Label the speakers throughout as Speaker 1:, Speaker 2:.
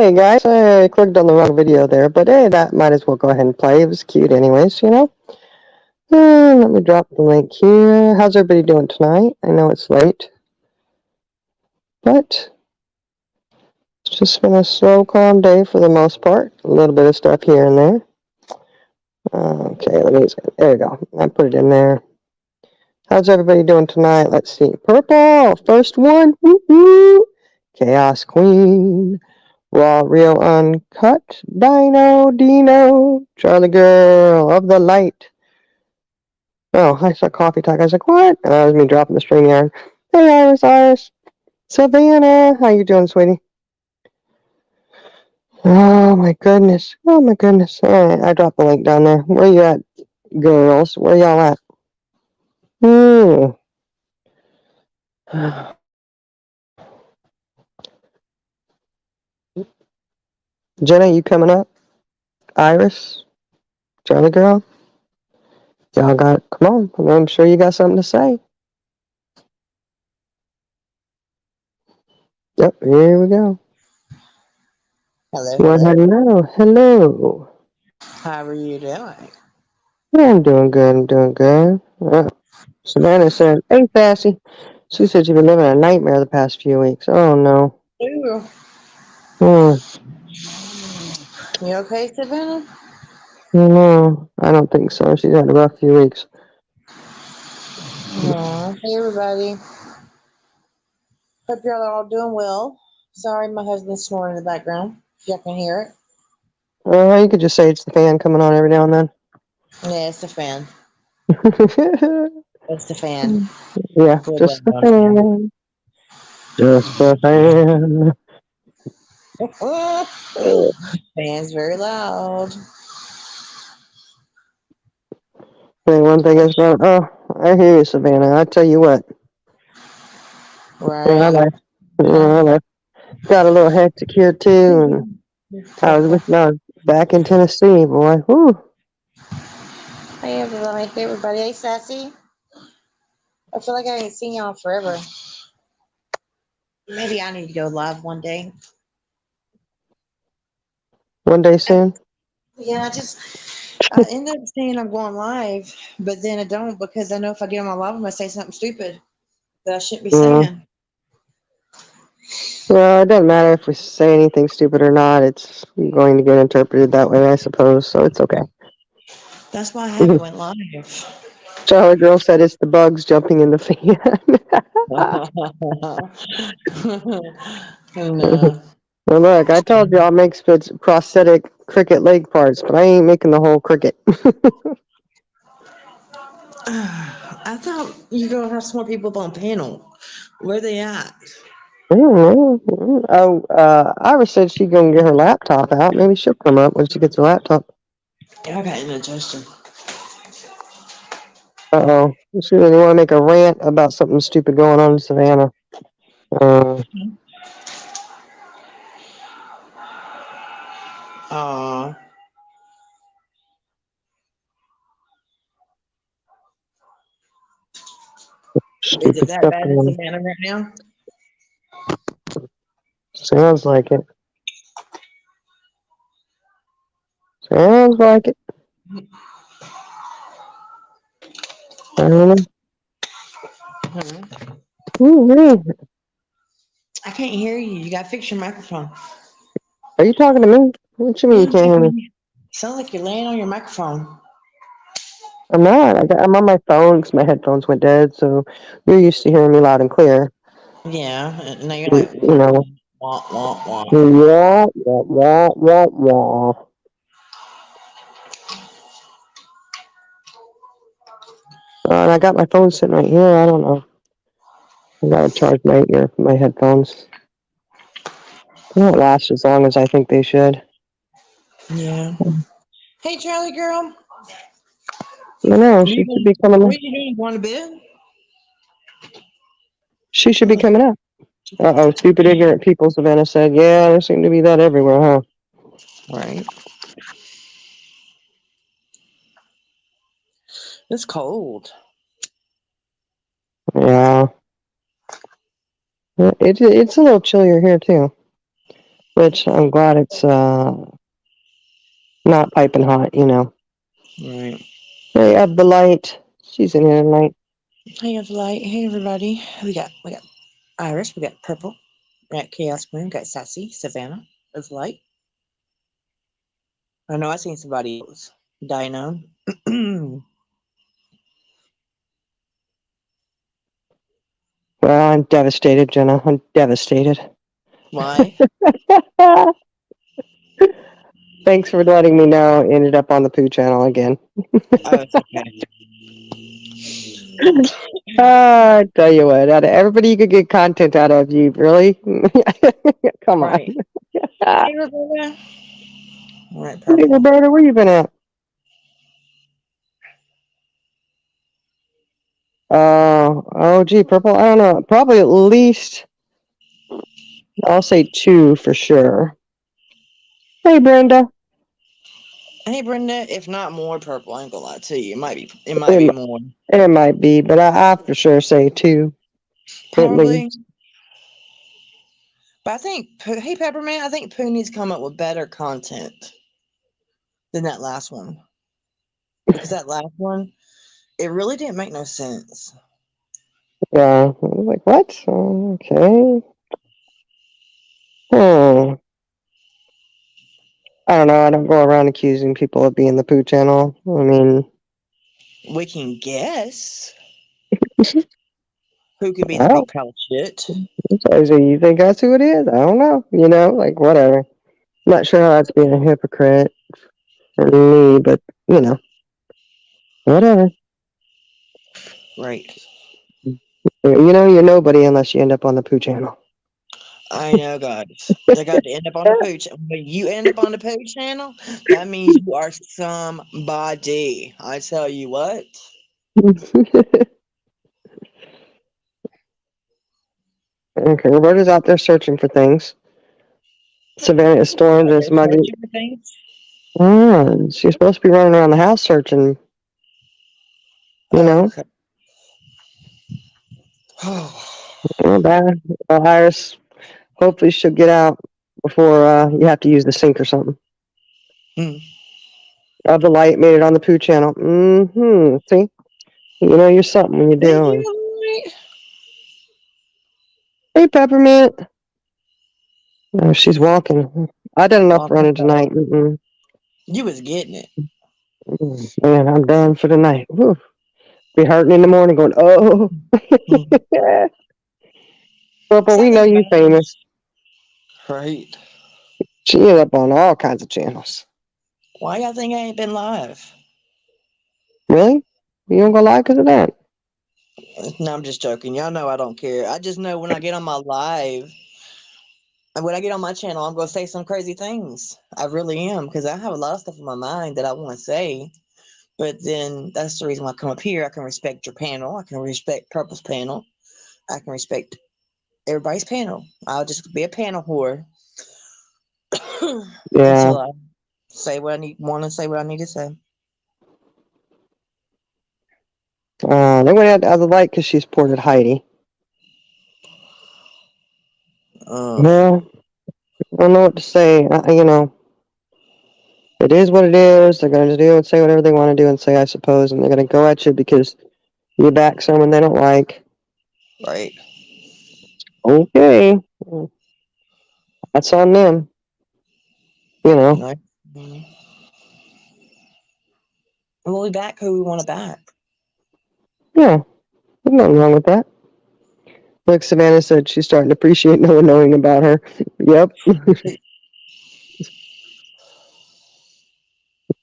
Speaker 1: Hey guys, I clicked on the wrong video there, but hey, that might as well go ahead and play. It was cute anyways, you know? Let me drop the link here. How's everybody doing tonight? I know it's late, but it's just been a slow, calm day for the most part. A little bit of stuff here and there. Okay, there we go. I put it in there. How's everybody doing tonight? Let's see. Purple, first one. Woo-hoo. Chaos Queen. Raw, real, uncut. Dino. Charlie Girl of the Light. Oh, I saw Coffee Talk. I was like, what? And that was me dropping the string yarn. Hey, Iris. Savannah. How you doing, sweetie? Oh, my goodness. All right, I dropped the link down there. Where you at, girls? Where y'all at? Jenna, you coming up? Iris? Charlie Girl? Y'all got, come on. I'm sure you got something to say. Yep, here we go.
Speaker 2: Hello.
Speaker 1: Hello.
Speaker 2: How are you doing?
Speaker 1: Yeah, I'm doing good. Savannah said, hey, Sassy. She said she's been living a nightmare the past few weeks. Oh, no.
Speaker 2: Ooh.
Speaker 1: Hmm.
Speaker 2: You okay, Savannah?
Speaker 1: No, I don't think so. She's had a rough few weeks.
Speaker 2: Hey, everybody. Hope y'all are all doing well. Sorry, my husband's snoring in the background. If y'all can hear it.
Speaker 1: You could just say it's the fan coming on every now and then.
Speaker 2: Yeah, it's the fan. It's the fan.
Speaker 1: Yeah,
Speaker 2: Cool
Speaker 1: just the
Speaker 2: down,
Speaker 1: fan. Just the fan.
Speaker 2: Fan's very loud.
Speaker 1: One thing is about, I hear you, Savannah. I tell you what. Yeah, I
Speaker 2: Right?
Speaker 1: like, I like. Got a little hectic here too, and I was wishing I was back in Tennessee, boy. Whew.
Speaker 2: Hey, everybody. Hey, everybody. Hey, Sassy. I feel like I ain't seen y'all forever. Maybe I need to go live one day.
Speaker 1: One day soon.
Speaker 2: Yeah, I end up saying I'm going live, but then I don't because I know if I get on my live, I'm gonna say something stupid that I shouldn't be
Speaker 1: Yeah.
Speaker 2: saying.
Speaker 1: Well, it doesn't matter if we say anything stupid or not. It's going to get interpreted that way, I suppose. So it's okay.
Speaker 2: That's why I haven't went live.
Speaker 1: Charlie Girl said it's the bugs jumping in the fan.
Speaker 2: No.
Speaker 1: Well, look, I told you I'll make prosthetic cricket leg parts, but I ain't making the whole cricket.
Speaker 2: I thought you were gonna have some more people up on panel. Where they at?
Speaker 1: Oh, Iris said she's gonna get her laptop out. Maybe she'll come up when she gets her laptop.
Speaker 2: Okay, no, Justin.
Speaker 1: Uh-oh. She really want to make a rant about something stupid going on in Savannah.
Speaker 2: Aw. Is it
Speaker 1: Stupid
Speaker 2: that
Speaker 1: stuff
Speaker 2: bad in
Speaker 1: going on.
Speaker 2: Savannah right now?
Speaker 1: Sounds like it. Sounds like it. I don't know.
Speaker 2: Hmm.
Speaker 1: Ooh,
Speaker 2: I can't hear you. You gotta fix your microphone.
Speaker 1: are you talking to me? What you mean you
Speaker 2: Yeah,
Speaker 1: can't hear me?
Speaker 2: sound like you're laying on your microphone.
Speaker 1: I'm not. I'm on my phone because my headphones went dead, so you're used to hearing me loud and clear.
Speaker 2: Yeah, and now you're
Speaker 1: You
Speaker 2: like
Speaker 1: know.
Speaker 2: wah wah wah.
Speaker 1: Wah, wah, wah, wah, wah. And I got my phone sitting right here. I don't know. I gotta charge my headphones. They don't last as long as I think they should.
Speaker 2: Yeah. Hey, Charlie girl.
Speaker 1: I know.
Speaker 2: What are
Speaker 1: She
Speaker 2: you
Speaker 1: should be
Speaker 2: doing?
Speaker 1: coming
Speaker 2: What
Speaker 1: up.
Speaker 2: are you doing? Going to bed?
Speaker 1: She should be coming up. Uh-oh, stupid ignorant people, Savannah said. Yeah, there seem to be that everywhere, huh?
Speaker 2: Right. It's cold.
Speaker 1: Yeah. It's a little chillier here, too. which I'm glad it's not piping hot, you know.
Speaker 2: Right.
Speaker 1: Hey, Up the Light. She's in here tonight.
Speaker 2: Hey, Light. Hey, everybody. We got Iris. We got Purple. We got Chaos Queen. We got Sassy. Savannah. Of Light. I know I seen somebody else. Dino.
Speaker 1: Well, I'm devastated, Jenna. I'm devastated.
Speaker 2: Why?
Speaker 1: Thanks for letting me know. Ended up on the Pooh channel again.
Speaker 2: Oh, it's okay.
Speaker 1: I tell you what, out of everybody you could get content out of, you really? Come
Speaker 2: Right.
Speaker 1: on.
Speaker 2: Hey, Roberta. All right,
Speaker 1: Hey,
Speaker 2: Purple.
Speaker 1: Roberta, where you been at? Oh, gee, Purple. I don't know. Probably at least, I'll say 2 for sure. Hey, Brenda.
Speaker 2: Hey, Brenda. If not more, Purple. I ain't gonna lie to you. It might be more.
Speaker 1: It might be, but I for sure say 2. At
Speaker 2: Probably.
Speaker 1: least.
Speaker 2: But I think, hey, Peppermint, I think Pooh needs to come up with better content than that last one. Because that last one, it really didn't make no sense.
Speaker 1: Yeah. I was like, what? Okay. Hmm. I don't know. I don't go around accusing people of being the Pooh channel. I mean,
Speaker 2: We can guess who could be the
Speaker 1: well,
Speaker 2: big pile of shit.
Speaker 1: so you think that's who it is? I don't know. You know, like whatever. I'm not sure how that's being a hypocrite for me, but you know, whatever.
Speaker 2: Right.
Speaker 1: You know, you're nobody unless you end up on the Pooh channel.
Speaker 2: I know, guys. They got to end up on the Pooh channel. When you end up on the Pooh channel, that means you are somebody. I tell you what.
Speaker 1: Okay, Roberta's out there searching for things. Savannah is storing
Speaker 2: Out
Speaker 1: this
Speaker 2: there
Speaker 1: muggy.
Speaker 2: searching for things.
Speaker 1: She's supposed to be running around the house searching. You know,
Speaker 2: Okay.
Speaker 1: bad. Iris. Hopefully, she'll get out before you have to use the sink or something.
Speaker 2: Hmm.
Speaker 1: Of the Light made it on the Pooh channel. Mm-hmm. See, you know you're something when you
Speaker 2: Thank
Speaker 1: do.
Speaker 2: you, Light.
Speaker 1: Hey, Peppermint. No, she's walking. I did enough
Speaker 2: Walking
Speaker 1: running tonight.
Speaker 2: fast. You was getting it.
Speaker 1: Man, I'm done for the night. Whew. Be hurting in the morning going, oh. Purple, we know
Speaker 2: Something's
Speaker 1: you
Speaker 2: bad.
Speaker 1: famous.
Speaker 2: Right.
Speaker 1: She ended up on all kinds of channels.
Speaker 2: Why y'all think I ain't been live?
Speaker 1: Really? You don't go live because of that?
Speaker 2: No, I'm just joking. Y'all know I don't care. I just know when I get on my live, and when I get on my channel, I'm gonna say some crazy things. I really am, because I have a lot of stuff in my mind that I want to say. But then that's the reason why I come up here. I can respect your panel. I can respect Purple's panel. I can respect everybody's panel. I'll just be a panel whore
Speaker 1: Yeah.
Speaker 2: until I say what I want to say what I need to say.
Speaker 1: They went out the other light because she's ported Heidi. Well, I don't know what to say. You know, it is what it is. They're going to do and say whatever they want to do and say, I suppose. And they're going to go at you because you back someone they don't like.
Speaker 2: Right.
Speaker 1: Okay. That's on them. You know.
Speaker 2: Right. And we'll be back who we want to back.
Speaker 1: Yeah. There's nothing wrong with that. Like Savannah said, she's starting to appreciate no one knowing about her. Yep.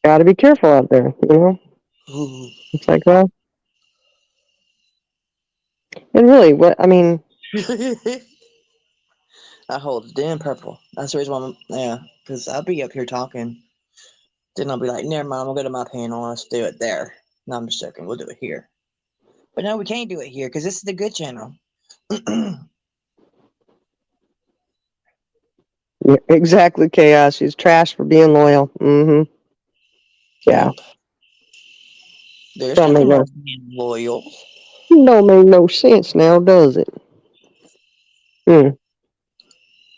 Speaker 1: Gotta be careful out there, you know?
Speaker 2: Ooh.
Speaker 1: It's like, well, and really, what, I mean,
Speaker 2: I hold it in Purple. That's the reason why yeah, because I'll be up here talking. Then I'll be like, never mind, I'm gonna go to my panel, let's do it there. No, I'm just joking, we'll do it here. But no, we can't do it here because this is the good channel.
Speaker 1: yeah, exactly, Chaos. She's trash for being loyal. Mm-hmm. Yeah.
Speaker 2: Yep. There's
Speaker 1: Don't make
Speaker 2: nothing wrong
Speaker 1: no,
Speaker 2: with being loyal.
Speaker 1: don't make no sense now, does it? Hmm.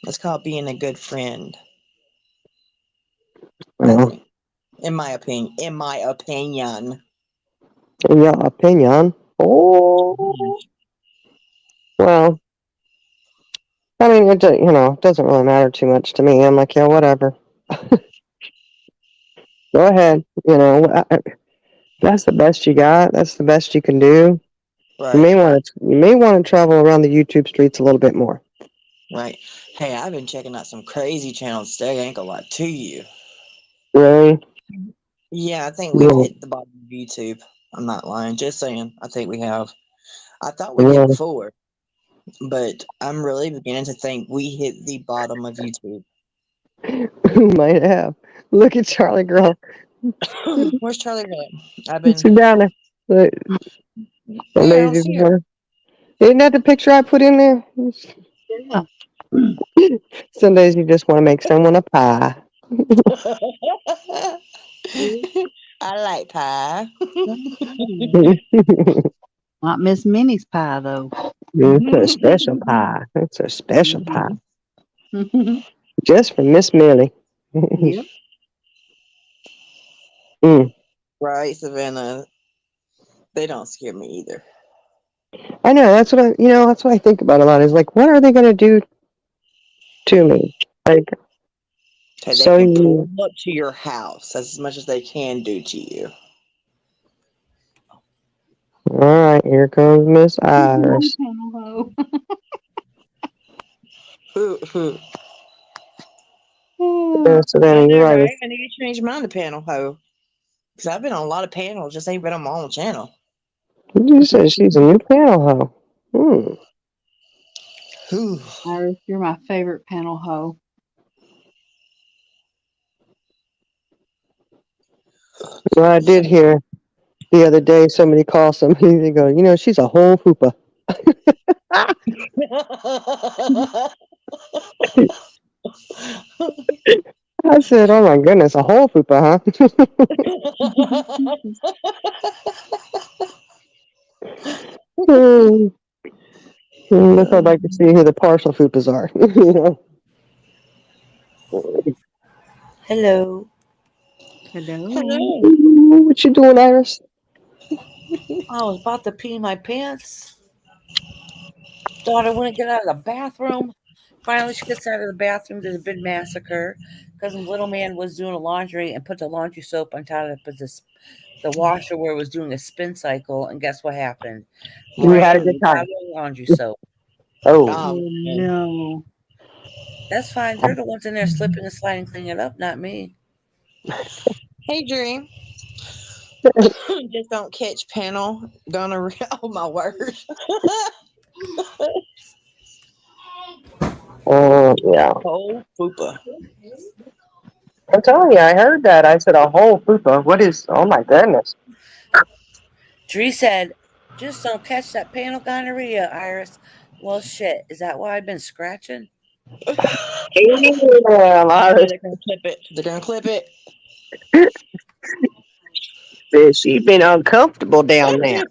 Speaker 2: It's called being a good friend. I
Speaker 1: Well,
Speaker 2: think, in my opinion. In my opinion.
Speaker 1: in your opinion. Oh, well, I mean, it doesn't really matter too much to me. I'm like, yeah, whatever. Go ahead. That's the best you got. That's the best you can do.
Speaker 2: Right.
Speaker 1: You may want to travel around the YouTube streets a little bit more.
Speaker 2: Right. Hey, I've been checking out some crazy channels today. I ain't gonna lie to you.
Speaker 1: Really?
Speaker 2: Yeah, I think we've
Speaker 1: Yeah.
Speaker 2: hit the bottom of YouTube. I'm not lying. Just saying. I think we have. I thought we did
Speaker 1: Yeah.
Speaker 2: before, but I'm really beginning to think we hit the bottom of YouTube.
Speaker 1: We might have. Look at Charlie girl.
Speaker 2: Where's Charlie at?
Speaker 1: Sit down there. Look, some
Speaker 2: Yeah, I
Speaker 1: days
Speaker 2: don't
Speaker 1: you
Speaker 2: see
Speaker 1: just
Speaker 2: her.
Speaker 1: wanna, isn't that the picture I put in there?
Speaker 3: Yeah.
Speaker 1: Some days you just want to make someone a pie.
Speaker 2: I like pie.
Speaker 3: Not Miss Minnie's pie though.
Speaker 1: It's a special pie. It's a special pie.
Speaker 3: Yep.
Speaker 1: Just for Miss Millie. Mm.
Speaker 2: Right, Savannah. They don't scare me either.
Speaker 1: I know, that's what I think about a lot is like, what are they going to do to me? Like,
Speaker 2: Okay, they
Speaker 1: so
Speaker 2: can pull
Speaker 1: you,
Speaker 2: up to your house as much as they can do to you.
Speaker 1: all right, here comes Miss Iris.
Speaker 2: Who?
Speaker 1: Yeah, so then you're right.
Speaker 2: I need to change mine to panel hoe. Because I've been on a lot of panels, just ain't been on my own channel.
Speaker 1: You said she's a new panel hoe. Hmm.
Speaker 2: Whew.
Speaker 3: Iris, you're my favorite panel hoe.
Speaker 1: Well, I did hear the other day somebody call somebody, they go, she's a whole hooper. I said, oh my goodness, a whole fupa, huh? Look, I'd like to see who the partial fupas are.
Speaker 4: Hello.
Speaker 3: Hello.
Speaker 1: What you doing, Iris?
Speaker 4: I was about to pee my pants. Daughter wouldn't get out of the bathroom. Finally, she gets out of the bathroom. There's been massacre because the little man was doing the laundry and put the laundry soap on top of the washer where it was doing a spin cycle. And guess what happened?
Speaker 1: You had a
Speaker 4: Brand
Speaker 1: good
Speaker 4: new
Speaker 1: time.
Speaker 4: bottle of laundry soap.
Speaker 1: Oh,
Speaker 3: Oh no.
Speaker 4: That's fine. They're the ones in there slipping and sliding, cleaning it up, not me.
Speaker 2: Hey, Dream. Just don't catch panel gonorrhea. Oh, my word.
Speaker 1: oh yeah.
Speaker 2: Oh, fupa.
Speaker 1: I'm telling you, I heard that. I said a whole fupa. What is? Oh my goodness.
Speaker 4: Dree said, just don't catch that panel gonorrhea, Iris. Well, shit. Is that why I've been scratching?
Speaker 1: Yeah, Iris.
Speaker 2: They're going to clip it. They're going to clip it.
Speaker 1: Said she's been uncomfortable down there.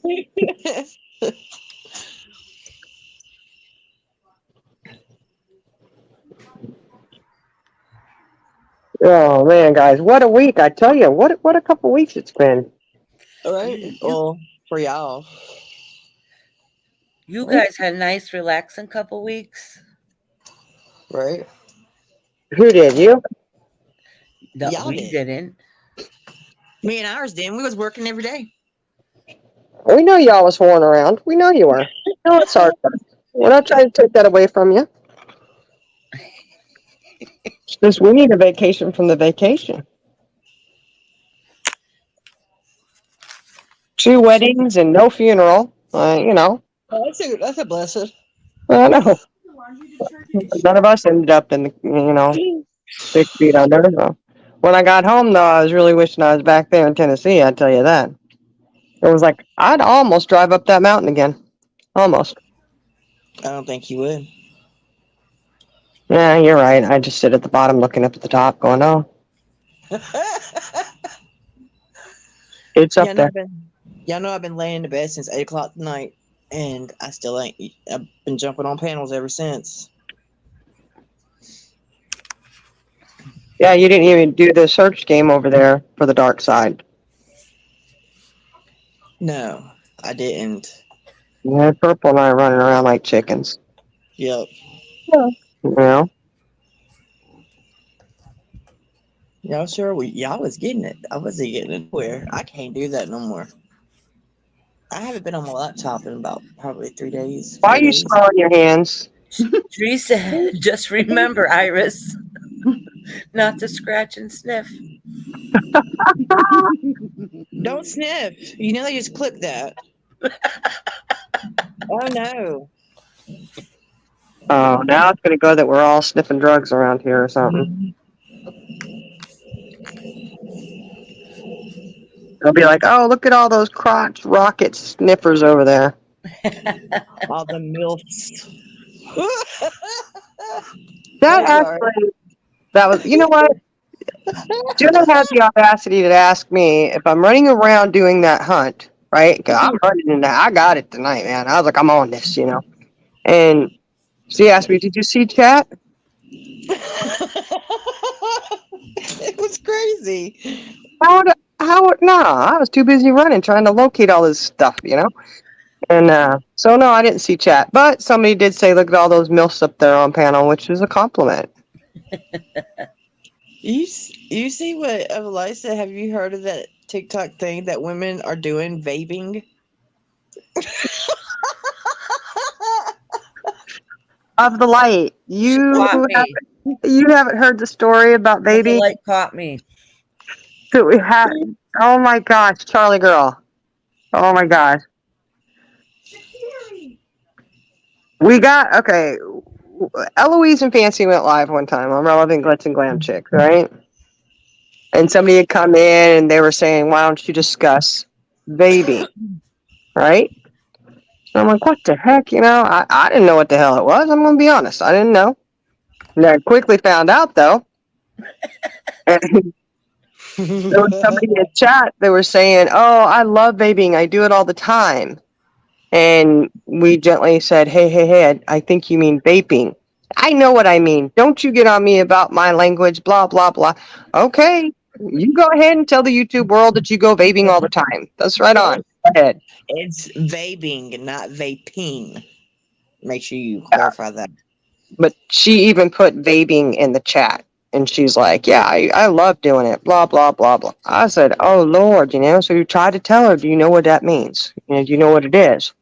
Speaker 1: Oh man, guys, what a week! I tell you, what a couple weeks it's been.
Speaker 2: All right. Well, for y'all.
Speaker 4: You guys had a nice, relaxing couple weeks.
Speaker 2: Right?
Speaker 1: Who did you?
Speaker 4: No,
Speaker 2: Y'all
Speaker 4: we
Speaker 2: did.
Speaker 4: didn't.
Speaker 2: Me and ours did. We was working every day.
Speaker 1: We know y'all was whoring around. We know you were. No, it's hard. We're not trying to take that away from you. It's just we need a vacation from the vacation. 2 weddings and no funeral.
Speaker 2: Oh, that's a blessing.
Speaker 1: I know. None of us ended up in the 6 feet under. So. When I got home, though, I was really wishing I was back there in Tennessee. I tell you that. It was like I'd almost drive up that mountain again. Almost.
Speaker 2: I don't think you would.
Speaker 1: Yeah, you're right. I just sit at the bottom looking up at the top going, oh, it's up there.
Speaker 2: Y'all know I've been laying in the bed since 8 o'clock tonight, and I still ain't. I've been jumping on panels ever since.
Speaker 1: Yeah, you didn't even do the search game over there for the dark side.
Speaker 2: No, I didn't.
Speaker 1: Yeah, Purple and I are running around like chickens.
Speaker 2: Yep.
Speaker 1: You know?
Speaker 2: Y'all sure y'all was getting it. I wasn't getting it anywhere. I can't do that no more. I haven't been on my laptop in about probably 3 days,
Speaker 1: Why
Speaker 2: 4
Speaker 1: are you
Speaker 2: days.
Speaker 1: swallowing your hands?
Speaker 4: Teresa, just remember, Iris, not to scratch and sniff.
Speaker 2: Don't sniff. You know they just clip that. Oh no.
Speaker 1: Oh, now it's gonna go that we're all sniffing drugs around here or something. They'll be like, "Oh, look at all those crotch rocket sniffers over there."
Speaker 2: All the milfs.
Speaker 1: That
Speaker 2: I'm sorry.
Speaker 1: actually, that was. You know what? Jenna had the audacity to ask me if I'm running around doing that hunt, right? Because I'm running in that. I got it tonight, man. I was like, I'm on this, you know. And she asked me, "Did you see chat?"
Speaker 2: It was crazy.
Speaker 1: No, I was too busy running, trying to locate all this stuff, you know? And so, no, I didn't see chat. But somebody did say, look at all those MILFs up there on panel, which is a compliment.
Speaker 2: You see what Evelyn said? Have you heard of that TikTok thing that women are doing vaping?
Speaker 1: Of the light,
Speaker 4: Caught me.
Speaker 1: you haven't heard the story about
Speaker 4: The
Speaker 1: baby
Speaker 4: light caught me.
Speaker 1: that we had. Oh my gosh, Charlie girl. Oh my gosh. We got, okay, Eloise and Fancy went live one time on Relevant Glitz and Glam Chick, right? And somebody had come in and they were saying, why don't you discuss baby, right? So I'm like, what the heck, you know? I didn't know what the hell it was. I'm going to be honest. I didn't know. And I quickly found out, though. And there was somebody in the chat that were saying, oh, I love vaping. I do it all the time. And we gently said, hey, I think you mean vaping. I know what I mean. Don't you get on me about my language, blah, blah, blah. Okay, you go ahead and tell the YouTube world that you go vaping all the time. That's right on. Go ahead.
Speaker 2: It's vaping, not vaping. Make sure you clarify that.
Speaker 1: But she even put vaping in the chat. And she's like, yeah, I love doing it, blah, blah, blah, blah. I said, oh, Lord, you know, so you tried to tell her, do you know what that means? You know, do you know what it is?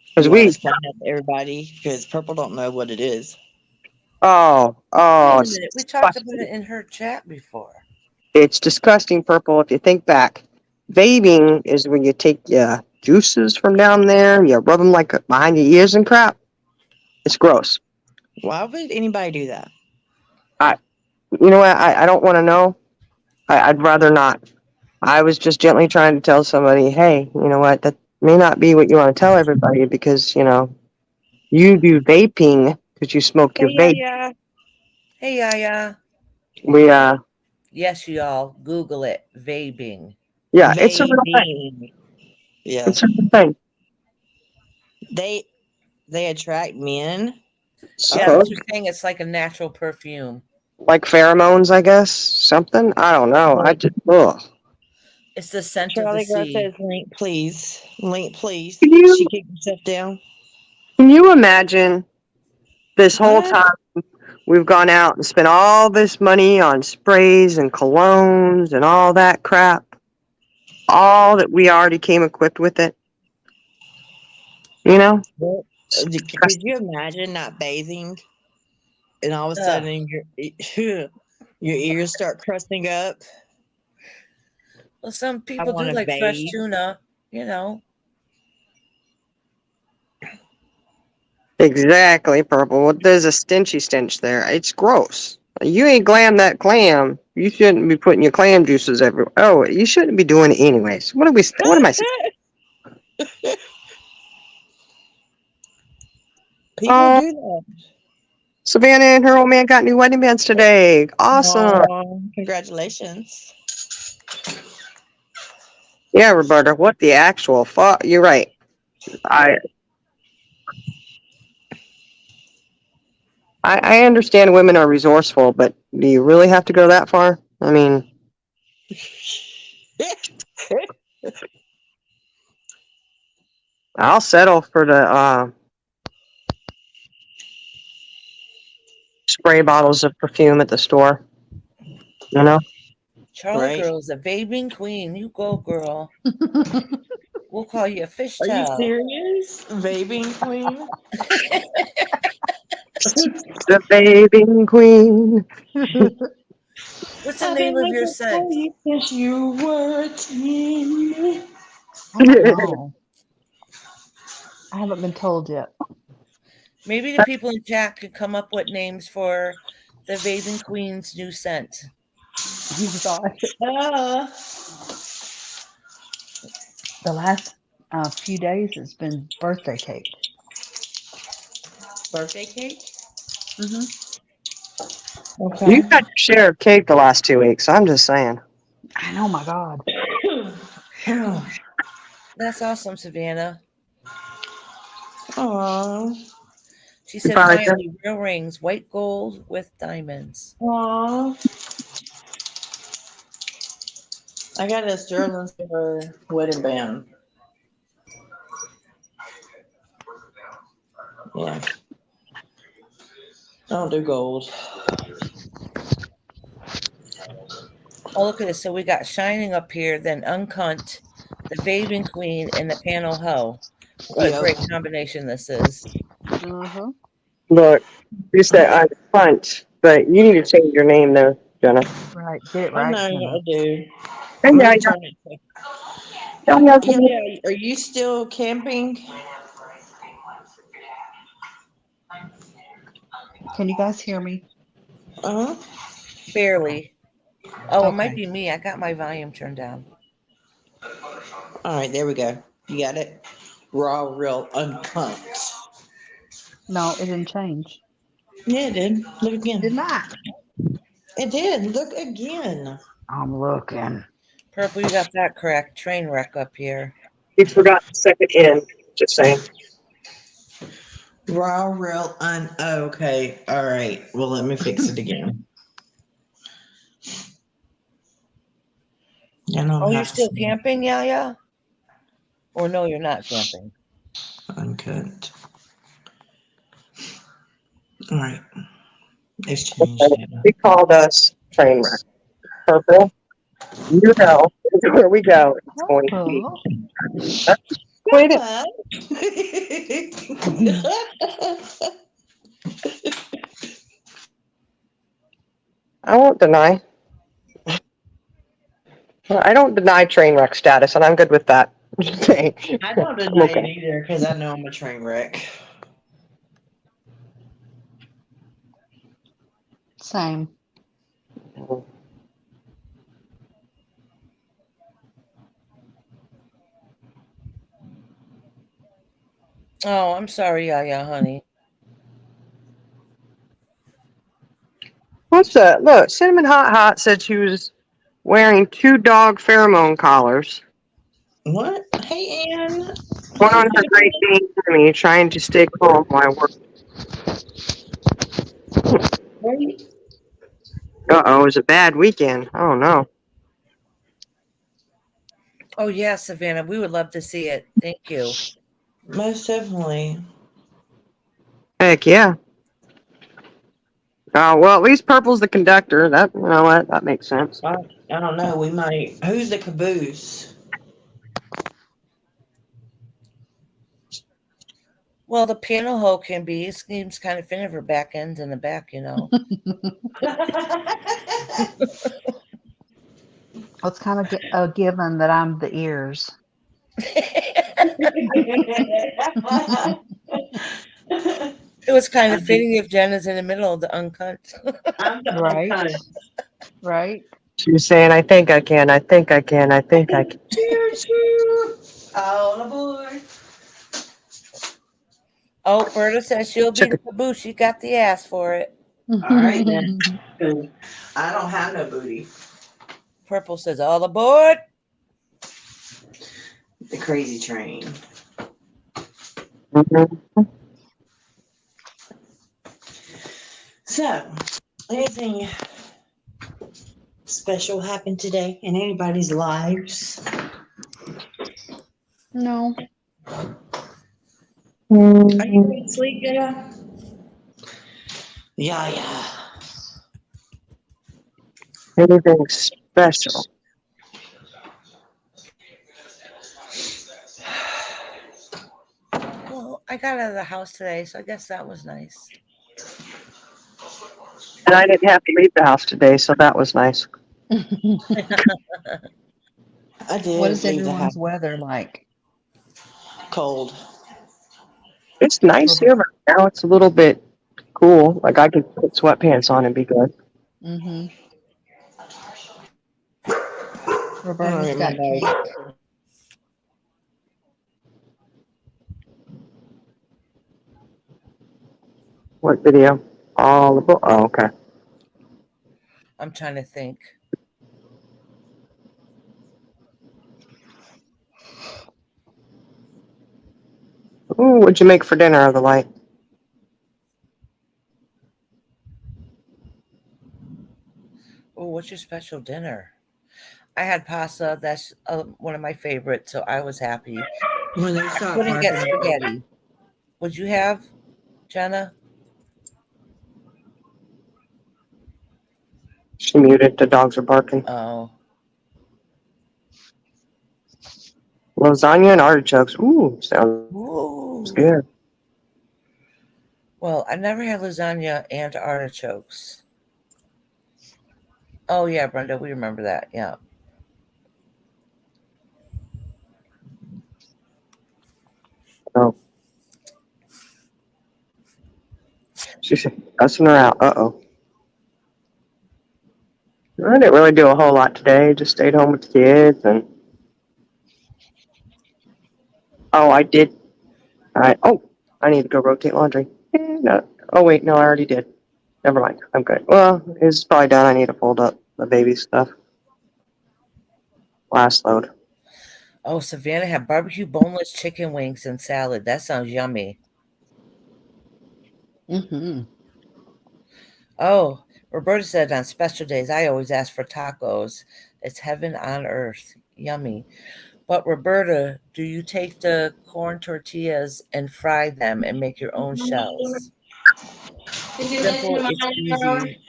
Speaker 1: Because
Speaker 2: You want to
Speaker 1: we,
Speaker 2: explain that to everybody? Because Purple don't know what it is.
Speaker 4: Wait
Speaker 1: oh,
Speaker 4: a minute. We talked about it in her chat before.
Speaker 1: it's disgusting, Purple. If you think back, vaping is when you take your juices from down there, you rub them like behind your ears and crap. It's gross.
Speaker 2: Why would anybody do that?
Speaker 1: You know what? I don't want to know. I'd rather not. I was just gently trying to tell somebody, hey, you know what? That may not be what you want to tell everybody because, you know, you do vaping because you smoke your vape.
Speaker 2: Yeah.
Speaker 4: Hey, Yaya.
Speaker 1: We,
Speaker 4: Yes, y'all. Google it. Vaping.
Speaker 1: yeah, it's a real thing.
Speaker 2: Vaping. Yeah.
Speaker 1: It's a real thing.
Speaker 2: They attract men.
Speaker 4: Yeah, but you're saying it's like a natural perfume.
Speaker 1: Like pheromones, I guess. Something. I don't know. I just, ugh.
Speaker 4: It's the scent
Speaker 2: Charlie
Speaker 4: of the
Speaker 2: Girl
Speaker 4: sea.
Speaker 2: says, "Link, please. Link, please."
Speaker 1: Can you-
Speaker 2: She kicked herself down.
Speaker 1: Can you imagine this whole
Speaker 2: What?
Speaker 1: time we've gone out and spent all this money on sprays and colognes and all that crap? All that we already came equipped with it. You know?
Speaker 2: Could you imagine not bathing, and all of a sudden your ears start crusting up?
Speaker 4: Well, some people do
Speaker 2: wanna
Speaker 4: like fresh
Speaker 2: bathe.
Speaker 4: tuna, you know.
Speaker 1: Exactly, Purple. Well, there's a stench there. It's gross. You ain't glam that clam. You shouldn't be putting your clam juices everywhere. Oh, you shouldn't be doing it anyways. What am I saying?
Speaker 2: People
Speaker 1: Oh.
Speaker 2: do that.
Speaker 1: Savannah and her old man got new wedding bands today. Awesome.
Speaker 2: Aw, congratulations.
Speaker 1: Yeah, Roberta, what the actual fuck? You're right. I understand women are resourceful, but Do you really have to go that far? I mean, I'll settle for the spray bottles of perfume at the store. You know?
Speaker 4: Charlie
Speaker 2: Right.
Speaker 4: Girl's a vaping queen. You go, girl. We'll call you a
Speaker 2: Are you
Speaker 4: fishtail.
Speaker 2: serious? Vaping queen?
Speaker 1: The bathing queen.
Speaker 4: What's the
Speaker 2: I've
Speaker 4: name
Speaker 2: been
Speaker 4: of your
Speaker 2: looking for
Speaker 4: scent?
Speaker 2: you since you were a teen.
Speaker 3: I don't know. I haven't been told yet.
Speaker 4: Maybe the people in chat could come up with names for the vaping queen's new scent.
Speaker 3: You thought
Speaker 2: Uh,
Speaker 3: the last few days it's been birthday cake.
Speaker 2: birthday cake?
Speaker 3: Mm-hmm.
Speaker 2: Okay.
Speaker 1: You've had your share of cake the last 2 weeks. I'm just saying.
Speaker 3: I know, my God.
Speaker 4: That's awesome, Savannah.
Speaker 2: Aww.
Speaker 4: She said,
Speaker 1: finally
Speaker 4: finally, real rings, white gold with diamonds.
Speaker 2: Aww. I got a sterling silver wedding band. Yeah. I don't do gold.
Speaker 4: Oh, look at this. So we got Shining up here, then Uncunt, the vaping queen, and the panel hoe. What a
Speaker 2: Yep.
Speaker 4: great combination this is.
Speaker 3: Mm-hmm.
Speaker 1: Look, you said I'm front, but you need to change your name there, Jenna.
Speaker 3: Right. Get it
Speaker 2: I
Speaker 3: right.
Speaker 2: know,
Speaker 3: Jenna.
Speaker 2: I do.
Speaker 1: And
Speaker 2: I'm
Speaker 1: yeah,
Speaker 2: gonna turn it. Yeah, are you still camping?
Speaker 3: Can you guys hear me?
Speaker 2: Uh-huh.
Speaker 4: Barely. Oh, it might
Speaker 3: Okay.
Speaker 4: be me. I got my volume turned down.
Speaker 2: All right, there we go. You got it? Raw, real, uncut.
Speaker 3: No, it didn't change.
Speaker 2: Yeah, it did. Look again.
Speaker 3: Did not.
Speaker 2: It did. Look again.
Speaker 3: I'm looking.
Speaker 4: Purple, you got that correct. Train wreck up here.
Speaker 1: You forgot the second N. Just saying.
Speaker 2: Raw, real, okay. All right. Well, let me fix it again. I don't
Speaker 4: Oh, you're
Speaker 2: have
Speaker 4: still
Speaker 2: to
Speaker 4: camping, yeah? Or no, you're not camping.
Speaker 2: uncut. All right. It's changed now.
Speaker 1: He called us train wreck. Purple. You know where we go. It's going to be. Wait a I won't deny. I don't deny train wreck status, and I'm good with that.
Speaker 2: I don't deny
Speaker 1: Okay.
Speaker 2: it either because I know I'm a train wreck.
Speaker 3: Same.
Speaker 4: Oh, I'm sorry, yeah, honey.
Speaker 1: What's that? Look, Cinnamon Hot Hot said she was wearing 2 dog pheromone collars.
Speaker 2: What? Hey, Ann.
Speaker 1: One on her Great Dane enemy, trying to stay calm while I work.
Speaker 2: Wait.
Speaker 1: Uh-oh, it was a bad weekend. Oh, no.
Speaker 4: Oh, yeah, Savannah, we would love to see it. Thank you.
Speaker 2: Most definitely.
Speaker 1: Heck, yeah. Well, at least Purple's the conductor. That, you know what? That makes sense.
Speaker 2: I don't know. We might. Who's the caboose?
Speaker 4: Well, the panel hoe can be. It seems kind of fitting for back ends in the back, you know.
Speaker 3: It's kind of a given that I'm the ears.
Speaker 4: It was kind of fitting if Jenna's in the middle of the uncut.
Speaker 2: I'm the
Speaker 3: Right.
Speaker 2: uncut.
Speaker 3: Right?
Speaker 1: She was saying, I think I can, I think I can, I think I can.
Speaker 2: Choo choo. All aboard.
Speaker 4: Oh, Berta says she'll be the caboose. She got the ass for it.
Speaker 2: All right, then. I don't have no booty.
Speaker 4: Purple says, all aboard.
Speaker 2: The crazy train.
Speaker 1: Mm-hmm.
Speaker 2: So, anything special happen today in anybody's lives?
Speaker 3: No.
Speaker 2: Are you going to sleep, Jenna? Yeah.
Speaker 1: Anything special?
Speaker 4: Well, I got out of the house today, so I guess that was nice.
Speaker 1: And I didn't have to leave the house today, so that was nice.
Speaker 2: I did.
Speaker 3: What is
Speaker 2: leave the house
Speaker 3: everyone's weather like?
Speaker 2: cold.
Speaker 1: It's nice here, but now it's a little bit cool. Like I could put sweatpants on and be good.
Speaker 3: Mm-hmm.
Speaker 2: I
Speaker 3: Roberta's
Speaker 2: don't
Speaker 3: got
Speaker 2: remember.
Speaker 3: cake.
Speaker 1: What video? Oh, okay.
Speaker 4: I'm trying to think.
Speaker 1: Ooh, what'd you make for dinner, the light?
Speaker 4: Oh, what's your special dinner? I had pasta. That's one of my favorites, so I was happy.
Speaker 2: When they start
Speaker 4: Couldn't get
Speaker 2: barking.
Speaker 4: spaghetti. What'd you have, Jenna?
Speaker 1: She muted. The dogs are barking.
Speaker 4: Oh,
Speaker 1: Lasagna and artichokes. Ooh, sounds
Speaker 4: ooh.
Speaker 1: good.
Speaker 4: Well, I never had lasagna and artichokes. Oh yeah, Brenda, we remember that. Yeah.
Speaker 1: Oh. She's cussing her out. Uh-oh. I didn't really do a whole lot today. Just stayed home with the kids and... Oh, I did. I need to go rotate laundry. No. Oh, wait. No, I already did. Never mind. I'm good. Well, it's probably done. I need to fold up the baby stuff. Last load.
Speaker 4: Oh, Savannah had barbecue boneless chicken wings and salad. That sounds yummy.
Speaker 3: Mm-hmm.
Speaker 4: Oh, Roberta said on special days, I always ask for tacos. It's heaven on earth. Yummy. But Roberta, do you take the corn tortillas and fry them and make your own shells? Simple, it's easy,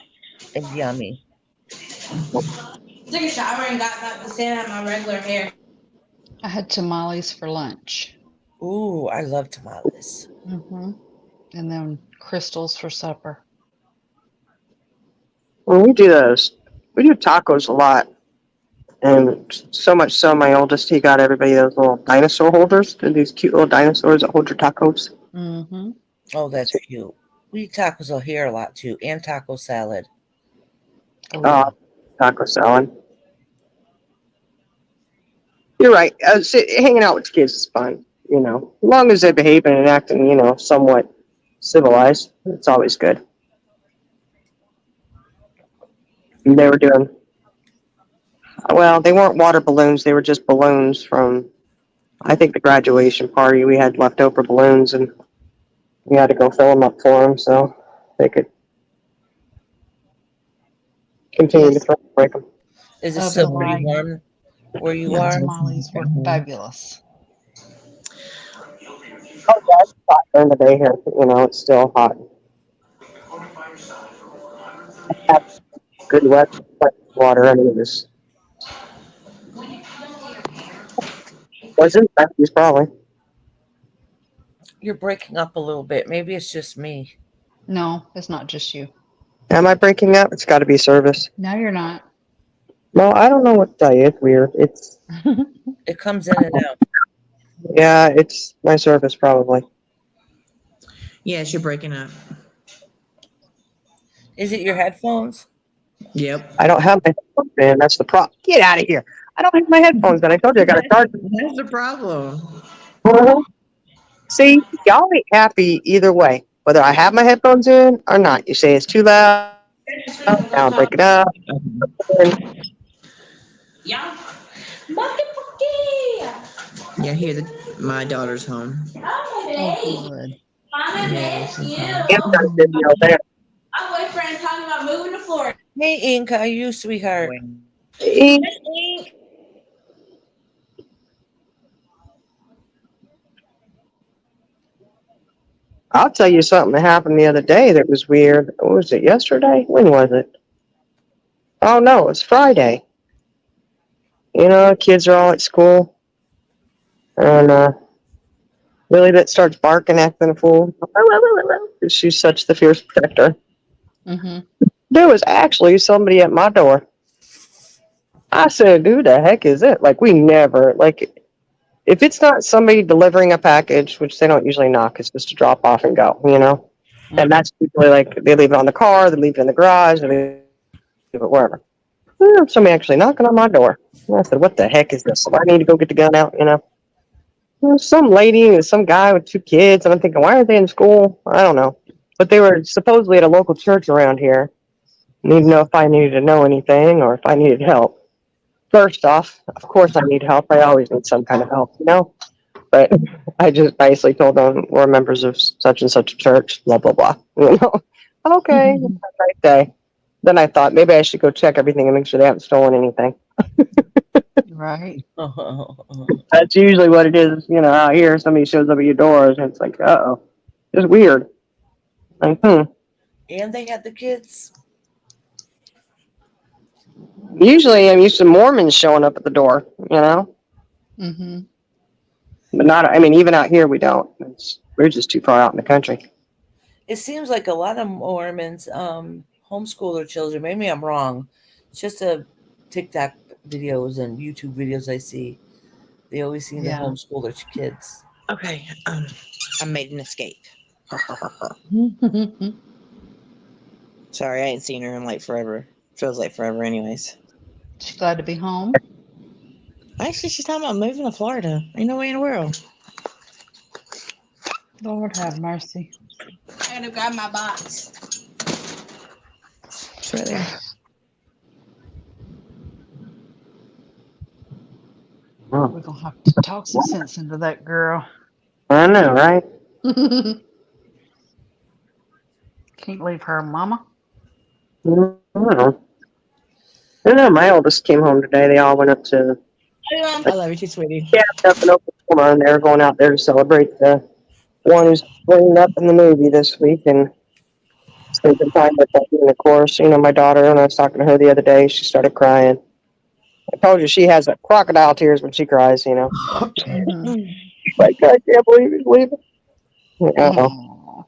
Speaker 4: and yummy.
Speaker 5: Took a shower and got back to stand at my regular hair.
Speaker 3: I had tamales for lunch.
Speaker 4: Ooh, I love tamales.
Speaker 3: Mm-hmm. And then crystals for supper.
Speaker 1: When we do those, we do tacos a lot. And so much so, my oldest, he got everybody those little dinosaur holders. They're these cute little dinosaurs that hold your tacos.
Speaker 3: Mm-hmm.
Speaker 4: Oh, that's cute. We eat tacos here a lot too, and taco salad.
Speaker 3: Oh, yeah.
Speaker 1: Taco salad. You're right. Hanging out with kids is fun. You know, as long as they're behaving and acting, you know, somewhat civilized, it's always good. And they were doing, well, they weren't water balloons. They were just balloons from, I think, the graduation party. We had leftover balloons and we had to go fill them up for them so they could continue to break them.
Speaker 4: Is it
Speaker 3: Oven
Speaker 4: still pretty
Speaker 3: wide.
Speaker 4: warm where you
Speaker 3: The
Speaker 4: are?
Speaker 3: tamales were fabulous.
Speaker 1: Oh, yeah, it's hot during the day here. You know, it's still hot. I have good wet water, and it wasn't Becky's probably.
Speaker 4: You're breaking up a little bit. Maybe it's just me.
Speaker 3: No, it's not just you.
Speaker 1: Am I breaking up? It's got to be service.
Speaker 3: No, you're not.
Speaker 1: No, I don't know what to tell you. It's weird. It's
Speaker 4: It comes in and out.
Speaker 1: yeah, it's my service probably.
Speaker 2: Yes, you're breaking up.
Speaker 4: Is it your headphones?
Speaker 2: Yep.
Speaker 1: I don't have my headphones in. That's the problem. Get out of here. I don't have my headphones in. I told you I got to charge them.
Speaker 2: That's the problem.
Speaker 1: See, y'all ain't happy either way, whether I have my headphones in or not. You say it's too loud. Now I'm breaking up.
Speaker 5: Yeah.
Speaker 2: Yeah, here my daughter's home.
Speaker 3: Oh, good.
Speaker 1: Amazon's video there.
Speaker 5: My boyfriend talking about moving to Florida.
Speaker 4: Hey, Ink, how are you, sweetheart?
Speaker 1: Ink. I'll tell you something that happened the other day that was weird. What was it, yesterday? When was it? Oh, no, it was Friday. You know, kids are all at school. And, Lily that starts barking, acting a fool. She's such the fierce protector.
Speaker 3: Mm-hmm.
Speaker 1: There was actually somebody at my door. I said, who the heck is it? Like, we never, like, if it's not somebody delivering a package, which they don't usually knock, it's just a drop off and go, you know? And that's usually like, they leave it on the car, they leave it in the garage, they leave it wherever. Somebody actually knocking on my door. And I said, what the heck is this? I need to go get the gun out, you know? Some lady and some guy with 2 kids, and I'm thinking, why aren't they in school? I don't know. But they were supposedly at a local church around here. Need to know if I needed to know anything or if I needed help. First off, of course I need help. I always need some kind of help, you know? But I just nicely told them we're members of such and such a church, blah, blah, blah. You know? Okay, have a nice day. Then I thought maybe I should go check everything and make sure they haven't stolen anything.
Speaker 3: Right.
Speaker 1: That's usually what it is, you know, out here. Somebody shows up at your doors and it's like, uh-oh. It's weird. Like,
Speaker 4: And they had the kids.
Speaker 1: Usually I'm used to Mormons showing up at the door, you know?
Speaker 3: Mm-hmm.
Speaker 1: But not, I mean, even out here we don't. We're just too far out in the country.
Speaker 4: It seems like a lot of Mormons homeschool their children. Maybe I'm wrong. It's just a TikTok videos and YouTube videos I see. They always seem to homeschool their kids.
Speaker 2: Okay, I made an escape. Sorry, I ain't seen her in like forever. Feels like forever, anyways.
Speaker 3: She's glad to be home.
Speaker 2: Actually, she's talking about moving to Florida. Ain't no way in the world.
Speaker 3: Lord have mercy.
Speaker 5: I gotta grab my box.
Speaker 2: It's right there.
Speaker 3: We're gonna have to talk some sense into that girl.
Speaker 1: I know, right?
Speaker 3: Can't leave her, mama.
Speaker 1: I don't know. My oldest came home today. They all went up to
Speaker 2: I love you too, sweetie.
Speaker 1: up in Oklahoma, and they were going out there to celebrate the one who's bringing up in the movie this week and spent some time with them. And of course, you know, my daughter, when I was talking to her the other day, she started crying. I told you she has crocodile tears when she cries, you know.
Speaker 3: Mhm.
Speaker 1: Like, I can't believe he's leaving. Uh-oh.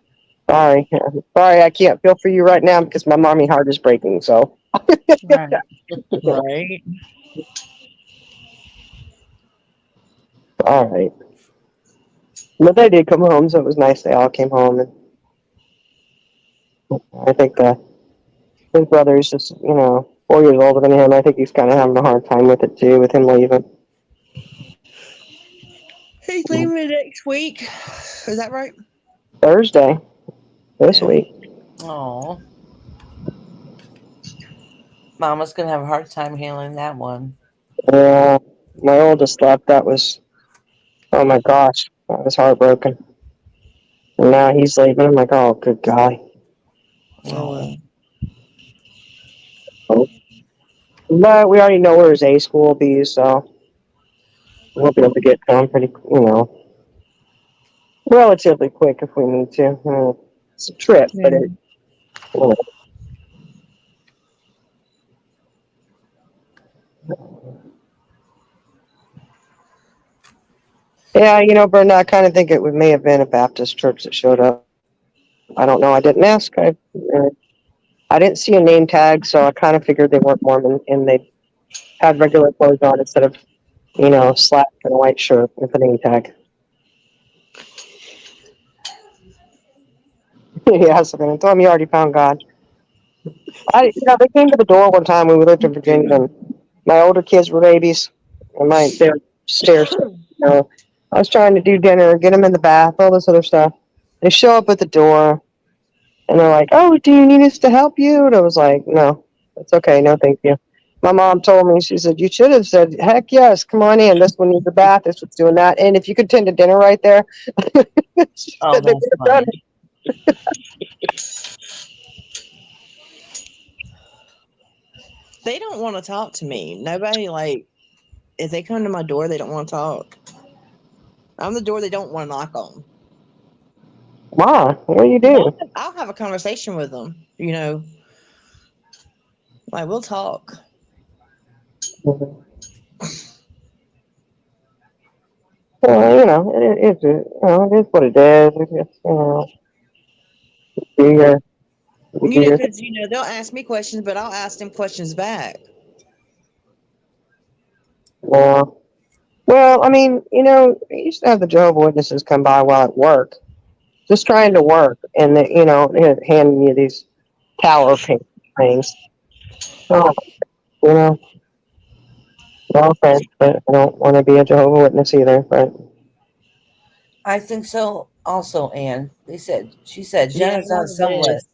Speaker 1: Sorry. Sorry, I can't feel for you right now because my mommy heart is breaking, so.
Speaker 3: Right.
Speaker 2: Right.
Speaker 1: All right. But they did come home, so it was nice they all came home. And I think his brother is just, you know, 4 years older than him. I think he's kind of having a hard time with it, too, with him leaving.
Speaker 2: He's leaving next week. Is that right?
Speaker 1: Thursday. This week.
Speaker 4: Oh. Mama's going to have a hard time handling that one.
Speaker 1: Yeah. My oldest left. That was, oh my gosh. That was heartbroken. And now he's leaving. I'm like, oh, good guy.
Speaker 2: Oh.
Speaker 1: But we already know where his A school will be, so we'll be able to get to him pretty, you know, relatively quick if we need to. It's a trip, but it, you know. Yeah, you know, Brenda, I kind of think it may have been a Baptist church that showed up. I don't know. I didn't ask. I didn't see a name tag, so I kind of figured they weren't Mormon, and they had regular clothes on instead of, you know, slacks and a white shirt with a name tag. Yeah, so I told him you already found God. You know, they came to the door one time when we lived in Virginia, and my older kids were babies, and they were stairs. You know, I was trying to do dinner, get them in the bath, all this other stuff. They show up at the door, and they're like, "Oh, do you need us to help you?" And I was like, "No, it's okay, no, thank you." My mom told me, she said, "You should have said, heck yes, come on in. This one needs a bath. This one's doing that. And if you could tend to dinner right there." She
Speaker 4: Oh,
Speaker 1: said they
Speaker 4: that's
Speaker 1: would have done
Speaker 4: funny.
Speaker 1: it.
Speaker 2: They don't want to talk to me. Nobody, like, if they come to my door, they don't want to talk. I'm the door they don't want to knock on.
Speaker 1: Why? What do you do?
Speaker 2: I'll have a conversation with them, you know. Like, we'll talk.
Speaker 1: Mhm. Well, you know, it is what it is. It's just, do your, you do
Speaker 2: You know,
Speaker 1: your,
Speaker 2: because, you know, they'll ask me questions, but I'll ask them questions back.
Speaker 1: yeah. Well, I mean, you know, I used to have the Jehovah Witnesses come by while at work, just trying to work, and they, you know, handing you these tower pin things. Oh, you know, no offense, but I don't want to be a Jehovah Witness either. But
Speaker 4: I think so. Also, Anne. She said
Speaker 2: Yeah,
Speaker 4: Jenna's on some
Speaker 2: it is.
Speaker 4: list.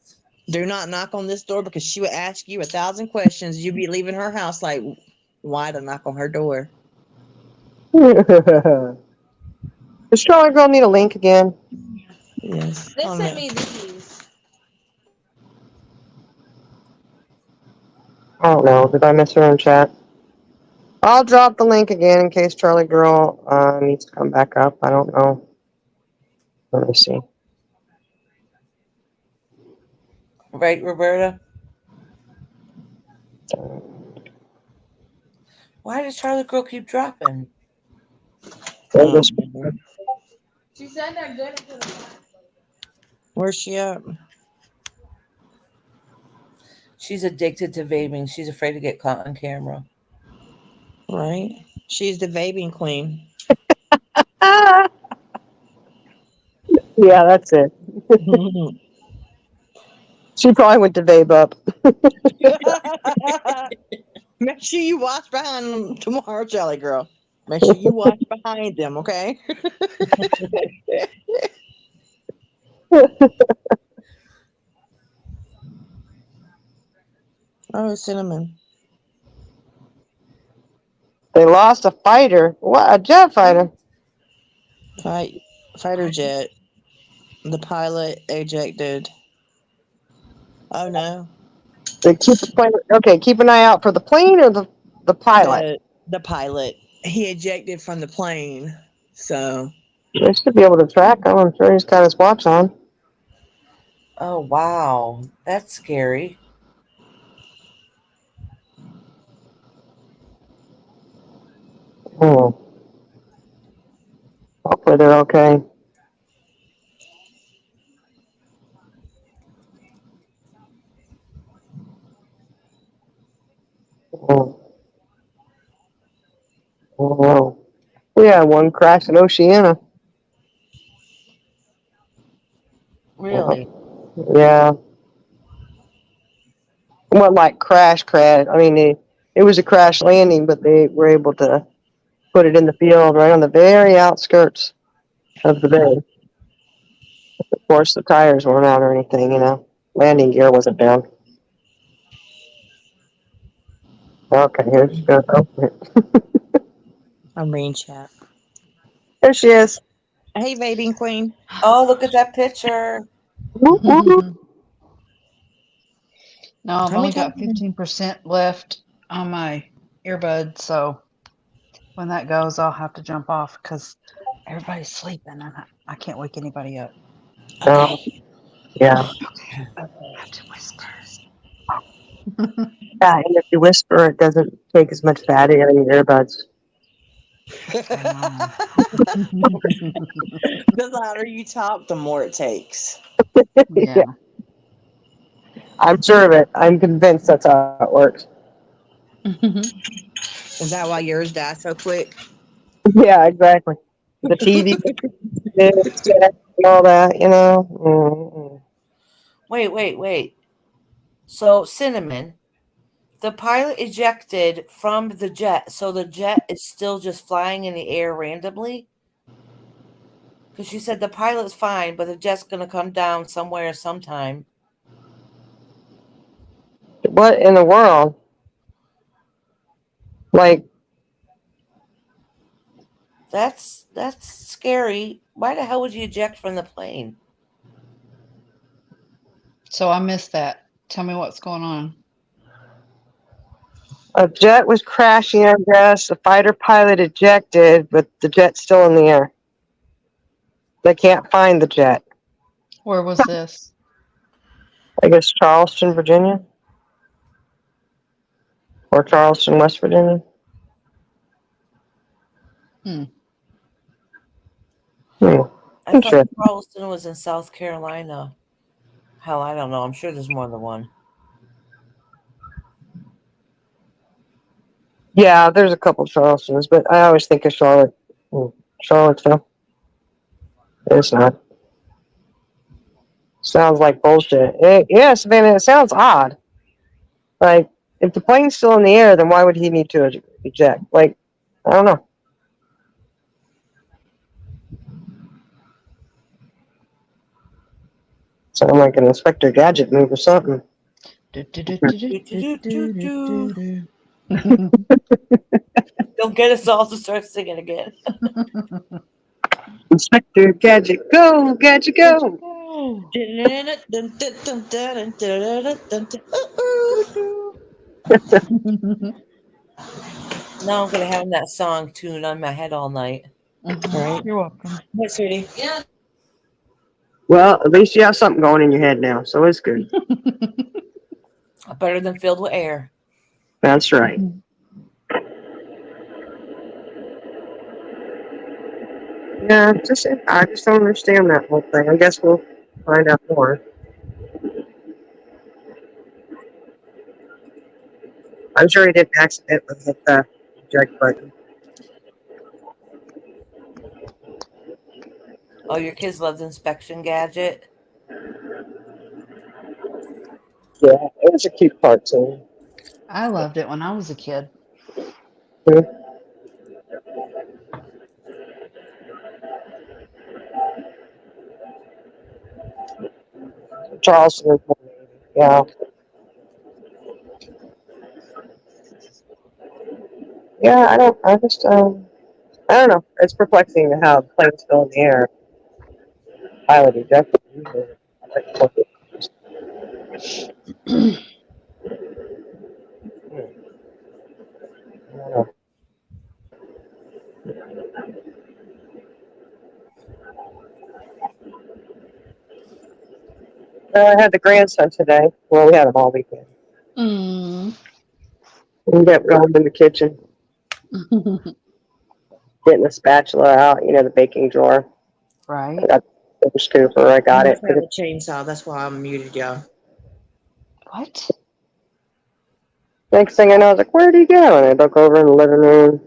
Speaker 2: Do not knock on this door because she would ask you 1,000 questions. You'd be leaving her house like, why to knock on her door?
Speaker 1: does Charlotte Girl need a link again?
Speaker 2: Yes.
Speaker 5: They
Speaker 2: Oh,
Speaker 5: sent
Speaker 2: no.
Speaker 5: me these.
Speaker 1: I don't know. Did I miss her in chat? I'll drop the link again in case Charlie Girl needs to come back up. I don't know. Let me see.
Speaker 4: Right, Roberta? Why does Charlotte Girl keep dropping?
Speaker 5: She said they're good for the
Speaker 2: Where's she at?
Speaker 4: She's addicted to vaping. She's afraid to get caught on camera.
Speaker 2: Right. She's the vaping queen.
Speaker 1: Ah! Yeah, that's it. She probably went to vape up.
Speaker 2: Make sure you watch behind them tomorrow, Charlie Girl. Make sure you watch behind them, okay? Oh, Cinnamon.
Speaker 1: They lost a fighter. What? A jet fighter?
Speaker 2: Fighter jet. The pilot ejected. Oh no.
Speaker 1: They keep the plane. Okay, keep an eye out for the plane or the pilot.
Speaker 2: The pilot. He ejected from the plane. So
Speaker 1: They should be able to track him. I'm sure he's got his watch on.
Speaker 4: Oh, wow. That's scary.
Speaker 1: Hmm. Hopefully they're okay. Hmm. Oh, we had one crash in Oceana.
Speaker 4: Really?
Speaker 1: Yeah. It wasn't like crash. I mean, it was a crash landing, but they were able to put it in the field right on the very outskirts of the bay. Of course, the tires weren't out or anything, you know. Landing gear wasn't down. Okay, here she goes. Oh,
Speaker 2: I'm reading chat.
Speaker 1: there she is.
Speaker 2: Hey, vaping queen.
Speaker 4: Oh, look at that picture.
Speaker 1: Whoop, whoop.
Speaker 3: No, I've
Speaker 2: How
Speaker 3: only
Speaker 2: many
Speaker 3: got
Speaker 2: times-
Speaker 3: 15% left on my earbud, so when that goes, I'll have to jump off because everybody's sleeping and I can't wake anybody up.
Speaker 2: Okay.
Speaker 1: Yeah.
Speaker 3: I have to whisper.
Speaker 1: Yeah, and if you whisper, it doesn't take as much battery out of your earbuds.
Speaker 2: The louder you talk, the more it takes.
Speaker 3: Yeah.
Speaker 1: I'm sure of it. I'm convinced that's how it works.
Speaker 2: Is that why yours died so quick?
Speaker 1: Yeah, exactly. The TV, and all that, you know.
Speaker 4: Wait. So, Cinnamon, the pilot ejected from the jet, so the jet is still just flying in the air randomly? Because she said the pilot's fine, but the jet's going to come down somewhere sometime.
Speaker 1: What in the world? Like,
Speaker 4: That's scary. Why the hell would you eject from the plane?
Speaker 3: So I missed that. Tell me what's going on.
Speaker 1: A jet was crashing, I guess. The fighter pilot ejected, but the jet's still in the air. They can't find the jet.
Speaker 3: Where was this?
Speaker 1: I guess Charleston, Virginia? Or Charleston, West Virginia?
Speaker 3: Hmm.
Speaker 1: Hmm.
Speaker 4: I thought
Speaker 1: Interesting.
Speaker 4: Charleston was in South Carolina. Hell, I don't know. I'm sure there's more than one.
Speaker 1: Yeah, there's a couple Charlestons, but I always think of Charlottesville. It's not. Sounds like bullshit. Yeah, Savannah, it sounds odd. Like, if the plane's still in the air, then why would he need to eject? Like, I don't know. Sound like an Inspector Gadget move or something.
Speaker 4: Don't get us all to start singing again.
Speaker 1: Inspector Gadget, go! Gadget, go!
Speaker 4: Now I'm gonna have that song tuned on my head all night.
Speaker 2: Right.
Speaker 3: You're welcome.
Speaker 2: What, sweetie? Yeah.
Speaker 1: Well, at least you have something going in your head now, so it's good.
Speaker 4: Better than filled with air.
Speaker 1: That's right. Yeah, I just don't understand that whole thing. I guess we'll find out more. I'm sure he didn't accidentally hit the eject button.
Speaker 4: Oh, your kids love the Inspection Gadget.
Speaker 1: Yeah, it was a cute cartoon.
Speaker 3: I loved it when I was a kid.
Speaker 1: Charleston, yeah. Yeah, I don't know. It's perplexing to have planes still in the air. Pilot ejected. I don't know. I had the grandson today. Well, we had him all weekend.
Speaker 3: Mm.
Speaker 1: We kept going in the kitchen, getting the spatula out, the baking drawer.
Speaker 3: Right.
Speaker 1: I got the scooper. I got it.
Speaker 2: I have a chainsaw. That's why I'm muted, y'all.
Speaker 3: What?
Speaker 1: Next thing I know, I was like, where'd he go? And I look over in the living room.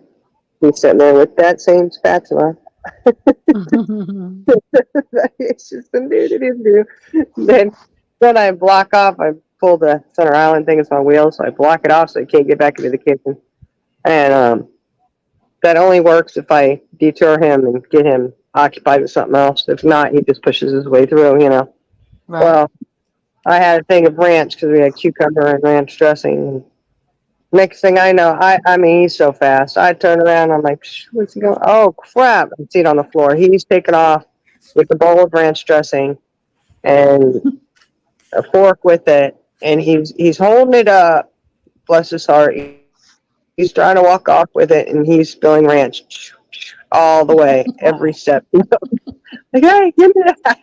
Speaker 1: He's sitting there with that same spatula. It's just a do. Then I block off. I pull the center island thing. It's on wheels, so I block it off so he can't get back into the kitchen. And that only works if I detour him and get him occupied with something else. If not, he just pushes his way through.
Speaker 3: Right.
Speaker 1: Well, I had a thing of ranch because we had cucumber and ranch dressing. Next thing I know, I mean, he's so fast. I turn around, I'm like, what's he going? Oh, crap. I see it on the floor. He's taken off with the bowl of ranch dressing and a fork with it, and he's holding it up. Bless his heart. He's trying to walk off with it, and he's spilling ranch all the way, every step. Like, hey, give me that.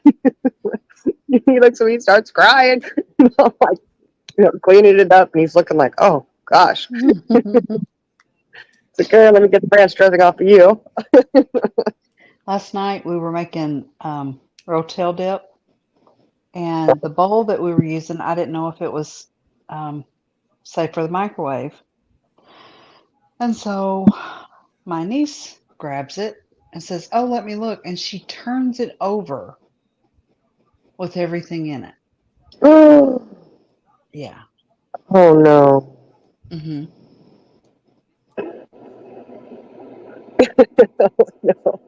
Speaker 1: He looks at me, starts crying. I'm like, cleaning it up, and he's looking like, oh, gosh. It's like, okay, let me get the ranch dressing off of you.
Speaker 3: Last night we were making rotel dip, and the bowl that we were using, I didn't know if it was safe for the microwave. And so my niece grabs it and says, oh, let me look. And she turns it over with everything in it.
Speaker 1: Oh,
Speaker 3: Yeah.
Speaker 1: no.
Speaker 3: Mm-hmm.
Speaker 1: No.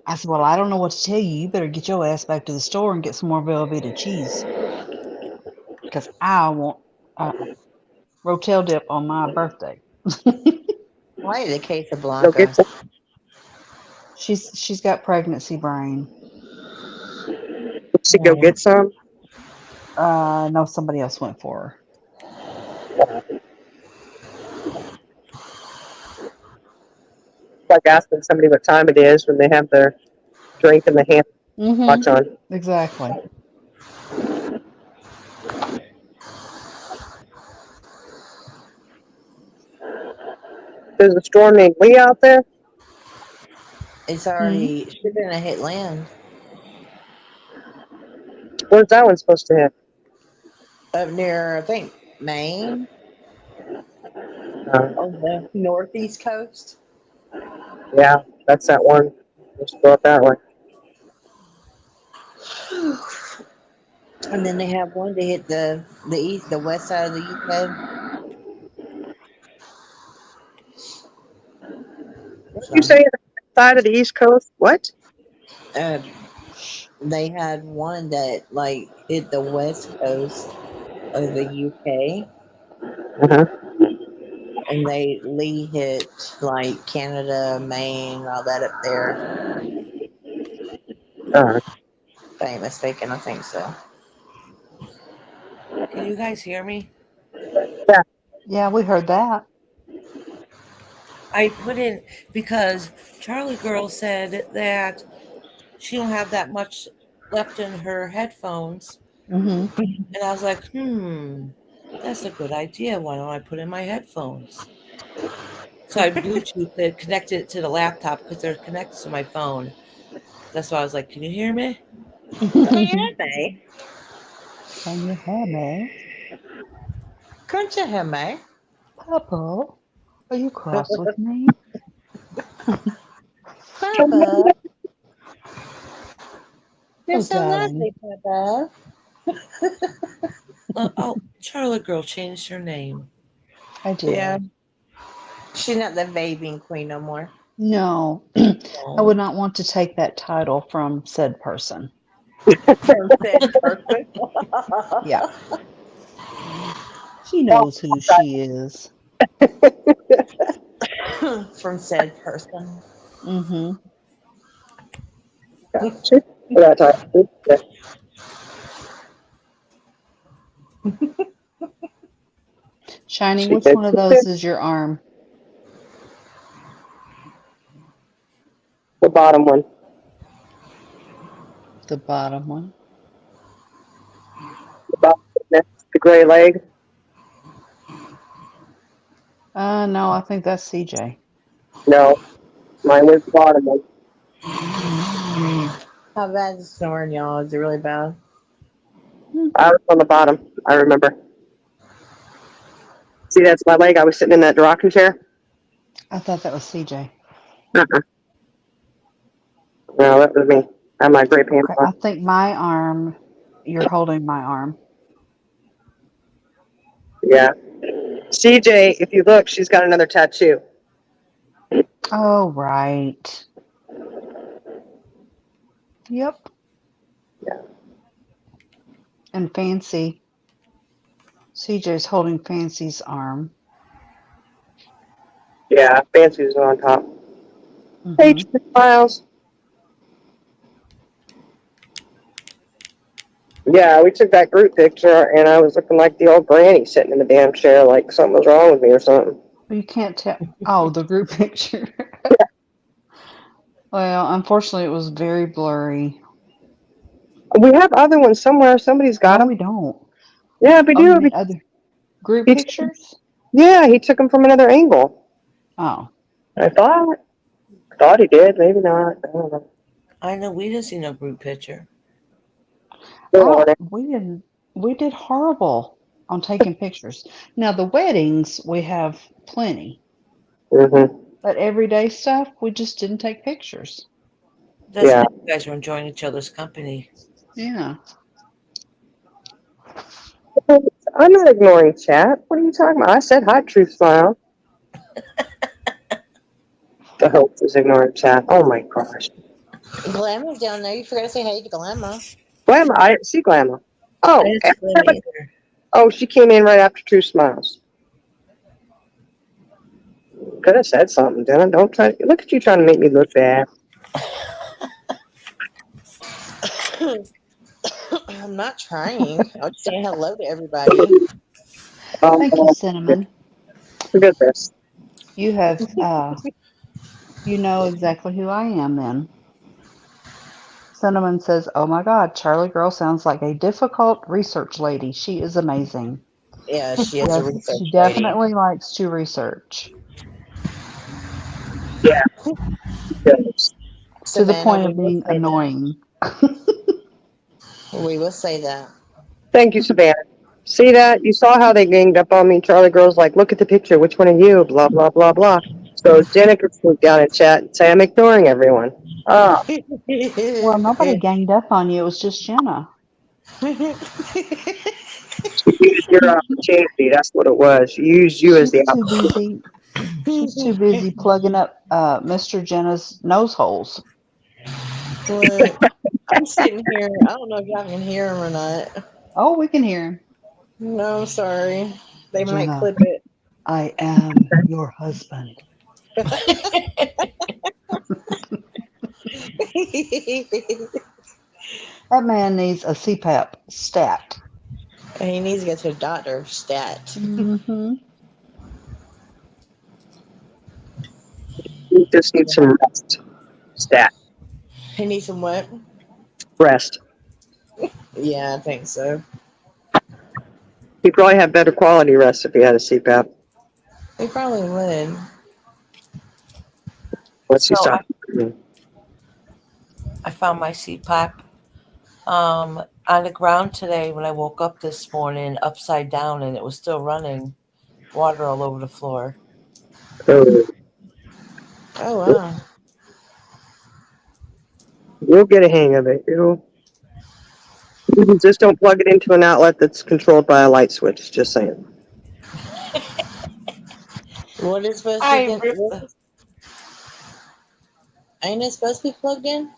Speaker 3: I said, well, I don't know what to tell you. You better get your ass back to the store and get some more Velveeta cheese. Because I want rotel dip on my birthday.
Speaker 2: Why the queso
Speaker 1: Go
Speaker 2: blanca?
Speaker 1: get some.
Speaker 3: She's got pregnancy brain.
Speaker 1: Did she go get some?
Speaker 3: No, somebody else went for her.
Speaker 1: like asking somebody what time it is when they have their drink in the hand watch on.
Speaker 3: Exactly.
Speaker 1: There's a storm named Lee out there.
Speaker 2: It's already should have hit land
Speaker 1: Where's that one supposed to hit?
Speaker 2: up near, I think, Maine on the northeast coast.
Speaker 1: Yeah, that's that one. Let's go up that way.
Speaker 2: And then they have one to hit the west side of the UK.
Speaker 1: You say the side of the East Coast? What?
Speaker 2: They had one that like hit the west coast of the UK,
Speaker 1: Uh-huh.
Speaker 2: and Lee hit like Canada, Maine, all that up there. If I ain't mistaken, I think so.
Speaker 4: Can you guys hear me?
Speaker 3: Yeah, we heard that.
Speaker 4: I put in because Charlie Girl said that she don't have that much left in her headphones.
Speaker 3: Mm-hmm.
Speaker 4: And I was like, that's a good idea. Why don't I put in my headphones? So I Bluetooth it, connected it to the laptop because they're connected to my phone. That's why I was like, can you hear me?
Speaker 2: Can you hear me?
Speaker 3: Can you hear me?
Speaker 2: Can't you hear me?
Speaker 3: Papa, are you cross with me?
Speaker 2: Papa. You're
Speaker 3: Oh,
Speaker 2: so
Speaker 3: darling.
Speaker 2: lovely, Papa.
Speaker 4: Charlie Girl changed her name.
Speaker 3: I did.
Speaker 2: Yeah. She's not the vaping queen no more.
Speaker 3: No, I would not want to take that title from said person.
Speaker 2: From said person.
Speaker 3: Yeah. She knows who she is.
Speaker 2: From said person.
Speaker 3: Mm-hmm. Shiny, which one of those is your arm?
Speaker 1: The bottom one.
Speaker 3: The bottom one.
Speaker 1: The bottom, that's the gray leg.
Speaker 3: No, I think that's CJ.
Speaker 1: No, mine was the bottom one.
Speaker 2: How bad is snoring, y'all? Is it really bad?
Speaker 1: I was on the bottom. I remember. See, that's my leg. I was sitting in that rocking chair.
Speaker 3: I thought that was CJ.
Speaker 1: Uh-uh. No, that was me. I had my gray pants
Speaker 3: Okay, I
Speaker 1: on.
Speaker 3: think my arm, you're holding my arm.
Speaker 1: Yeah. CJ, if you look, she's got another tattoo.
Speaker 3: Oh, right. Yep.
Speaker 1: Yeah.
Speaker 3: And Fancy. CJ's holding Fancy's arm.
Speaker 1: Yeah, Fancy's on top.
Speaker 3: Mm-hmm.
Speaker 1: Hey, Miles. Yeah, we took that group picture, and I was looking like the old granny sitting in the damn chair, like something was wrong with me or something.
Speaker 3: You can't tell. Oh, the group picture. Well, unfortunately, it was very blurry.
Speaker 1: We have other ones somewhere. Somebody's got
Speaker 3: No,
Speaker 1: them.
Speaker 3: we don't.
Speaker 1: Yeah, we
Speaker 3: Oh,
Speaker 1: do.
Speaker 3: you mean other group
Speaker 1: He-
Speaker 3: pictures?
Speaker 1: Yeah, he took them from another angle.
Speaker 3: Oh,
Speaker 1: I thought he did. Maybe not. I don't know.
Speaker 4: I know we didn't see no group picture.
Speaker 3: we did horrible on taking pictures. Now the weddings we have plenty,
Speaker 1: Mm-hmm.
Speaker 3: but everyday stuff we just didn't take pictures.
Speaker 4: That's
Speaker 1: Yeah.
Speaker 4: good. You guys were enjoying each other's company.
Speaker 3: Yeah.
Speaker 1: I'm not ignoring chat. What are you talking about? I said hi, Truth Smile. The host is ignoring chat. Oh my gosh.
Speaker 2: Glamour's down there. You forgot to say hey to Glamour.
Speaker 1: Glamour, I didn't see Glamour. Oh,
Speaker 4: I didn't see them either.
Speaker 1: oh, she came in right after True Smiles. Could have said something, Dylan. Don't try. Look at you trying to make me look bad.
Speaker 2: I'm not trying. I'll just say hello to everybody.
Speaker 3: Thank you, Cinnamon.
Speaker 1: Look at this.
Speaker 3: You have You know exactly who I am then. Cinnamon says, "Oh my God, Charlie Girl sounds like a difficult research lady. She is amazing."
Speaker 2: Yeah, she is a
Speaker 3: Yes,
Speaker 2: research
Speaker 3: she
Speaker 2: lady.
Speaker 3: definitely likes to research
Speaker 1: Yeah. Yes.
Speaker 3: to the
Speaker 2: Savannah,
Speaker 3: point
Speaker 2: we
Speaker 3: of
Speaker 2: will
Speaker 3: being
Speaker 2: say that.
Speaker 3: annoying.
Speaker 2: We will say that.
Speaker 1: Thank you, Savannah. See that? You saw how they ganged up on me. Charlie Girl's like, look at the picture. Which one are you? Blah, blah, blah, blah. So Jenna could swoop down and chat and say, I'm ignoring everyone. Oh,
Speaker 3: Well, nobody ganged up on you. It was just Jenna.
Speaker 1: she used your opportunity. That's what it was. She used you as
Speaker 3: She's
Speaker 1: the
Speaker 3: too
Speaker 1: opportunity.
Speaker 3: busy. She's too busy plugging up Mr. Jenna's nose holes.
Speaker 2: Look, I'm sitting here. I don't know if y'all can hear him or not.
Speaker 3: Oh, we can hear him.
Speaker 2: No, I'm sorry. They might
Speaker 3: Jenna,
Speaker 2: clip it.
Speaker 3: I am your husband. That man needs a CPAP stat.
Speaker 2: And he needs to go to the doctor. Stat.
Speaker 3: Mm-hmm.
Speaker 1: You just need some rest. Stat.
Speaker 2: He needs some what?
Speaker 1: Rest.
Speaker 2: Yeah, I think so.
Speaker 1: He probably had better quality rest if he had a CPAP.
Speaker 2: He probably would.
Speaker 1: Once he
Speaker 4: So
Speaker 1: stopped.
Speaker 4: I found my CPAP on the ground today when I woke up this morning, upside down, and it was still running, water all over the floor.
Speaker 1: Oh,
Speaker 2: Oh wow.
Speaker 1: you'll get a hang of it. You just don't plug it into an outlet that's controlled by a light switch. Just saying.
Speaker 2: What is supposed to
Speaker 4: I
Speaker 2: be?
Speaker 4: ripped the.
Speaker 2: Ain't it supposed to be plugged in?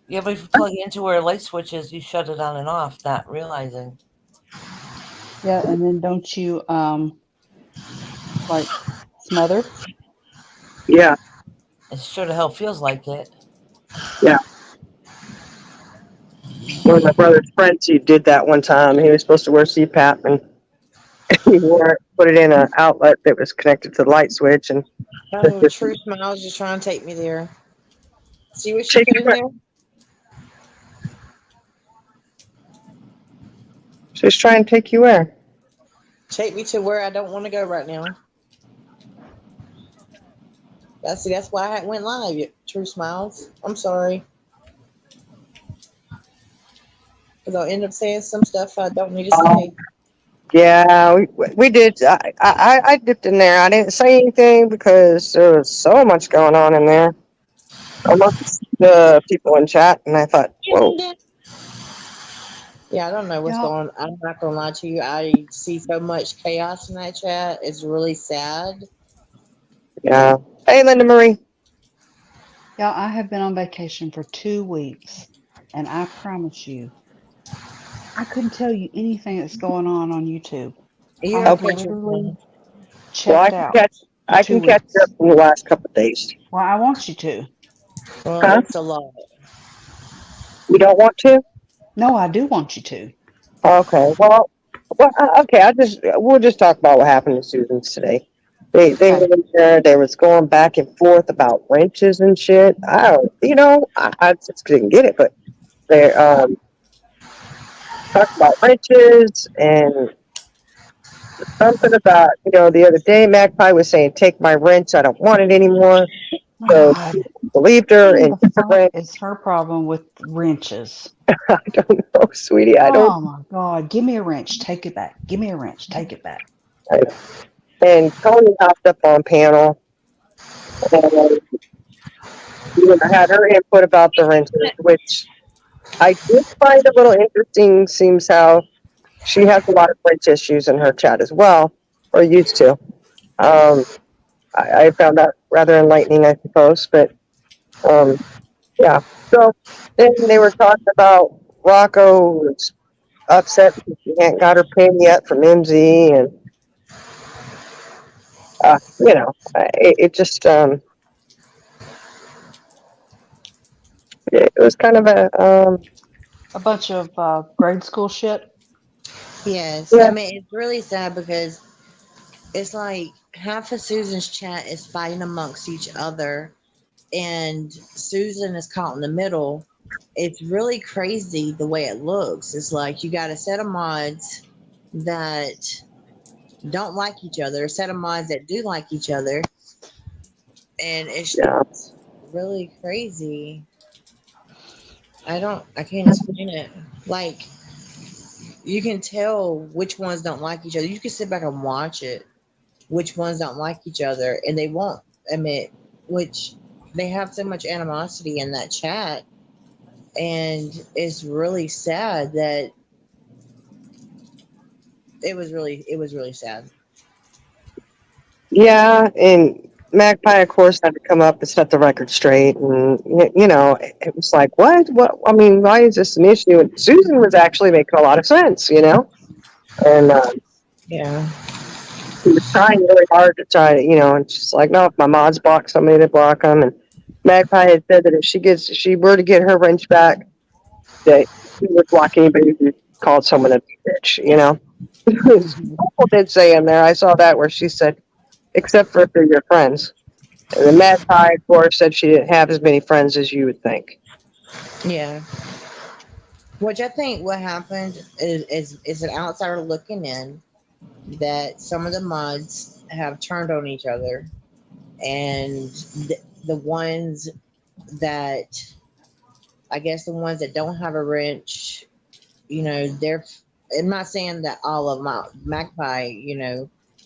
Speaker 4: Yeah, but if you plug it into where a light switch is, you shut it on and off, not realizing.
Speaker 3: Yeah, and then don't you like smother?
Speaker 1: Yeah,
Speaker 4: It sure the hell feels like it.
Speaker 1: yeah. One of my brother's friends, he did that one time. He was supposed to wear CPAP, and he wore it, put it in an outlet that was connected to the light switch, and
Speaker 2: Oh, True Smiles just trying to take me there. See what she
Speaker 1: take
Speaker 2: put
Speaker 1: it
Speaker 2: in
Speaker 1: where?
Speaker 2: there?
Speaker 1: She's trying to take you where?
Speaker 2: Take me to where I don't want to go right now. That's why I went live. True Smiles. I'm sorry. Because I'll end up saying some stuff I don't need to say.
Speaker 1: Yeah, we did. I dipped in there. I didn't say anything because there was so much going on in there amongst the people in chat, and I thought, whoa.
Speaker 2: Yeah, I don't know what's
Speaker 3: Yeah.
Speaker 2: going on. I'm not going to lie to you. I see so much chaos in that chat. It's really sad.
Speaker 1: Yeah. Hey, Linda Marie.
Speaker 3: Yeah, I have been on vacation for 2 weeks, and I promise you, I couldn't tell you anything that's going on YouTube.
Speaker 2: You
Speaker 3: I have
Speaker 2: okay, True
Speaker 3: literally
Speaker 2: Smiles?
Speaker 1: Well,
Speaker 3: checked out for
Speaker 1: I
Speaker 3: 2
Speaker 1: can catch you up
Speaker 3: weeks.
Speaker 1: in the last couple of days.
Speaker 3: Well, I want you to.
Speaker 2: Well,
Speaker 1: Huh?
Speaker 2: it's a lot.
Speaker 1: You don't want to?
Speaker 3: No, I do want you to.
Speaker 1: Okay. Well, okay. We'll just talk about what happened to Susan's today. They
Speaker 3: Okay.
Speaker 1: were in there. They was going back and forth about wrenches and shit. I just didn't get it, but they talked about wrenches and something about the other day Magpie was saying, "Take my wrench. I don't want it anymore."
Speaker 3: My
Speaker 1: So
Speaker 3: God.
Speaker 1: believed her
Speaker 3: Who
Speaker 1: and
Speaker 3: the
Speaker 1: took the
Speaker 3: fuck
Speaker 1: wrench.
Speaker 3: is her problem with wrenches?
Speaker 1: I don't know, sweetie. I don't.
Speaker 3: Oh my God. Give me a wrench. Take it back. Give me a wrench. Take it back.
Speaker 1: And Tony hopped up on panel and had her input about the wrenches, which I did find a little interesting. Seems how she has a lot of wrench issues in her chat as well, or used to. I found that rather enlightening, I suppose. But yeah. So then they were talking about Rocco was upset because she hadn't got her pin yet from MZ, and it just it was kind of
Speaker 3: A bunch of grade school shit.
Speaker 2: Yes.
Speaker 1: Yeah.
Speaker 2: I mean, it's really sad because it's like half of Susan's chat is fighting amongst each other, and Susan is caught in the middle. It's really crazy the way it looks. It's like you got a set of mods that don't like each other, a set of mods that do like each other, and it's
Speaker 1: Yeah.
Speaker 2: really crazy. I can't explain it. Like, you can tell which ones don't like each other. You can sit back and watch it, which ones don't like each other, and they won't admit which they have so much animosity in that chat. And it's really sad that it was really sad.
Speaker 1: Yeah, and Magpie, of course, had to come up and set the record straight, and it was like, what? What? I mean, why is this an issue? And Susan was actually making a lot of sense, and
Speaker 2: Yeah.
Speaker 1: she was trying really hard to try to, and she's like, no, if my mods block somebody, to block them. And Magpie had said that if she were to get her wrench back, that she would block anybody who called someone a bitch, People did say in there, I saw that where she said, except for if they're your friends. And the Magpie, of course, said she didn't have as many friends as you would think.
Speaker 2: Yeah. Which I think what happened is an outsider looking in that some of the mods have turned on each other, and the ones that I guess the ones that don't have a wrench, they're. I'm not saying that all of my Magpie,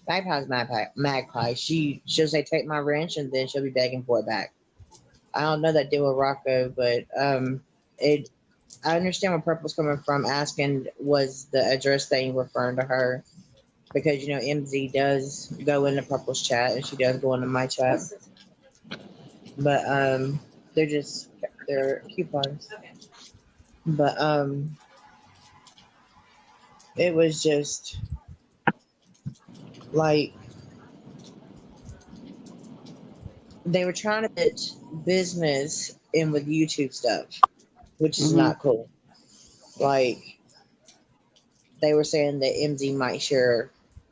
Speaker 2: Magpie's Magpie. She'll say take my wrench, and then she'll be begging for it back. I don't know that deal with Rocco, but it. I understand where Purple's coming from, asking was the address thing referring to her, because MZ does go into Purple's chat and she does go into my chat, but they're coupons. But it was just like they were trying to fit business in with YouTube stuff, which is not cool. Like, they were saying that MZ might share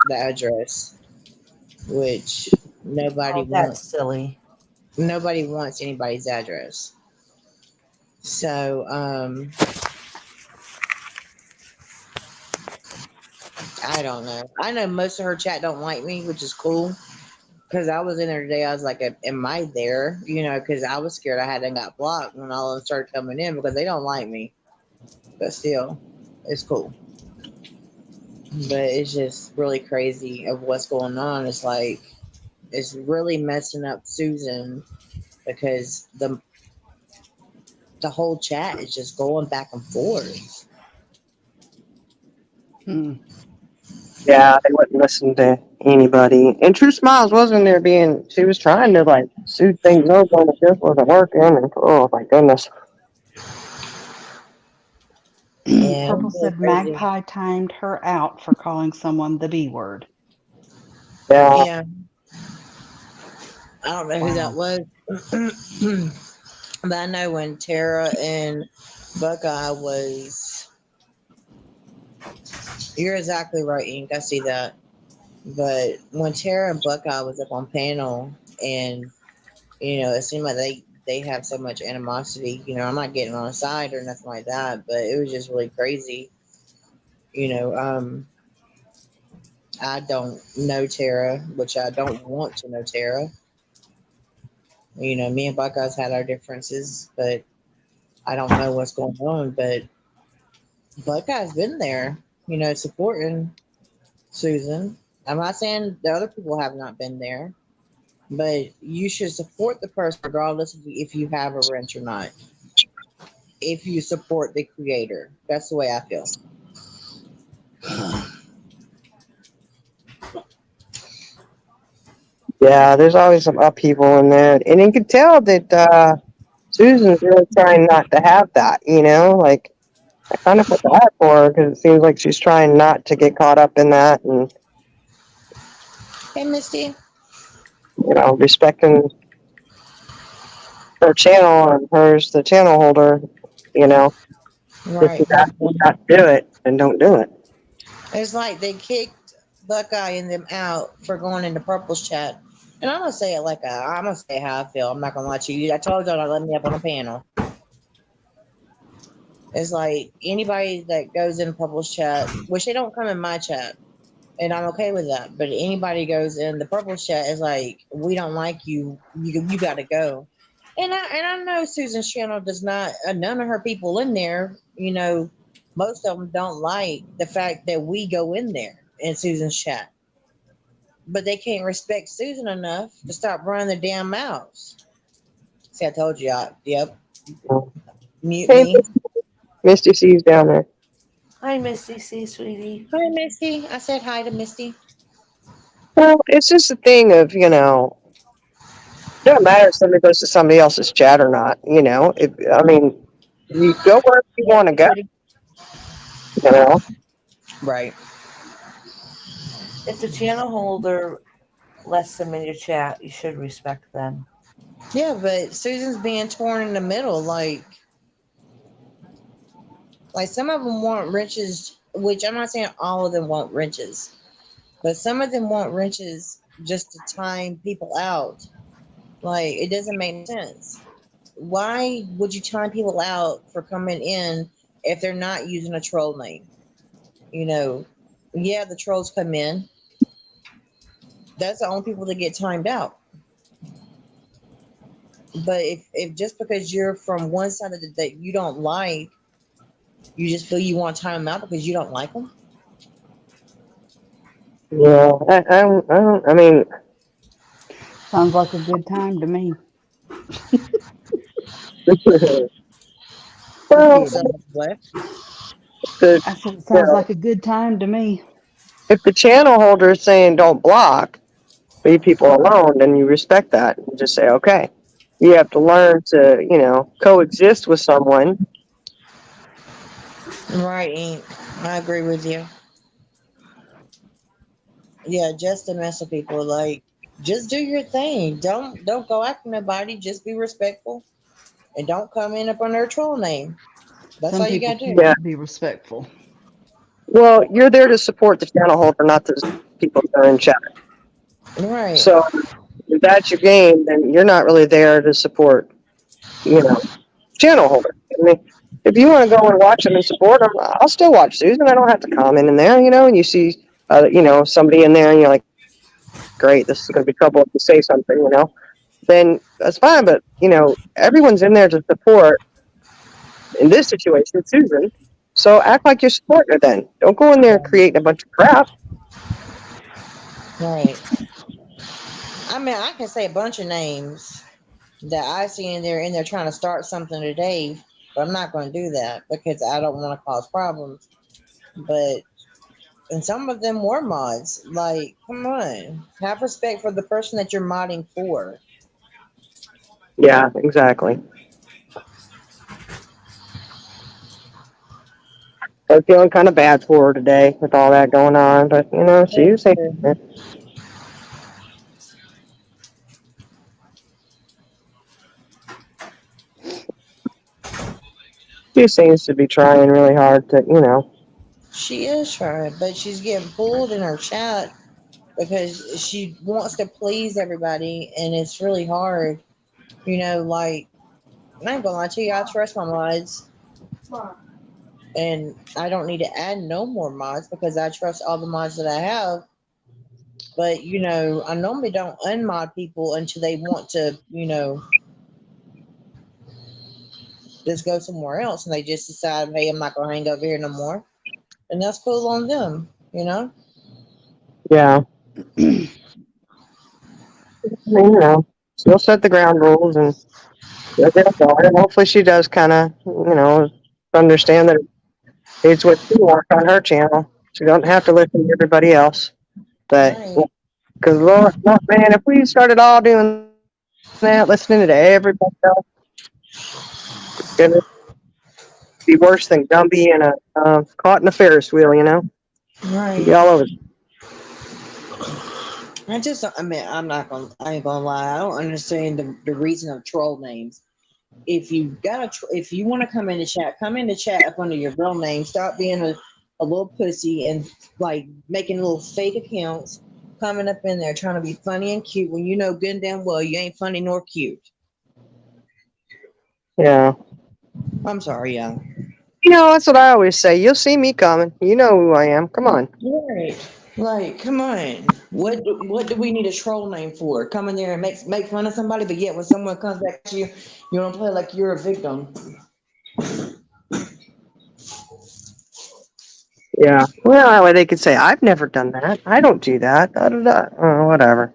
Speaker 2: the address, which nobody
Speaker 4: That's
Speaker 2: wants.
Speaker 4: silly.
Speaker 2: Nobody wants anybody's address. So, I don't know. I know most of her chat don't like me, which is cool. Because I was in there today, I was like, "Am I there?" Because I was scared I hadn't got blocked when all of them started coming in because they don't like me. But still, it's cool. But it's just really crazy of what's going on. It's like it's really messing up Susan because the whole chat is just going back and forth.
Speaker 1: Yeah, they wouldn't listen to anybody. And True Smiles wasn't there she was trying to soothe things over and it just wasn't working. And oh my goodness.
Speaker 2: Yeah,
Speaker 3: Purple
Speaker 2: it's really
Speaker 3: said
Speaker 2: crazy.
Speaker 3: Magpie timed her out for calling someone the B word.
Speaker 1: Yeah.
Speaker 2: Yeah. I don't know who that was. But I know when Tara and Buckeye was. You're exactly right, Ink. I see that. But when Tara and Buckeye was up on panel, and it seemed like they have so much animosity. I'm not getting on a side or nothing like that, but it was just really crazy. I don't know Tara, which I don't want to know Tara. Me and Buckeye's had our differences, but I don't know what's going on. But Buckeye's been there, supporting Susan. I'm not saying the other people have not been there, but you should support the person regardless of if you have a wrench or not. If you support the creator, that's the way I feel.
Speaker 1: Yeah, there's always some upheaval in there. And you can tell that Susan's really trying not to have that, I kind of feel bad for her because it seems like she's trying not to get caught up in that and,
Speaker 2: Hey, Misty.
Speaker 1: respecting her channel and her's the channel holder,
Speaker 2: Right.
Speaker 1: If you have to not do it, then don't do it.
Speaker 2: It's like they kicked Buckeye and them out for going into Purple's chat. And I'm gonna say it I'm gonna say how I feel. I'm not gonna lie to you. I told y'all to let me up on the panel. It's like anybody that goes in Purple's chat, which they don't come in my chat, and I'm okay with that. But anybody goes in the Purple's chat is like, we don't like you. You got to go. And I know Susan's channel does not. None of her people in there, most of them don't like the fact that we go in there in Susan's chat. But they can't respect Susan enough to stop running their damn mouths. See, I told you. Yep. Mute
Speaker 1: Hey,
Speaker 2: me.
Speaker 1: Misty C's down there.
Speaker 4: Hi, Missy C, sweetie.
Speaker 2: Hi, Misty. I said hi to Misty.
Speaker 1: Well, it's just a thing of, it doesn't matter if somebody goes to somebody else's chat or not, you go where you want to go,
Speaker 2: Right.
Speaker 4: If the channel holder lets them in your chat, you should respect them.
Speaker 2: Yeah, but Susan's being torn in the middle. Like some of them want wrenches, which I'm not saying all of them want wrenches, but some of them want wrenches just to time people out. Like, it doesn't make sense. Why would you time people out for coming in if they're not using a troll name? Yeah, the trolls come in. That's the only people that get timed out. But if just because you're from one side of that you don't like, you just feel you want to time them out because you don't like them.
Speaker 1: Yeah, I mean,
Speaker 3: Sounds like a good time to me.
Speaker 1: well,
Speaker 2: So what?
Speaker 1: the,
Speaker 3: I said it
Speaker 1: you
Speaker 3: sounds
Speaker 1: know,
Speaker 3: like a good time to me.
Speaker 1: if the channel holder is saying don't block, leave people alone, then you respect that and just say, okay, you have to learn to, coexist with someone.
Speaker 2: Right, I agree with you. Yeah, just to mess with people. Like, just do your thing. Don't go after nobody. Just be respectful, and don't come in up under a troll name. That's
Speaker 3: Some
Speaker 2: all you
Speaker 3: people
Speaker 2: gotta do.
Speaker 1: Yeah.
Speaker 3: can't be respectful.
Speaker 1: Well, you're there to support the channel holder, not the people that are in chat.
Speaker 2: Right.
Speaker 1: So if that's your game, then you're not really there to support, channel holder. I mean, if you want to go and watch them and support them, I'll still watch Susan. I don't have to comment in there, and you see, somebody in there and you're like, great, this is going to be trouble if you say something, then that's fine. But, everyone's in there to support, in this situation, Susan. So act like you're supporting her then. Don't go in there creating a bunch of crap.
Speaker 2: Right. I mean, I can say a bunch of names that I see in there trying to start something today, but I'm not going to do that because I don't want to cause problems. But and some of them were mods. Like, come on, have respect for the person that you're modding for.
Speaker 1: Yeah, exactly. I'm feeling kind of bad for her today with all that going on, but she was saying it. She seems to be trying really hard to.
Speaker 2: She is trying, but she's getting pulled in her chat because she wants to please everybody, and it's really hard. Like, I ain't gonna lie to you, I trust my mods, and I don't need to add no more mods because I trust all the mods that I have. But I normally don't unmod people until they want to, just go somewhere else, and they just decide, hey, I'm not gonna hang over here no more, and that's cool on them.
Speaker 1: Yeah. I mean, she'll set the ground rules and she'll get it going. And hopefully she does kind of, understand that it's what she wants on her channel. She don't have to listen to everybody else. But,
Speaker 2: Right.
Speaker 1: because, Lord, man, if we started all doing that, listening to everybody else, it's going to be worse than Gumby and caught in a Ferris wheel,
Speaker 2: Right.
Speaker 1: Be all over.
Speaker 2: I ain't gonna lie. I don't understand the reason of troll names. If you want to come into chat up under your real name. Stop being a little pussy and like making little fake accounts, coming up in there trying to be funny and cute when you know good and damn well you ain't funny nor cute.
Speaker 1: Yeah.
Speaker 2: I'm sorry, yeah.
Speaker 1: You know, that's what I always say. You'll see me coming. You know who I am. Come on.
Speaker 2: Right. Like, come on. What do we need a troll name for? Come in there and make fun of somebody, but yet when someone comes back to you, you don't play like you're a victim.
Speaker 1: Yeah. Well, that way they could say, I've never done that. I don't do that. Da, da, da. Whatever.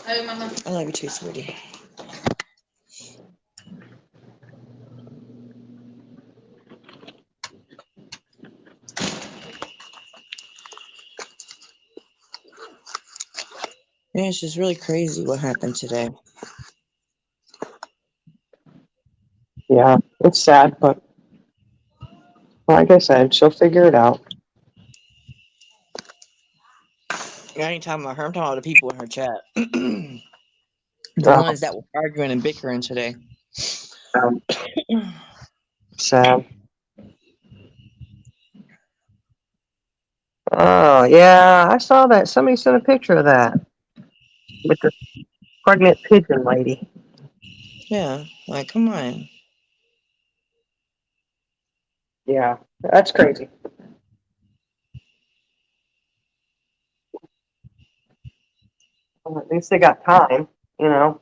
Speaker 5: Hey, Mama.
Speaker 2: I love you too, sweetie. Yeah, it's just really crazy what happened today.
Speaker 1: Yeah. It's sad, but like I said, she'll figure it out.
Speaker 2: I ain't talking about her. I'm talking about the people in her chat. The
Speaker 1: Oh,
Speaker 2: ones that were arguing and bickering today.
Speaker 1: sad. Oh, yeah. I saw that. Somebody sent a picture of that with the pregnant pigeon lady.
Speaker 2: Yeah, like, come on.
Speaker 1: Yeah. That's crazy. Well, at least they got time, you know.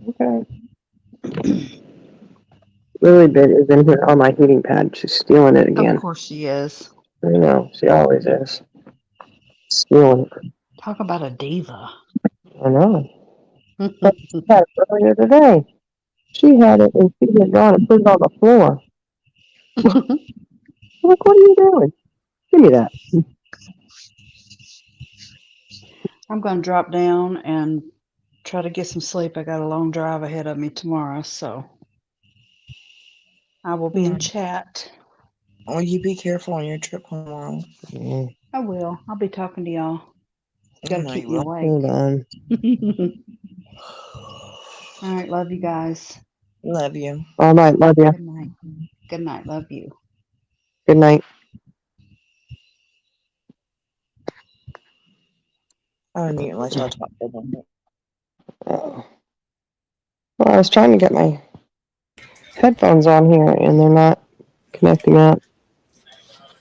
Speaker 1: Okay. Lily Bit is in here on my heating pad. She's stealing it
Speaker 3: Of
Speaker 1: again.
Speaker 3: course she is.
Speaker 1: I know. She always is. Stealing it.
Speaker 3: Talk about a diva.
Speaker 1: I know. But she had it earlier today. She had it and she had gone and put it on the floor. I'm like, what are you doing? Give me that.
Speaker 3: I'm going to drop down and try to get some sleep. I got a long drive ahead of me tomorrow, so I will be in chat.
Speaker 2: Oh, you be careful on your trip tomorrow.
Speaker 3: I will. I'll be talking to y'all. Got to
Speaker 2: No,
Speaker 3: keep
Speaker 2: you
Speaker 3: me
Speaker 2: will.
Speaker 3: awake.
Speaker 1: Hold on.
Speaker 3: All right. Love you guys.
Speaker 2: Love you.
Speaker 1: All right. Love you.
Speaker 3: Good night. Good night. Love you.
Speaker 1: Good night.
Speaker 2: I need to let y'all talk to them.
Speaker 1: Oh. Well, I was trying to get my headphones on here and they're not connecting up.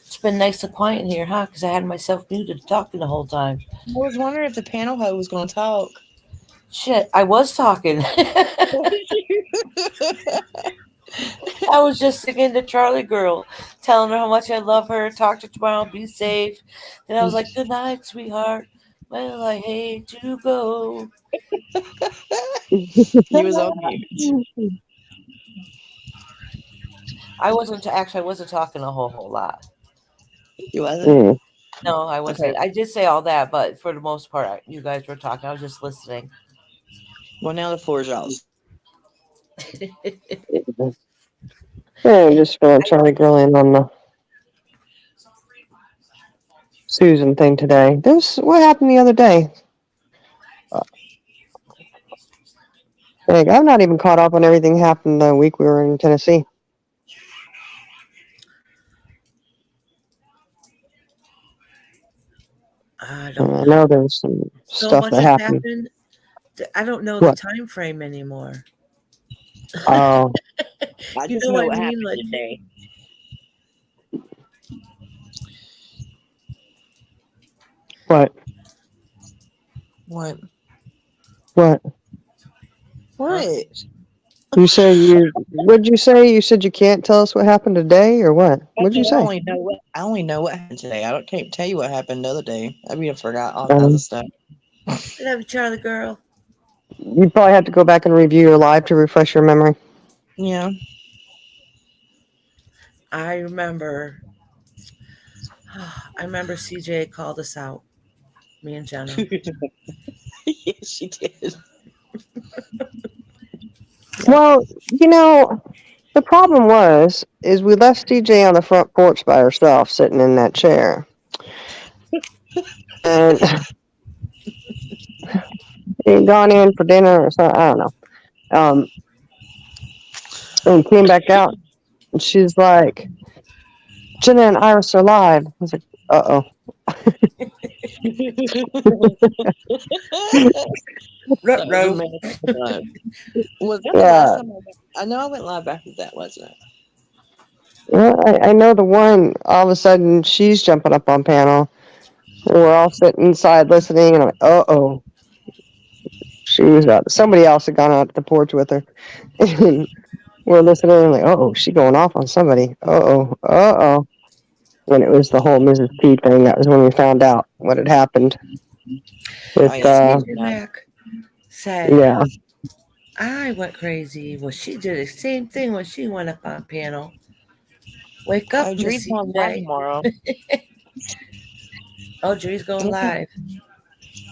Speaker 4: It's been nice and quiet in here, huh? Because I had myself muted talking the whole time.
Speaker 2: I was wondering if the panel hoe was going to talk.
Speaker 4: Shit, I was talking. I was just singing to Charlie Girl, telling her how much I love her. Talk to her tomorrow, be safe. Then I was like, good night, sweetheart. Well, I hate to go.
Speaker 2: He was on mute.
Speaker 4: I wasn't talking a whole lot.
Speaker 2: You wasn't?
Speaker 4: No, I wasn't.
Speaker 2: Okay.
Speaker 4: I did say all that, but for the most part, you guys were talking. I was just listening.
Speaker 2: Well, now the floor is yours.
Speaker 1: Yeah, I'm just going to try to grill in on the Susan thing today. What happened the other day? Like, I'm not even caught up on everything happened the week we were in Tennessee.
Speaker 4: I
Speaker 1: I
Speaker 4: don't
Speaker 1: know there was some
Speaker 4: So
Speaker 1: stuff
Speaker 4: much
Speaker 1: that
Speaker 4: has
Speaker 1: happened.
Speaker 4: happened. I don't know
Speaker 1: What?
Speaker 4: the time frame anymore.
Speaker 1: Oh,
Speaker 2: I
Speaker 4: You
Speaker 2: just
Speaker 4: know
Speaker 2: know
Speaker 4: what
Speaker 2: what
Speaker 4: I mean?
Speaker 2: happened
Speaker 4: Like,
Speaker 2: today.
Speaker 1: what?
Speaker 2: What?
Speaker 1: What?
Speaker 2: What?
Speaker 1: You say what'd you say? You said you can't tell us what happened today or what? What'd you
Speaker 2: I
Speaker 1: say?
Speaker 2: only know what happened today. Can't tell you what happened the other day. I mean, I forgot all kinds of stuff.
Speaker 4: I love you, Charlie Girl.
Speaker 1: You probably have to go back and review your live to refresh your memory.
Speaker 2: Yeah.
Speaker 4: I remember CJ called us out. Me and Jenna.
Speaker 2: Yes, she did.
Speaker 1: Well, the problem is we left DJ on the front porch by herself, sitting in that chair, and She'd gone in for dinner or something. I don't know. And came back out, and she's like, Jenna and Iris are live. I was like, uh-oh.
Speaker 2: That was
Speaker 4: Ruh-roh.
Speaker 2: amazing. Was that the
Speaker 1: Yeah.
Speaker 2: last time I know I went live after that, wasn't it?
Speaker 1: Well, I know the one, all of a sudden, she's jumping up on panel. We're all sitting inside listening, and I'm like, uh-oh. She was out. Somebody else had gone out to the porch with her. And we're listening, and like, uh-oh, she going off on somebody. Uh-oh, uh-oh. When it was the whole Mrs. P thing, that was when we found out what had happened. With,
Speaker 2: yeah.
Speaker 4: Mac said,
Speaker 1: yeah.
Speaker 4: I went crazy. Well, she did the same thing when she went up on panel. Wake up,
Speaker 2: Oh, Dre's
Speaker 4: Missy
Speaker 2: going live
Speaker 4: J.
Speaker 2: tomorrow.
Speaker 4: Oh, Dre's going live.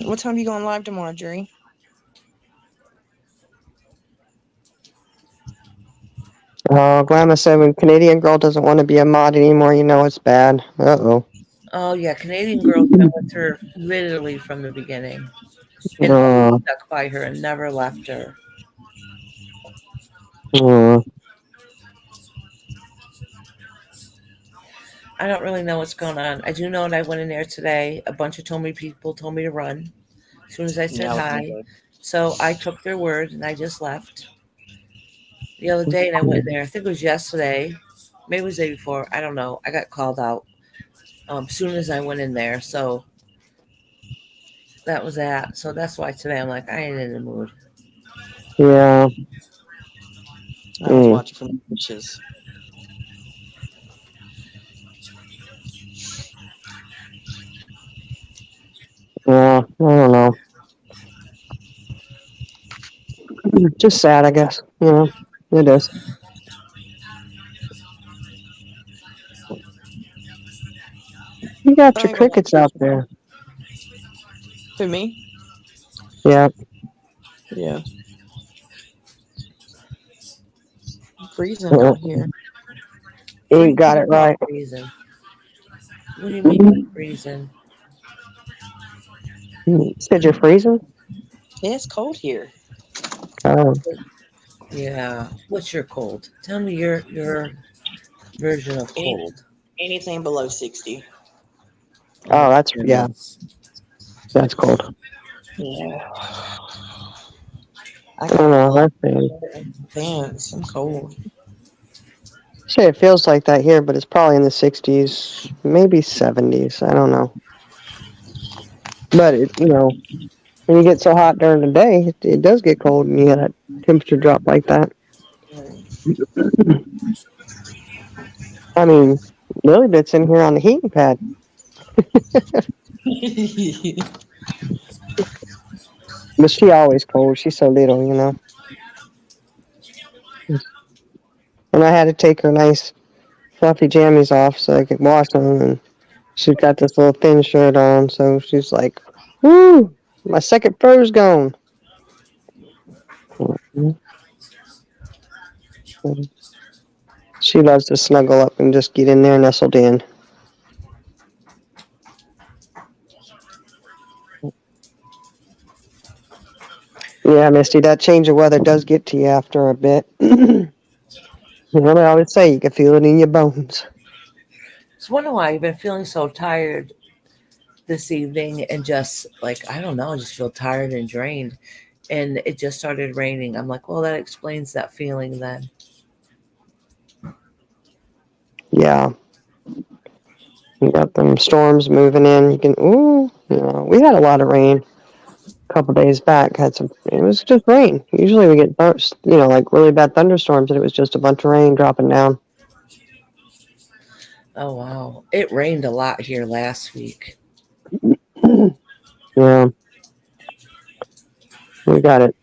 Speaker 2: What time are you going live tomorrow, Dree?
Speaker 1: Glamma said when Canadian Girl doesn't want to be a mod anymore, you know it's bad. Uh-oh.
Speaker 4: Oh, yeah. Canadian Girl's been with her literally from the beginning. And always stuck by her and never left her. I don't really know what's going on. I do know that I went in there today. A bunch of people told me to run as soon as I said hi. So I took their word and I just left. The other day, and I went in there. I think it was yesterday. Maybe it was the day before. I don't know. I got called out soon as I went in there. So that was that. So that's why today I'm like, I ain't in the mood.
Speaker 1: Yeah.
Speaker 2: I was watching from the bushes.
Speaker 1: Yeah, I don't know. Just sad, I guess. You know, it is. You got your crickets out there.
Speaker 2: Who, me?
Speaker 1: Yeah.
Speaker 2: Yeah. Freezing out here.
Speaker 1: You got it right.
Speaker 4: Freezing. What do you mean freezing?
Speaker 1: You said you're freezing?
Speaker 2: Yeah, it's cold here.
Speaker 1: Oh.
Speaker 4: Yeah. What's your cold? Tell me your version of cold.
Speaker 2: Anything below 60.
Speaker 1: Oh, that's, yeah. That's cold.
Speaker 2: Yeah.
Speaker 1: I don't know. That's bad.
Speaker 2: Pants. I'm cold.
Speaker 1: Say it feels like that here, but it's probably in the 60s, maybe 70s. I don't know. But, you know, when you get so hot during the day, it does get cold and you get that temperature drop like that. I mean, Lily Bit's in here on the heating pad. But she always cold. She's so little, you know. And I had to take her nice fluffy jammies off so I could wash them. And she's got this little thin shirt on, so she's like, woo, my second fur's gone. She loves to snuggle up and just get in there nestled in. Yeah, Misty, that change of weather does get to you after a bit. You know, I always say you can feel it in your bones.
Speaker 4: It's wondering why I've been feeling so tired this evening and just like, I don't know, I just feel tired and drained. And it just started raining. I'm like, well, that explains that feeling then.
Speaker 1: Yeah. You got them storms moving in. You can, you know, we had a lot of rain a couple days back. It was just rain. Usually we get, you know, like really bad thunderstorms, and it was just a bunch of rain dropping down.
Speaker 4: Oh, wow. It rained a lot here last week.
Speaker 1: Yeah. We got it.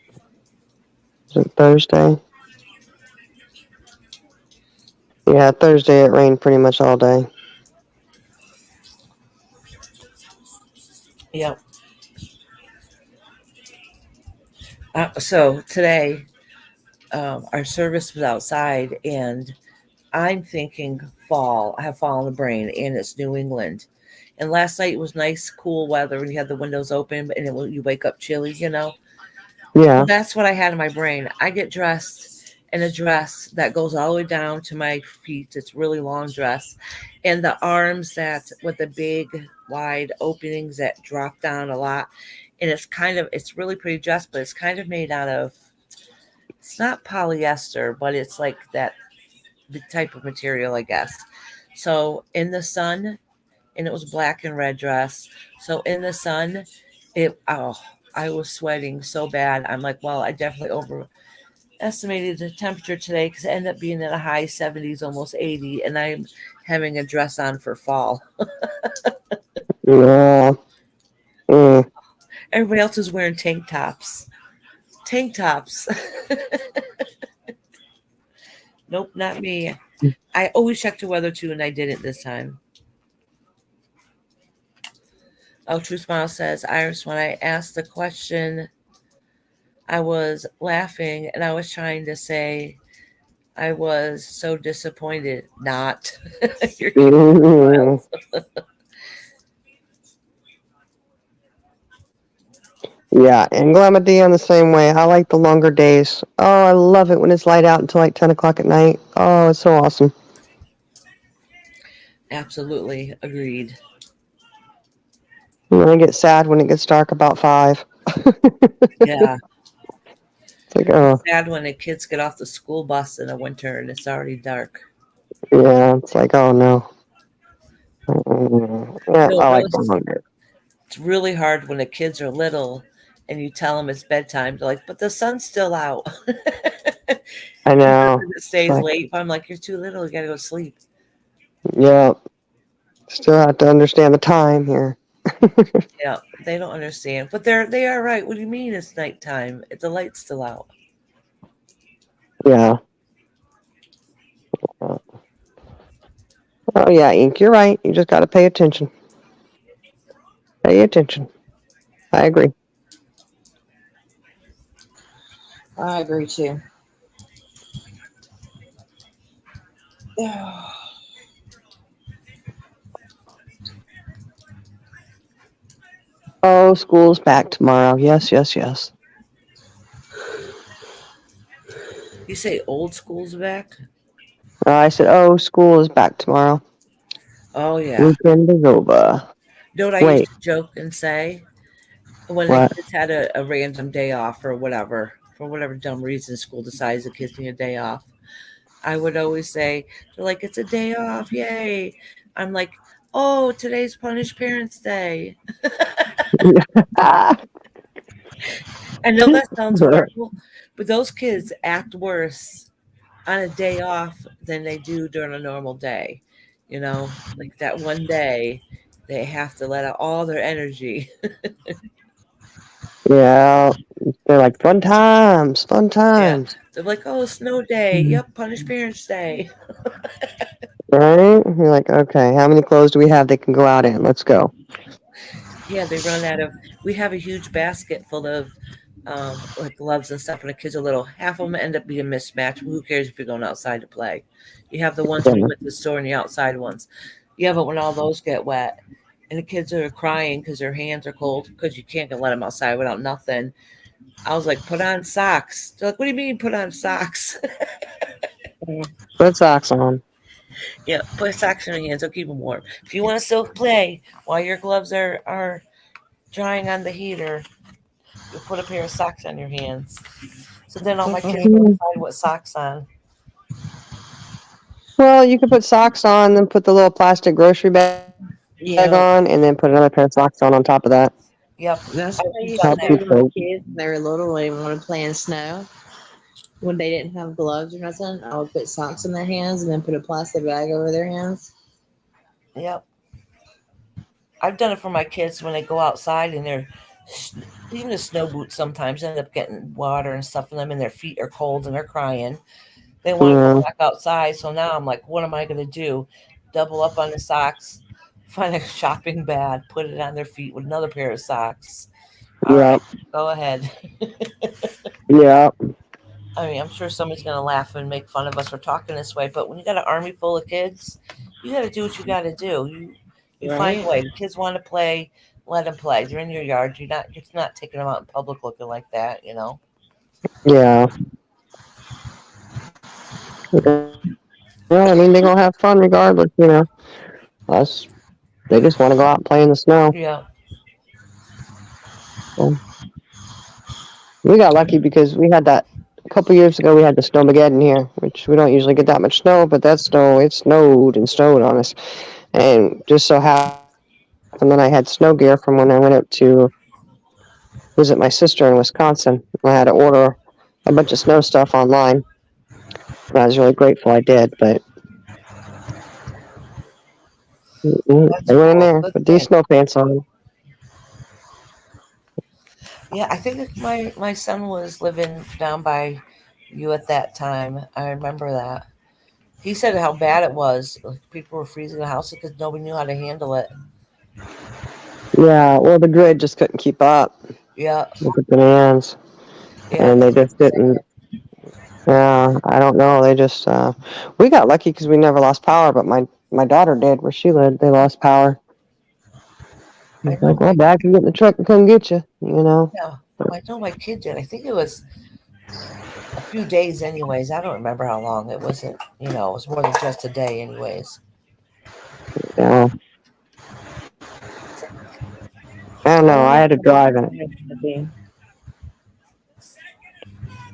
Speaker 1: Was it Thursday? Yeah, Thursday it rained pretty much all day.
Speaker 4: Yep. So today, our service was outside, and I'm thinking fall. I have fall in the brain, and it's New England. And last night it was nice, cool weather, and you had the windows open, and you wake up chilly, you know.
Speaker 1: Yeah.
Speaker 4: That's what I had in my brain. I get dressed in a dress that goes all the way down to my feet. It's really long dress, and the arms that with the big wide openings that drop down a lot. And it's really pretty dress, but it's kind of made out of, it's not polyester, but it's like that the type of material, I guess. So in the sun, and it was black and red dress. So in the sun, I was sweating so bad. I'm like, well, I definitely overestimated the temperature today because it ended up being in the high 70s, almost 80, and I'm having a dress on for fall.
Speaker 1: Yeah. Mm.
Speaker 4: Everybody else is wearing tank tops. Tank tops. Nope, not me. I always check the weather too, and I didn't this time. Oh, True Smile says, Iris, when I asked the question, I was laughing and I was trying to say I was so disappointed. Not. You're cute,
Speaker 1: Mhm. Yeah, and Glamadine the same way. I like the longer days. Oh, I love it when it's light out until like 10 o'clock at night. Oh, it's so awesome.
Speaker 4: Absolutely agreed.
Speaker 1: And then I get sad when it gets dark about 5.
Speaker 4: Yeah.
Speaker 1: It's like, oh,
Speaker 4: It's sad when the kids get off the school bus in the winter and it's already dark.
Speaker 1: yeah. It's like, oh no. Yeah,
Speaker 4: No,
Speaker 1: I like
Speaker 4: really,
Speaker 1: the longer.
Speaker 4: it's really hard when the kids are little and you tell them it's bedtime. They're like, but the sun's still out.
Speaker 1: I know.
Speaker 4: It stays
Speaker 1: Like,
Speaker 4: late. I'm like, you're too little. You got to go to sleep.
Speaker 1: yeah. Still have to understand the time here.
Speaker 4: Yeah, they don't understand. But they are right. What do you mean it's nighttime? The light's still out.
Speaker 1: Yeah. Oh yeah, Ink. You're right. You just got to pay attention. Pay attention. I agree.
Speaker 2: I agree too.
Speaker 1: Oh, school's back tomorrow. Yes, yes, yes.
Speaker 4: You say old school's back?
Speaker 1: I said, oh, school is back tomorrow.
Speaker 4: Oh, yeah.
Speaker 1: Weekend is over.
Speaker 4: You know what I
Speaker 1: Wait,
Speaker 4: used to joke and say? When the
Speaker 1: what?
Speaker 4: kids had a random day off or whatever, for whatever dumb reason school decides the kids need a day off, I would always say, they're like, it's a day off, yay. I'm like, oh, today's Punished Parents Day.
Speaker 1: Ah,
Speaker 4: I know that sounds horrible, but those kids act worse on a day off than they do during a normal day. You know, like that one day, they have to let out all their energy.
Speaker 1: yeah, they're like fun times, fun
Speaker 4: Yeah.
Speaker 1: times,
Speaker 4: They're like, oh, snow day. Yep, Punished Parents Day.
Speaker 1: right? You're like, okay, how many clothes do we have they can go out in? Let's go.
Speaker 4: Yeah, they run out of. We have a huge basket full of like gloves and stuff when the kids are little. Half of them end up being mismatched. Who cares if you're going outside to play? You have the ones when you
Speaker 1: Yeah.
Speaker 4: went to the store and the outside ones. Yeah, but when all those get wet and the kids are crying because their hands are cold because you can't let them outside without nothing. I was like, put on socks. They're like, what do you mean put on socks?
Speaker 1: Put socks on.
Speaker 4: Yeah, put socks on your hands. They'll keep them warm. If you want to still play while your gloves are drying on the heater, you put a pair of socks on your hands. So then all my kids will decide what socks on.
Speaker 1: Well, you could put socks on, then put the little plastic grocery bag on, and then put another pair of socks on top of that.
Speaker 4: Yep.
Speaker 2: That's
Speaker 4: I
Speaker 2: what I
Speaker 4: just
Speaker 2: used
Speaker 4: done
Speaker 2: to
Speaker 1: Help
Speaker 2: do
Speaker 4: that.
Speaker 2: to my
Speaker 1: you
Speaker 2: kids when they were little. They didn't want to play in snow. When they didn't have gloves or nothing, I would put socks in their hands and then put a plastic bag over their hands.
Speaker 4: Yep. I've done it for my kids when they go outside and they're even the snow boots sometimes end up getting water and stuff in them and their feet are cold and they're crying. They want to
Speaker 1: Yeah.
Speaker 4: go back outside. So now I'm like, what am I going to do? Double up on the socks, find a shopping bag, put it on their feet with another pair of socks. All
Speaker 1: Yeah.
Speaker 4: right, go ahead.
Speaker 1: Yeah.
Speaker 4: I mean, I'm sure somebody's going to laugh and make fun of us for talking this way, but when you got an army full of kids, you got to do what you got to do. You find a
Speaker 2: Right.
Speaker 4: way. The kids want to play. let them play. They're in your yard. You're not taking them out in public looking like that.
Speaker 1: Yeah. Yeah, I mean, they're gonna have fun regardless, Us, they just want to go out and play in the snow.
Speaker 4: Yeah.
Speaker 1: So, we got lucky because we had that a couple years ago. We had the snowmageddon here, which we don't usually get that much snow, but that snow, it snowed and snowed on us. And just so happened that I had snow gear from when I went up to visit my sister in Wisconsin. I had to order a bunch of snow stuff online. And I was really grateful I did, but
Speaker 4: That's
Speaker 1: I went in
Speaker 4: cool.
Speaker 1: there
Speaker 4: Good
Speaker 1: with these
Speaker 4: thing.
Speaker 1: snow pants on.
Speaker 4: Yeah, I think my son was living down by you at that time. I remember that. He said how bad it was. Like, people were freezing the house because nobody knew how to handle it.
Speaker 1: Yeah, well, the grid just couldn't keep up
Speaker 4: Yeah,
Speaker 1: with the demands,
Speaker 4: yeah.
Speaker 1: and they just didn't. Yeah, I don't know. They just we got lucky because we never lost power, but my daughter did where she lived. They lost power.
Speaker 4: I
Speaker 1: It's
Speaker 4: know
Speaker 1: like, well,
Speaker 4: my
Speaker 1: Dad can get in the truck and come get you.
Speaker 4: yeah. I know my kid did. I think it was a few days, anyways. I don't remember how long. It wasn't. It was more than just a day, anyways.
Speaker 1: Yeah, I don't
Speaker 2: I
Speaker 1: know. I
Speaker 2: wonder
Speaker 1: had to
Speaker 2: how this
Speaker 1: drive in it.
Speaker 2: winter's gonna be.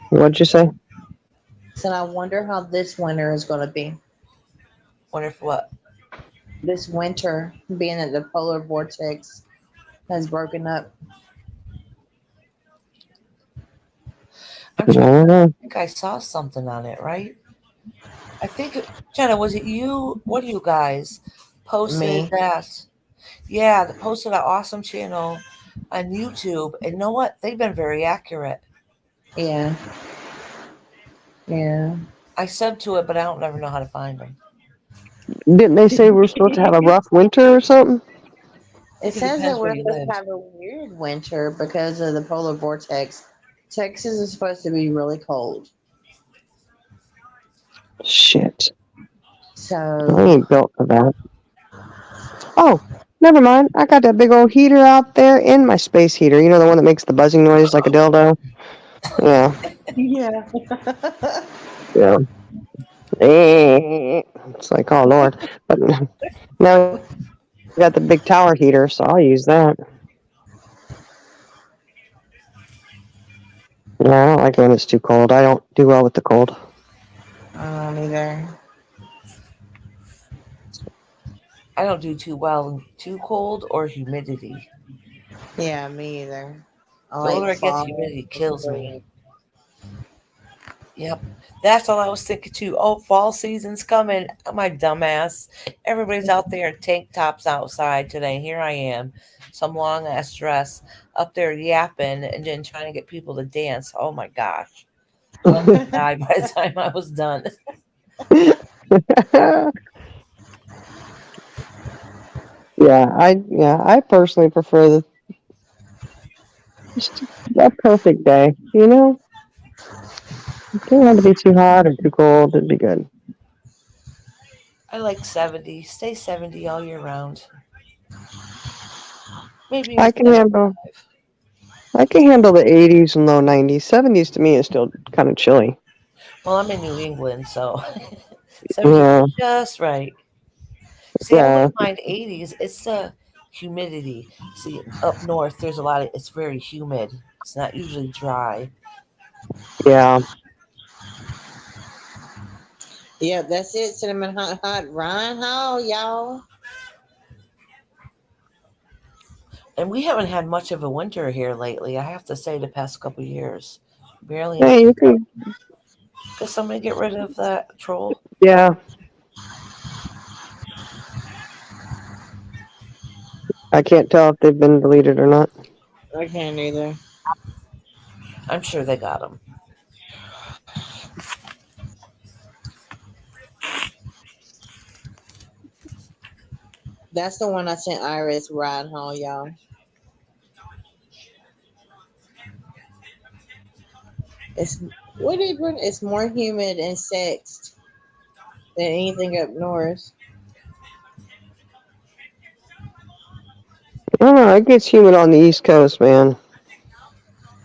Speaker 1: What'd you say?
Speaker 2: So I wonder how this winter is gonna be.
Speaker 4: Wonder if what?
Speaker 2: This winter, being that the polar vortex has broken up.
Speaker 4: I'm
Speaker 1: I
Speaker 4: trying.
Speaker 1: don't know.
Speaker 4: I think I saw something on it. Right? I think Jenna, was it you? What do you guys posted
Speaker 2: Me,
Speaker 4: that? Yeah, they posted an awesome channel on YouTube, and you know what? They've been very accurate.
Speaker 2: yeah, yeah.
Speaker 4: I subbed to it, but I don't never know how to find them.
Speaker 1: Didn't they say we're supposed to have a rough winter or something?
Speaker 4: I
Speaker 2: It
Speaker 4: think it
Speaker 2: says that
Speaker 4: depends where
Speaker 2: we're
Speaker 4: you
Speaker 2: supposed
Speaker 4: live.
Speaker 2: to have a weird winter because of the polar vortex. Texas is supposed to be really cold.
Speaker 1: Shit, I
Speaker 2: So,
Speaker 1: ain't built for that. Oh, never mind. I got that big old heater out there in my space heater. You know, the one that makes the buzzing noise like a dildo? Yeah,
Speaker 2: yeah.
Speaker 1: yeah. It's like, oh, Lord. But now we got the big tower heater, so I'll use that. Yeah, I don't like it when it's too cold. I don't do well with the cold.
Speaker 2: Either.
Speaker 4: I don't do too well in too cold or humidity.
Speaker 2: Yeah, me either. I
Speaker 4: The older
Speaker 2: like
Speaker 4: it gets,
Speaker 2: fall.
Speaker 4: humidity kills me. Yep. That's all I was thinking too. Oh, fall season's coming. My dumbass. Everybody's out there in tank tops outside today. Here I am, some long ass dress up there yapping and then trying to get people to dance. Oh my gosh. I was gonna die by the time I was done.
Speaker 1: I personally prefer just a perfect day. It don't have to be too hot or too cold. It'd be good.
Speaker 4: I like 70. Stay 70 all year round. Maybe even
Speaker 1: I can handle
Speaker 4: 75.
Speaker 1: I can handle the 80s and low 90s. 70s to me is still kind of chilly.
Speaker 4: Well, I'm in New England, so 70
Speaker 1: Yeah,
Speaker 4: just right. See, I
Speaker 1: yeah,
Speaker 4: wouldn't mind 80s. It's the humidity. See, up north, it's very humid. It's not usually dry.
Speaker 1: yeah.
Speaker 2: Yep, that's it. Cinnamon hot, hot. Ryan Hall, y'all.
Speaker 4: And we haven't had much of a winter here lately, I have to say, the past couple years. Barely any.
Speaker 1: Hey, you can.
Speaker 4: Could somebody get rid of that troll?
Speaker 1: Yeah, I can't tell if they've been deleted or not.
Speaker 2: I can't either.
Speaker 4: I'm sure they got him.
Speaker 2: That's the one I sent Iris Ryan Hall, y'all. It's what did it? It's more humid and sexed than anything up north.
Speaker 1: I don't Oh, it gets humid on the East Coast, man.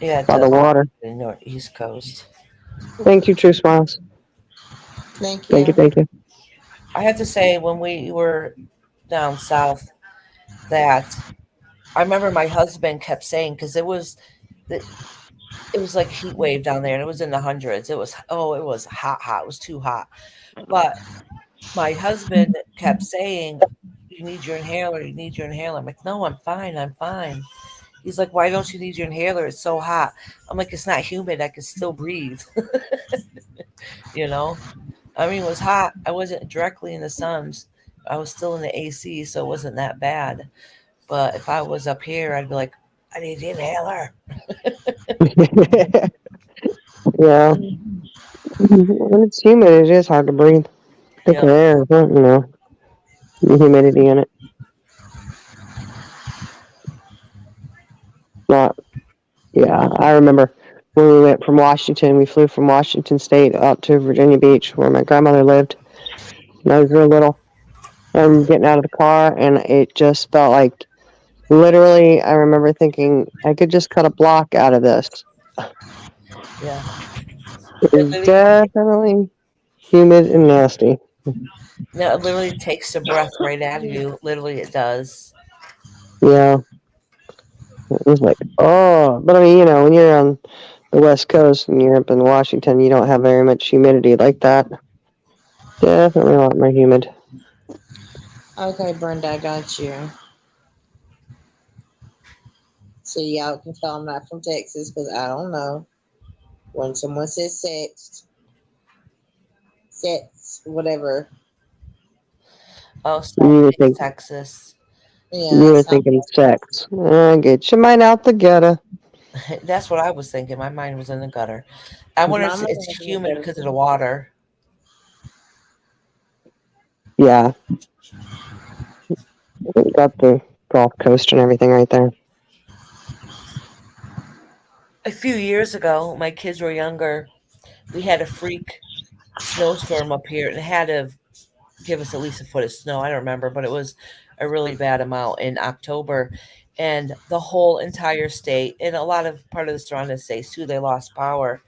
Speaker 4: Yeah, it
Speaker 1: By the
Speaker 4: does.
Speaker 1: water.
Speaker 4: The East Coast.
Speaker 1: Thank you, True Smiles.
Speaker 2: Thank
Speaker 1: Thank you,
Speaker 2: you.
Speaker 1: thank you.
Speaker 4: I have to say, when we were down south, that I remember my husband kept saying, because it was like heat wave down there, and it was in the hundreds. It was it was hot. It was too hot. But my husband kept saying, "You need your inhaler. You need your inhaler." I'm like, "No, I'm fine. I'm fine." He's like, "Why don't you need your inhaler? It's so hot." I'm like, "It's not humid. I can still breathe." you know. I mean, it was hot. I wasn't directly in the sun. I was still in the AC, so it wasn't that bad. But if I was up here, I'd be like, "I need the inhaler."
Speaker 1: Yeah. When it's humid, it is hard to breathe. Thicker
Speaker 4: Yeah.
Speaker 1: air, the humidity in it. Not, yeah, I remember when we went from Washington, we flew from Washington State up to Virginia Beach, where my grandmother lived. And I was real little. I'm getting out of the car, and it just felt like, literally, I remember thinking, I could just cut a block out of this.
Speaker 4: Yeah.
Speaker 1: It
Speaker 4: It
Speaker 1: was
Speaker 4: literally,
Speaker 1: definitely humid and nasty.
Speaker 4: no, it literally takes the breath right out of you. Literally, it does.
Speaker 1: Yeah, it was like, oh. But I mean, when you're on the West Coast and you're up in Washington, you don't have very much humidity like that. Definitely a lot more humid.
Speaker 2: Okay, Brenda, I got you. So y'all can tell I'm not from Texas because I don't know. When someone says sex, whatever.
Speaker 4: Oh,
Speaker 1: You
Speaker 4: South
Speaker 1: were,
Speaker 4: Lake, Texas.
Speaker 2: Yeah,
Speaker 1: you were
Speaker 2: it's not.
Speaker 1: thinking sex. Get your mind out the gutter.
Speaker 4: That's what I was thinking. My mind was in the gutter. I wonder if
Speaker 2: Mama
Speaker 4: it's
Speaker 2: was in the
Speaker 4: humid
Speaker 2: gutter
Speaker 4: because of the
Speaker 2: too.
Speaker 4: water.
Speaker 1: Yeah, got the Gulf Coast and everything right there.
Speaker 4: A few years ago, my kids were younger. We had a freak snowstorm up here, and it had to give us at least a foot of snow. I don't remember, but it was a really bad amount in October. And the whole entire state, and a lot of part of the surrounding states too, they lost power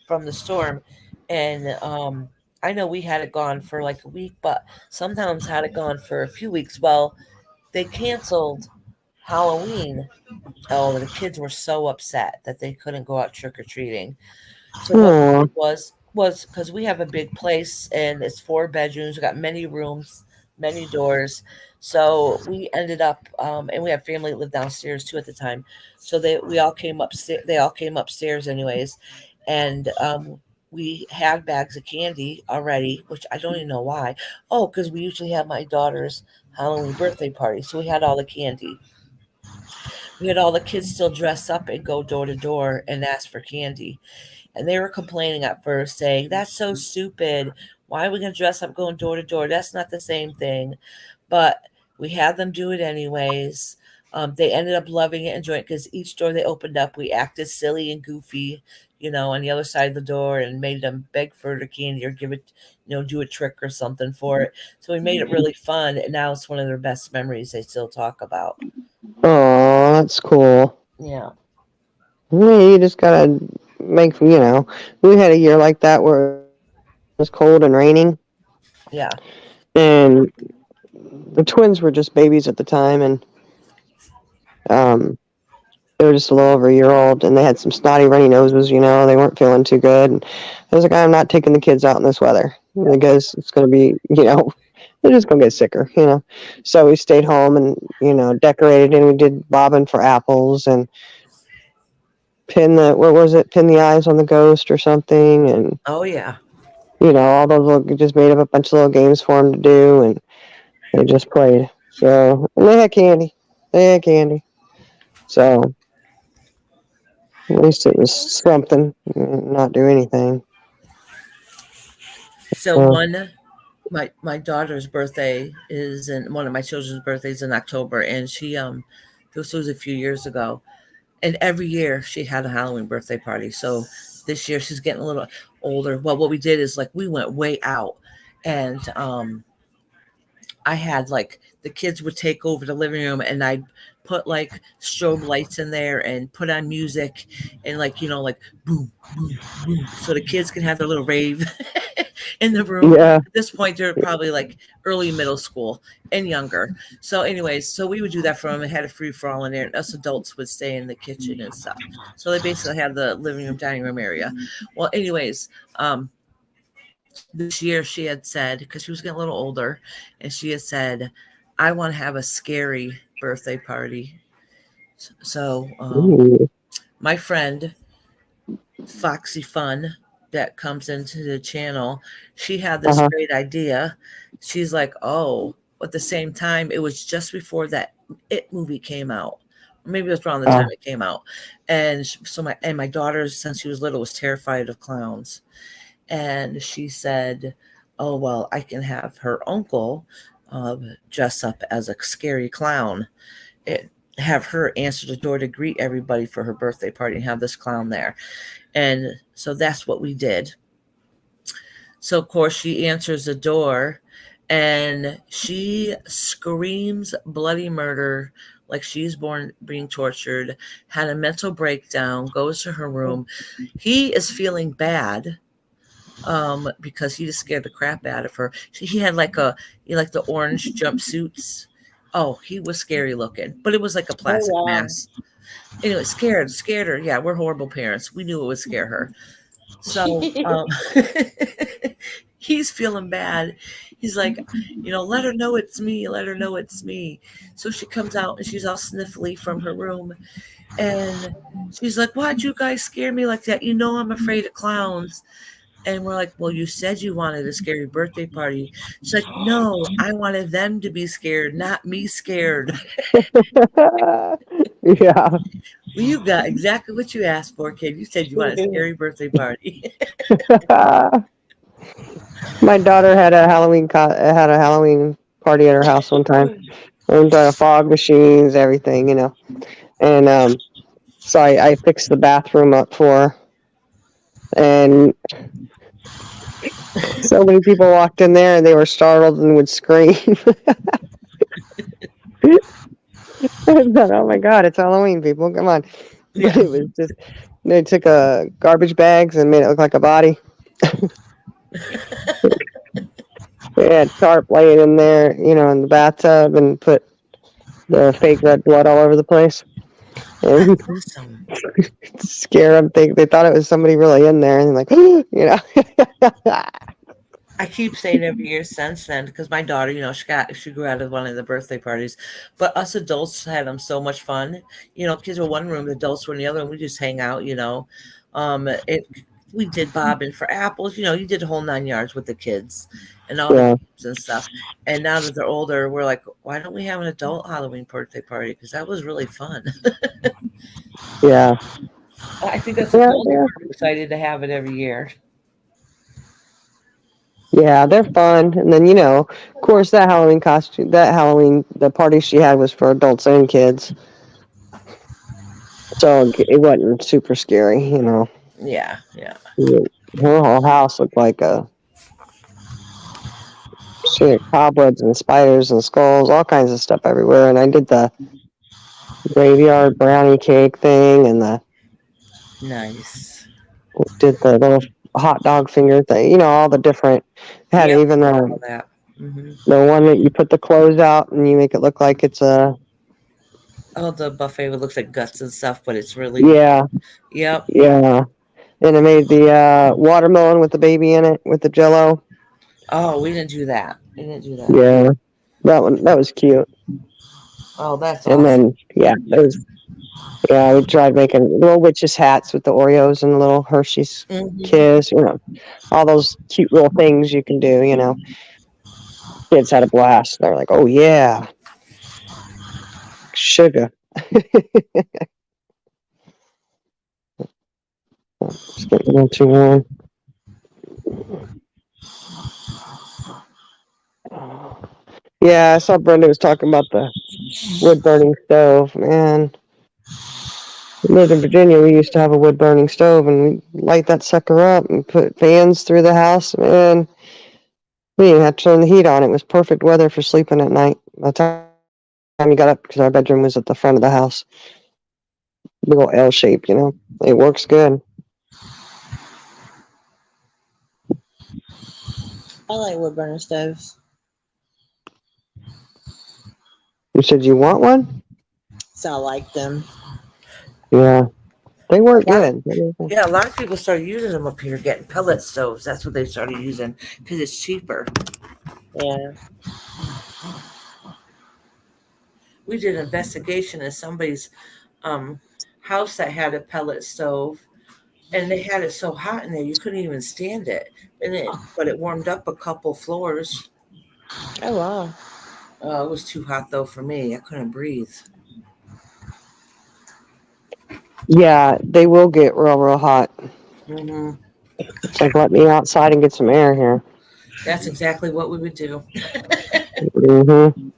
Speaker 4: from the storm. And I know we had it gone for like a week, but some towns had it gone for a few weeks. Well, they canceled Halloween. Oh, the kids were so upset that they couldn't go out trick or treating. So what we
Speaker 1: Oh,
Speaker 4: did was because we have a big place and it's 4 bedrooms, we got many rooms, many doors. So we ended up, and we had family that lived downstairs too at the time. So we all came upstairs. They all came upstairs anyways, and we had bags of candy already, which I don't even know why. Oh, because we usually have my daughter's Halloween birthday party, so we had all the candy. We had all the kids still dress up and go door to door and ask for candy. And they were complaining at first, saying, "That's so stupid. Why are we going to dress up going door to door? That's not the same thing." But we had them do it anyways. They ended up loving it, enjoying it, because each door they opened up, we acted silly and goofy, on the other side of the door and made them beg for the candy or give it, do a trick or something for it. So we made it really fun. And now it's one of their best memories they still talk about.
Speaker 1: that's cool.
Speaker 4: Yeah.
Speaker 1: Yeah, you just gotta make, we had a year like that where it was cold and raining,
Speaker 4: Yeah.
Speaker 1: and the twins were just babies at the time, and um, they were just a little over a year old, and they had some snotty, runny noses. They weren't feeling too good. And I was like, I'm not taking the kids out in this weather because it's going to be, they're just going to get sicker. So we stayed home and decorated, and we did bobbing for apples and pin the eyes on the ghost or something, and
Speaker 4: Oh, yeah.
Speaker 1: all those little, just made up a bunch of little games for them to do, and they just played. So, and they had candy. So at least it was something, not do anything.
Speaker 4: So
Speaker 1: Uh,
Speaker 4: my daughter's birthday is in one of my children's birthdays in October, and she this was a few years ago, and every year she had a Halloween birthday party. So this year she's getting a little older. Well, what we did is like we went way out, and I had like the kids would take over the living room, and I'd put like strobe lights in there and put on music and like like boom, boom, boom, so the kids can have their little rave in the room.
Speaker 1: Yeah.
Speaker 4: At this point, they're probably like early middle school and younger. So, anyways, so we would do that for them and had a free for all in there, and us adults would stay in the kitchen and stuff. So they basically have the living room, dining room area. Well, anyways, this year she had said, because she was getting a little older, and she had said, I want to have a scary birthday party. So
Speaker 1: Ooh.
Speaker 4: my friend Foxy Fun that comes into the channel, she had this great idea. She's like, oh, at the same time, it was just before that It movie came out. Maybe it was around the time it came out. And so my daughter, since she was little, was terrified of clowns. And she said, oh, well, I can have her uncle dress up as a scary clown. Have her answer the door to greet everybody for her birthday party and have this clown there. And so that's what we did. So, of course, she answers the door and she screams bloody murder like she's being tortured, had a mental breakdown, goes to her room. He is feeling bad because he just scared the crap out of her. He had like the orange jumpsuits. Oh, he was scary looking, but it was like a plastic mask. Anyway, scared her. Yeah, we're horrible parents. We knew it would scare her. So he's feeling bad. He's like, let her know it's me. Let her know it's me. So she comes out and she's all sniffly from her room. And she's like, why'd you guys scare me like that? I'm afraid of clowns. And we're like, well, you said you wanted a scary birthday party. She's like, no, I wanted them to be scared, not me scared.
Speaker 1: Yeah.
Speaker 4: Well, you got exactly what you asked for, kid. You said you wanted a scary birthday party.
Speaker 1: My daughter had a Halloween party at her house one time. And fog machines, everything, And so I fixed the bathroom up for her. And so many people walked in there and they were startled and would scream. I thought, oh my God, it's Halloween, people. Come on.
Speaker 4: Yeah.
Speaker 1: But it was just, they took garbage bags and made it look like a body. They had tarp laying in there, in the bathtub, and put the fake red blood all over the place. And
Speaker 4: Awesome.
Speaker 1: scare them. They thought it was somebody really in there, and like,
Speaker 4: I keep saying every year since then, because my daughter, she grew out of one of the birthday parties, but us adults had them so much fun. Kids were one room, adults were in the other, and we just hang out. We did bobbing for apples. You did the whole 9 yards with the kids and all the games and stuff. And now that they're older, we're like, why don't we have an adult Halloween birthday party? Because that was really fun.
Speaker 1: Yeah.
Speaker 4: I think that's we're excited to have it every year.
Speaker 1: Yeah, they're fun. And then, of course, the party she had was for adults and kids. So it wasn't super scary,
Speaker 4: Yeah.
Speaker 1: Her whole house looked like she had cobwebs and spiders and skulls, all kinds of stuff everywhere. And I did the graveyard brownie cake thing and did the little hot dog finger thing, all the different, had even
Speaker 4: all that. Mm-hmm.
Speaker 1: The one that you put the clothes out and you make it look like it's a...
Speaker 4: Oh, the buffet looks like guts and stuff, but it's really...
Speaker 1: Yeah.
Speaker 4: Yep.
Speaker 1: Yeah. And I made the watermelon with the baby in it, with the Jell-O.
Speaker 4: Oh, we didn't do that.
Speaker 1: Yeah. That was cute.
Speaker 4: Oh, that's awesome.
Speaker 1: And then, we tried making little witches hats with the Oreos and little Hershey's Kiss, all those cute little things you can do, Kids had a blast. They're like, oh, yeah. Sugar. It's getting a little too warm. Yeah, I saw Brenda was talking about the wood-burning stove. Man, we lived in Virginia. We used to have a wood-burning stove, and we light that sucker up and put fans through the house. Man, We didn't have to turn the heat on. It was perfect weather for sleeping at night. By the time you got up, because our bedroom was at the front of the house. Big old L shape, you know. It works good.
Speaker 2: I like wood burner stoves.
Speaker 1: You said you want one?
Speaker 2: So I like them.
Speaker 1: Yeah. They work
Speaker 4: A lot of-
Speaker 1: good.
Speaker 4: Yeah, a lot of people started using them up here, getting pellet stoves. That's what they started using because it's cheaper.
Speaker 2: Yeah.
Speaker 4: We did an investigation in somebody's house that had a pellet stove, and they had it so hot in there you couldn't even stand it. But it warmed up a couple floors.
Speaker 2: Oh wow.
Speaker 4: It was too hot though for me. I couldn't breathe.
Speaker 1: Yeah, they will get real hot.
Speaker 4: Hmm.
Speaker 1: It's like, let me outside and get some air here.
Speaker 4: That's exactly what we would do.
Speaker 1: Mm-hmm.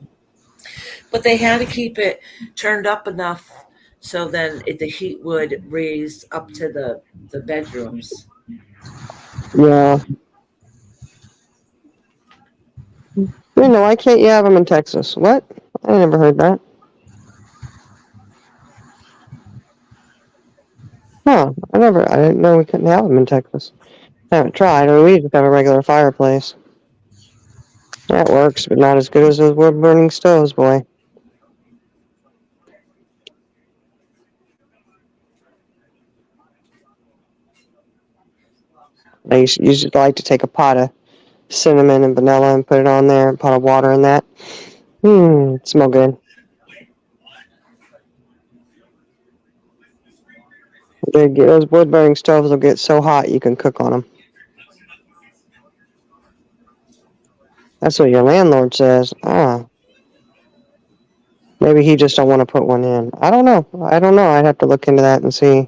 Speaker 4: But they had to keep it turned up enough so then the heat would raise up to the bedrooms.
Speaker 1: Yeah. You know, why can't you have them in Texas? What? I never heard that. Huh. I didn't know we couldn't have them in Texas. I haven't tried. I mean, we just have a regular fireplace. That works, but not as good as those wood burning stoves, boy. I usually like to take a pot of cinnamon and vanilla and put it on there, a pot of water in that. It smell good. Those wood burning stoves will get so hot you can cook on them. That's what your landlord says. Maybe he just don't want to put one in. I don't know. I'd have to look into that and see.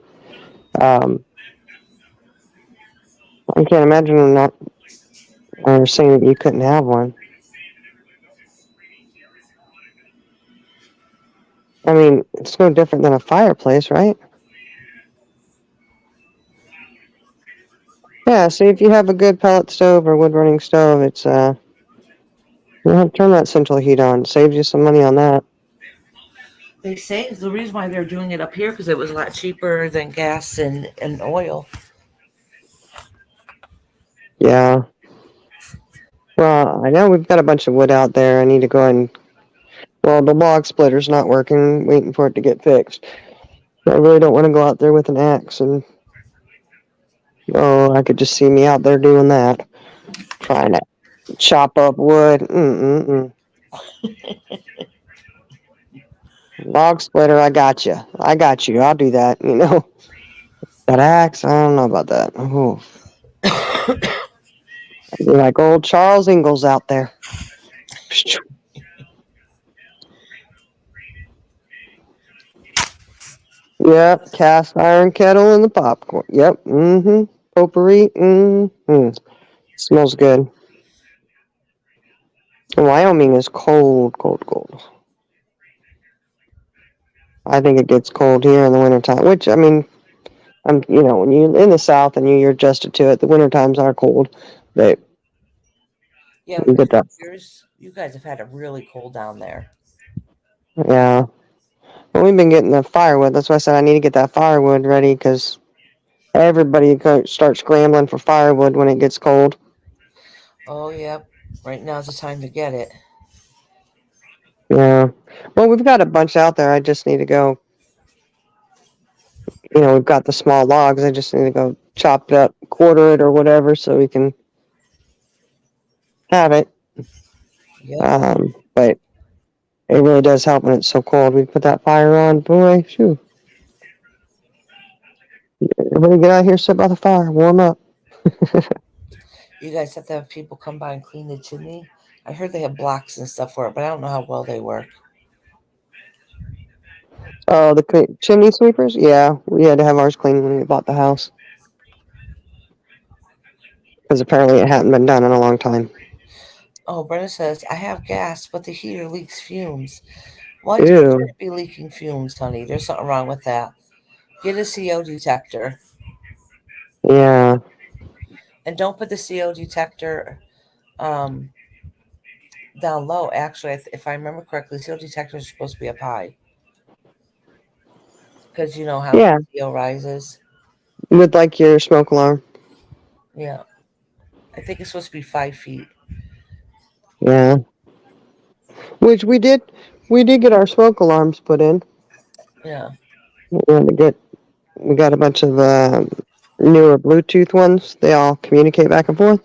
Speaker 1: I can't imagine them not or saying that you couldn't have one. I mean, it's no different than a fireplace, right? Yeah, see, if you have a good pellet stove or wood burning stove, it's you don't have to turn that central heat on. It saves you some money on that.
Speaker 4: They say it's the reason why they're doing it up here because it was a lot cheaper than gas and oil.
Speaker 1: Yeah. Well, I know we've got a bunch of wood out there. I need to go and well, the log splitter's not working, waiting for it to get fixed. I really don't want to go out there with an axe and I could just see me out there doing that. Trying to chop up wood. Log splitter, I got you. I'll do that, you know. That axe, I don't know about that. Ooh. I'd be like old Charles Ingalls out there. Yep, cast iron kettle and the popcorn. Yep, potpourri, Smells good. Wyoming is cold. I think it gets cold here in the wintertime, which, I mean, when you're in the South and you're adjusted to it, the winter times are cold. But
Speaker 4: Yeah,
Speaker 1: you get that.
Speaker 4: you guys have had it really cold down there.
Speaker 1: Yeah. Well, we've been getting the firewood. That's why I said I need to get that firewood ready because everybody starts scrambling for firewood when it gets cold.
Speaker 4: Oh, yep. Right now's the time to get it.
Speaker 1: Yeah. Well, we've got a bunch out there. I just need to go. We've got the small logs. I just need to go chop it up, quarter it or whatever so we can have it.
Speaker 4: Yep.
Speaker 1: But it really does help when it's so cold. We put that fire on, boy, phew. Everybody get out here, sit by the fire, warm up.
Speaker 4: You guys have to have people come by and clean the chimney. I heard they have blocks and stuff for it, but I don't know how well they work.
Speaker 1: Oh, the chimney sweepers? Yeah, we had to have ours cleaned when we bought the house. Because apparently it hadn't been done in a long time.
Speaker 4: Oh, Brenda says, I have gas, but the heater leaks fumes. Why do
Speaker 1: Ew.
Speaker 4: it be leaking fumes, honey? There's something wrong with that. Get a CO detector.
Speaker 1: Yeah.
Speaker 4: And don't put the CO detector down low. Actually, if I remember correctly, CO detectors are supposed to be up high because you know how
Speaker 1: Yeah,
Speaker 4: CO rises.
Speaker 1: with like your smoke alarm.
Speaker 4: Yeah, I think it's supposed to be 5 feet.
Speaker 1: Yeah, which we did get our smoke alarms put in.
Speaker 4: Yeah.
Speaker 1: We got a bunch of newer Bluetooth ones. They all communicate back and forth,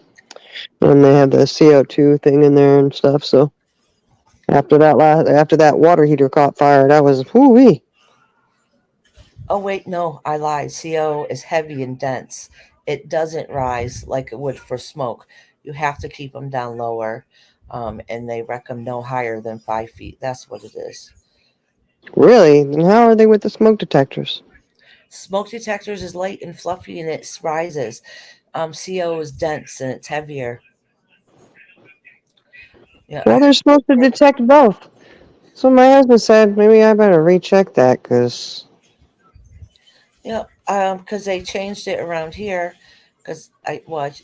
Speaker 1: and they have the CO2 thing in there and stuff. So after that water heater caught fire, that was whoo-wee.
Speaker 4: Oh wait, no, I lied. CO is heavy and dense. It doesn't rise like it would for smoke. You have to keep them down lower, and they recommend no higher than 5 feet. That's what it is.
Speaker 1: Really? Then how are they with the smoke detectors?
Speaker 4: Smoke detectors is light and fluffy, and it rises. CO is dense and it's heavier. Yeah,
Speaker 1: Well, they're supposed to detect both. So my husband said maybe I better recheck that because
Speaker 4: yeah. Because they changed it around here. Because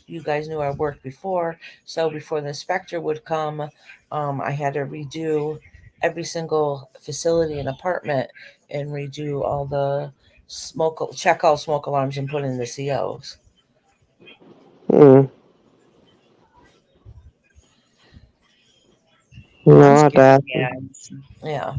Speaker 4: you guys knew I worked before, so before the inspector would come, I had to redo every single facility and apartment and redo all the check all smoke alarms and put in the COs.
Speaker 1: no,
Speaker 2: I'm
Speaker 1: not
Speaker 2: scared
Speaker 1: that.
Speaker 2: of cats.
Speaker 4: Yeah.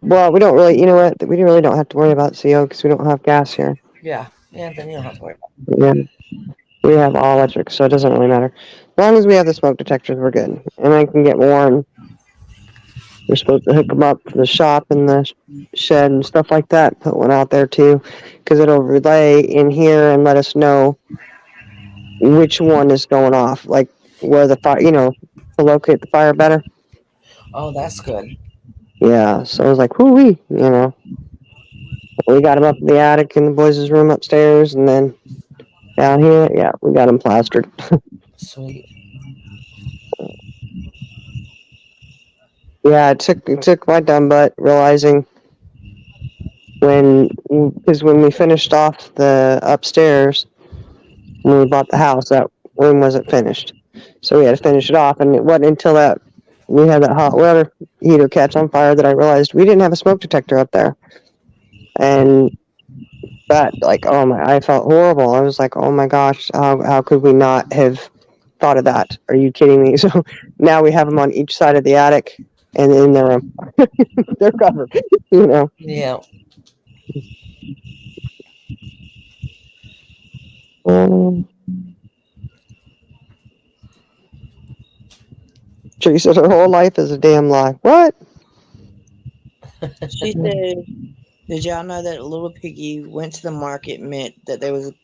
Speaker 1: Well, we don't really. You know what? We really don't have to worry about CO because we don't have gas here.
Speaker 4: Yeah. Yeah. Then you don't have to worry about
Speaker 1: Yeah, we have all electric, so it doesn't really matter. As long as we have the smoke detectors, we're good. And I can get more. And we're supposed to hook them up for the shop and the shed and stuff like that. Put one out there too, because it'll relay in here and let us know which one is going off, like where the fire, to locate the fire better.
Speaker 4: Oh, that's good.
Speaker 1: Yeah, so I was like, whoo-wee, We got them up in the attic in the boys' room upstairs, and then down here, yeah, we got them plastered.
Speaker 4: Sweet.
Speaker 1: Yeah, it took my dumb butt realizing because when we finished off the upstairs, when we bought the house, that room wasn't finished. So we had to finish it off, and it wasn't until we had that hot water heater catch on fire that I realized we didn't have a smoke detector up there. And that, like, I felt horrible. I was like, oh my gosh, how could we not have thought of that? Are you kidding me? So now we have them on each side of the attic and in their room. They're covered,
Speaker 4: Yeah.
Speaker 1: She said her whole life is a damn lie. What?
Speaker 2: She said, "Did y'all know that a little piggy went to the market meant that they was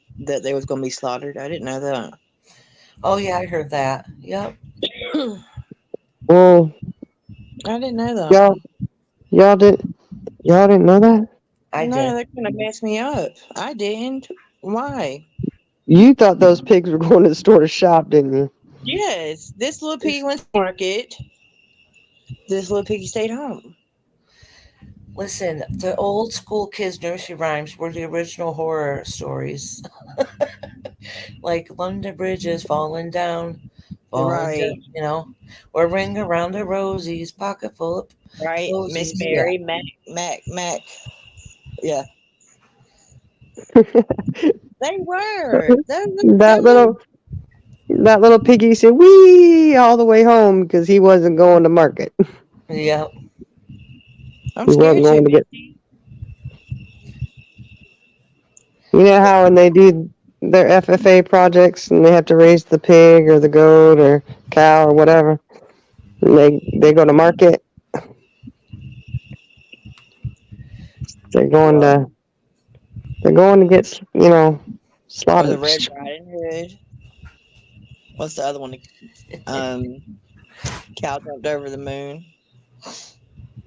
Speaker 2: going to be slaughtered?" I didn't know that.
Speaker 4: Oh yeah, I heard that. Yep.
Speaker 1: Well,
Speaker 2: I didn't know that.
Speaker 1: y'all didn't know that?
Speaker 4: I
Speaker 2: No,
Speaker 4: did.
Speaker 2: that kind of messed me up. I didn't. Why?
Speaker 1: You thought those pigs were going to the store to shop, didn't you?
Speaker 2: Yes, this little piggy went to market. This little piggy stayed home.
Speaker 4: Listen, the old school kids' nursery rhymes were the original horror stories. Like London Bridge is falling down,
Speaker 2: Right.
Speaker 4: down, or Ring Around the Rosies, pocket full of
Speaker 2: Right,
Speaker 4: posies.
Speaker 2: Miss Mary, Mac. Yeah, they were.
Speaker 1: That little piggy said wee all the way home because he wasn't going to market.
Speaker 4: Yeah.
Speaker 2: I'm
Speaker 1: He
Speaker 2: scared
Speaker 1: wasn't
Speaker 2: too.
Speaker 1: going to get. You know how when they do their FFA projects and they have to raise the pig or the goat or cow or whatever, and they go to market. They're going to get
Speaker 2: Or the
Speaker 1: slaughtered.
Speaker 2: Red Riding Hood. What's the other one? Cow jumped over the moon.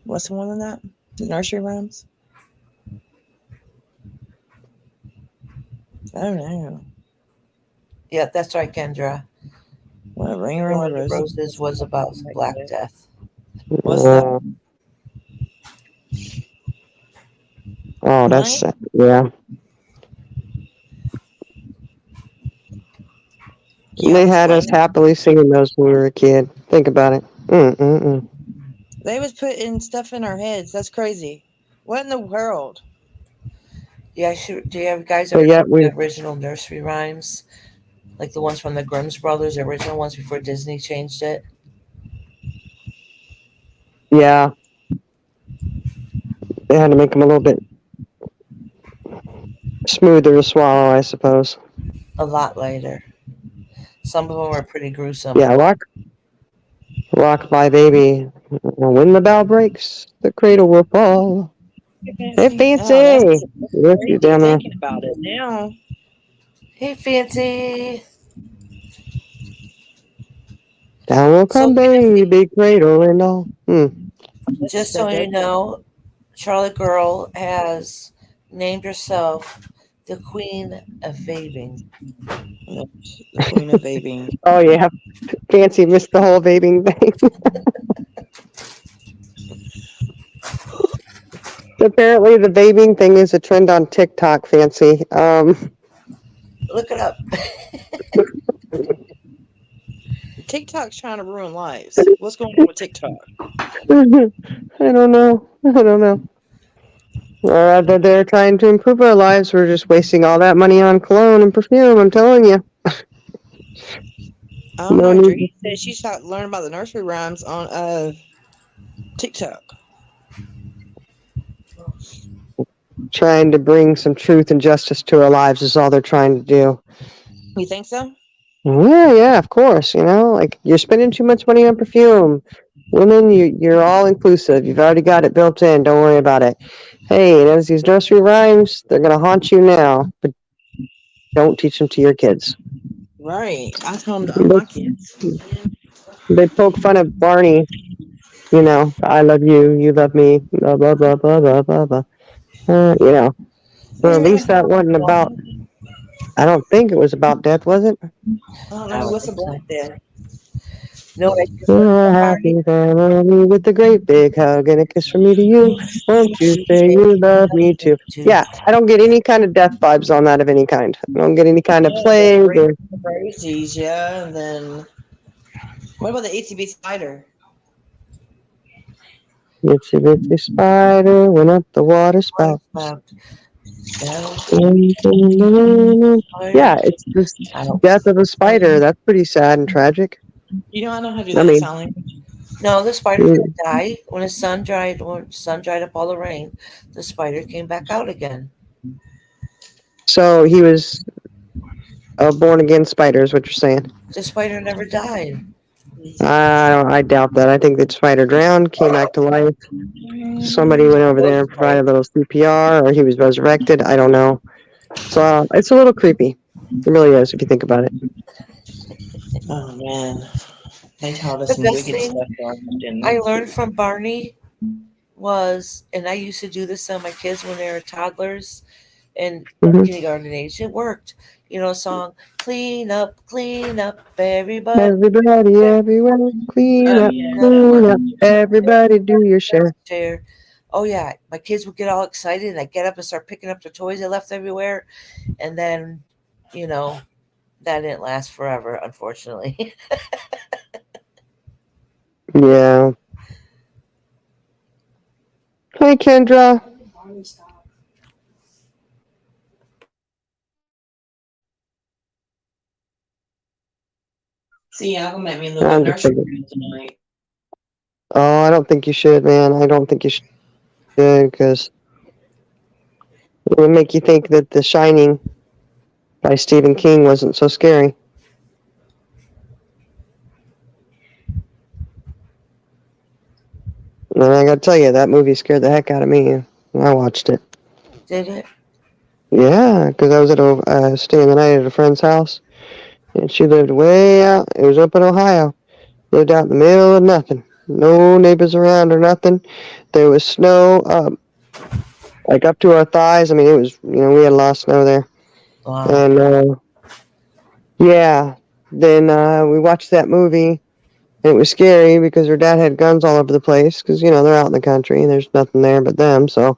Speaker 2: What's the one in that? The nursery rhymes? I don't know.
Speaker 4: Yeah, that's right, Kendra.
Speaker 2: What Ring
Speaker 4: Ring
Speaker 2: Around
Speaker 4: Around
Speaker 2: the
Speaker 4: the
Speaker 2: Roses?
Speaker 4: Roses was about Black Death.
Speaker 2: What's that?
Speaker 1: Oh, that's
Speaker 2: Mine?
Speaker 1: yeah.
Speaker 2: Yeah,
Speaker 1: They
Speaker 2: that's
Speaker 1: had us
Speaker 2: funny.
Speaker 1: happily singing those when we were a kid. Think about it.
Speaker 2: They was putting stuff in our heads. That's crazy. What in the world?
Speaker 4: Yeah, do you guys
Speaker 1: But
Speaker 4: ever
Speaker 1: yet
Speaker 4: see
Speaker 1: we,
Speaker 4: the original nursery rhymes? Like the ones from the Grimm's Brothers, the original ones before Disney changed it?
Speaker 1: yeah, they had to make them a little bit smoother to swallow, I suppose.
Speaker 4: A lot later. Some of them are pretty gruesome.
Speaker 1: Yeah, rock my baby. When the bell breaks, the cradle will fall. Hey,
Speaker 2: Oh, that's
Speaker 1: Fancy! Yes, you
Speaker 2: crazy
Speaker 1: down there.
Speaker 2: thinking about it now.
Speaker 4: Hey, Fancy!
Speaker 1: Down will
Speaker 4: So,
Speaker 1: come baby, cradle and all.
Speaker 4: just so you know, Charlotte Girl has named herself the Queen of Vaping.
Speaker 2: The queen of vaping.
Speaker 1: Oh, yeah. Fancy missed the whole vaping thing. Apparently, the vaping thing is a trend on TikTok, Fancy.
Speaker 4: Look it up.
Speaker 2: TikTok's trying to ruin lives. What's going on with TikTok?
Speaker 1: I don't know. They're trying to improve our lives. We're just wasting all that money on cologne and perfume. I'm telling you.
Speaker 2: I don't
Speaker 1: No
Speaker 2: know.
Speaker 1: need.
Speaker 2: Dre said she started learning about the nursery rhymes on TikTok.
Speaker 1: Trying to bring some truth and justice to our lives is all they're trying to do.
Speaker 2: You think so?
Speaker 1: Yeah, of course. Like you're spending too much money on perfume. Women, you're all inclusive. You've already got it built in. Don't worry about it. Hey, there's these nursery rhymes. They're gonna haunt you now, but don't teach them to your kids.
Speaker 2: Right. I told them to my kids.
Speaker 1: They poke fun of Barney. I love you. You love me. Blah blah blah blah blah blah blah. Well, at least that wasn't about. I don't think it was about death, was it?
Speaker 2: I don't know what's a black death.
Speaker 4: No,
Speaker 1: We're a happy family with a great big hug and a kiss from me to you. Won't you say you love me too? Yeah, I don't get any kind of death vibes on that of any kind. I don't get any kind of plague or.
Speaker 2: Crazies, yeah. And then what about the ATB spider?
Speaker 1: Itsy bitsy spider went up the water spout. Yeah, it's just death of a spider. That's pretty sad and tragic.
Speaker 2: I know how to do that sound language.
Speaker 4: No, the spider didn't die. When the sun dried up all the rain, the spider came back out again.
Speaker 1: So he was a born again spider, is what you're saying?
Speaker 4: The spider never died.
Speaker 1: I doubt that. I think the spider drowned, came back to life. Somebody went over there and provided a little CPR, or he was resurrected. I don't know. So it's a little creepy. It really is, if you think about it.
Speaker 2: Oh man, they taught us
Speaker 4: The
Speaker 2: some
Speaker 4: best
Speaker 2: wicked
Speaker 4: thing
Speaker 2: stuff.
Speaker 4: I learned from Barney was, and I used to do this on my kids when they were toddlers and kindergarten age. It worked. A song, clean up, everybody.
Speaker 1: Everybody, everywhere, clean up, everybody do your share.
Speaker 4: Oh yeah, my kids would get all excited and I'd get up and start picking up the toys they left everywhere. And then, that didn't last forever, unfortunately.
Speaker 1: Yeah. Hey, Kendra.
Speaker 2: See, y'all gonna make me look at nursery tonight.
Speaker 1: Oh, I don't think you should, man. I don't think you should, because it would make you think that The Shining by Stephen King wasn't so scary. And I gotta tell you, that movie scared the heck out of me when I watched it.
Speaker 4: Did it?
Speaker 1: Yeah, because I was staying the night at a friend's house, and she lived way out. It was up in Ohio. Lived out in the middle of nothing. No neighbors around or nothing. There was snow like up to our thighs. I mean, it was, we had a lot of snow there.
Speaker 4: Wow.
Speaker 1: And yeah, then we watched that movie. And it was scary because her dad had guns all over the place because, they're out in the country and there's nothing there but them. So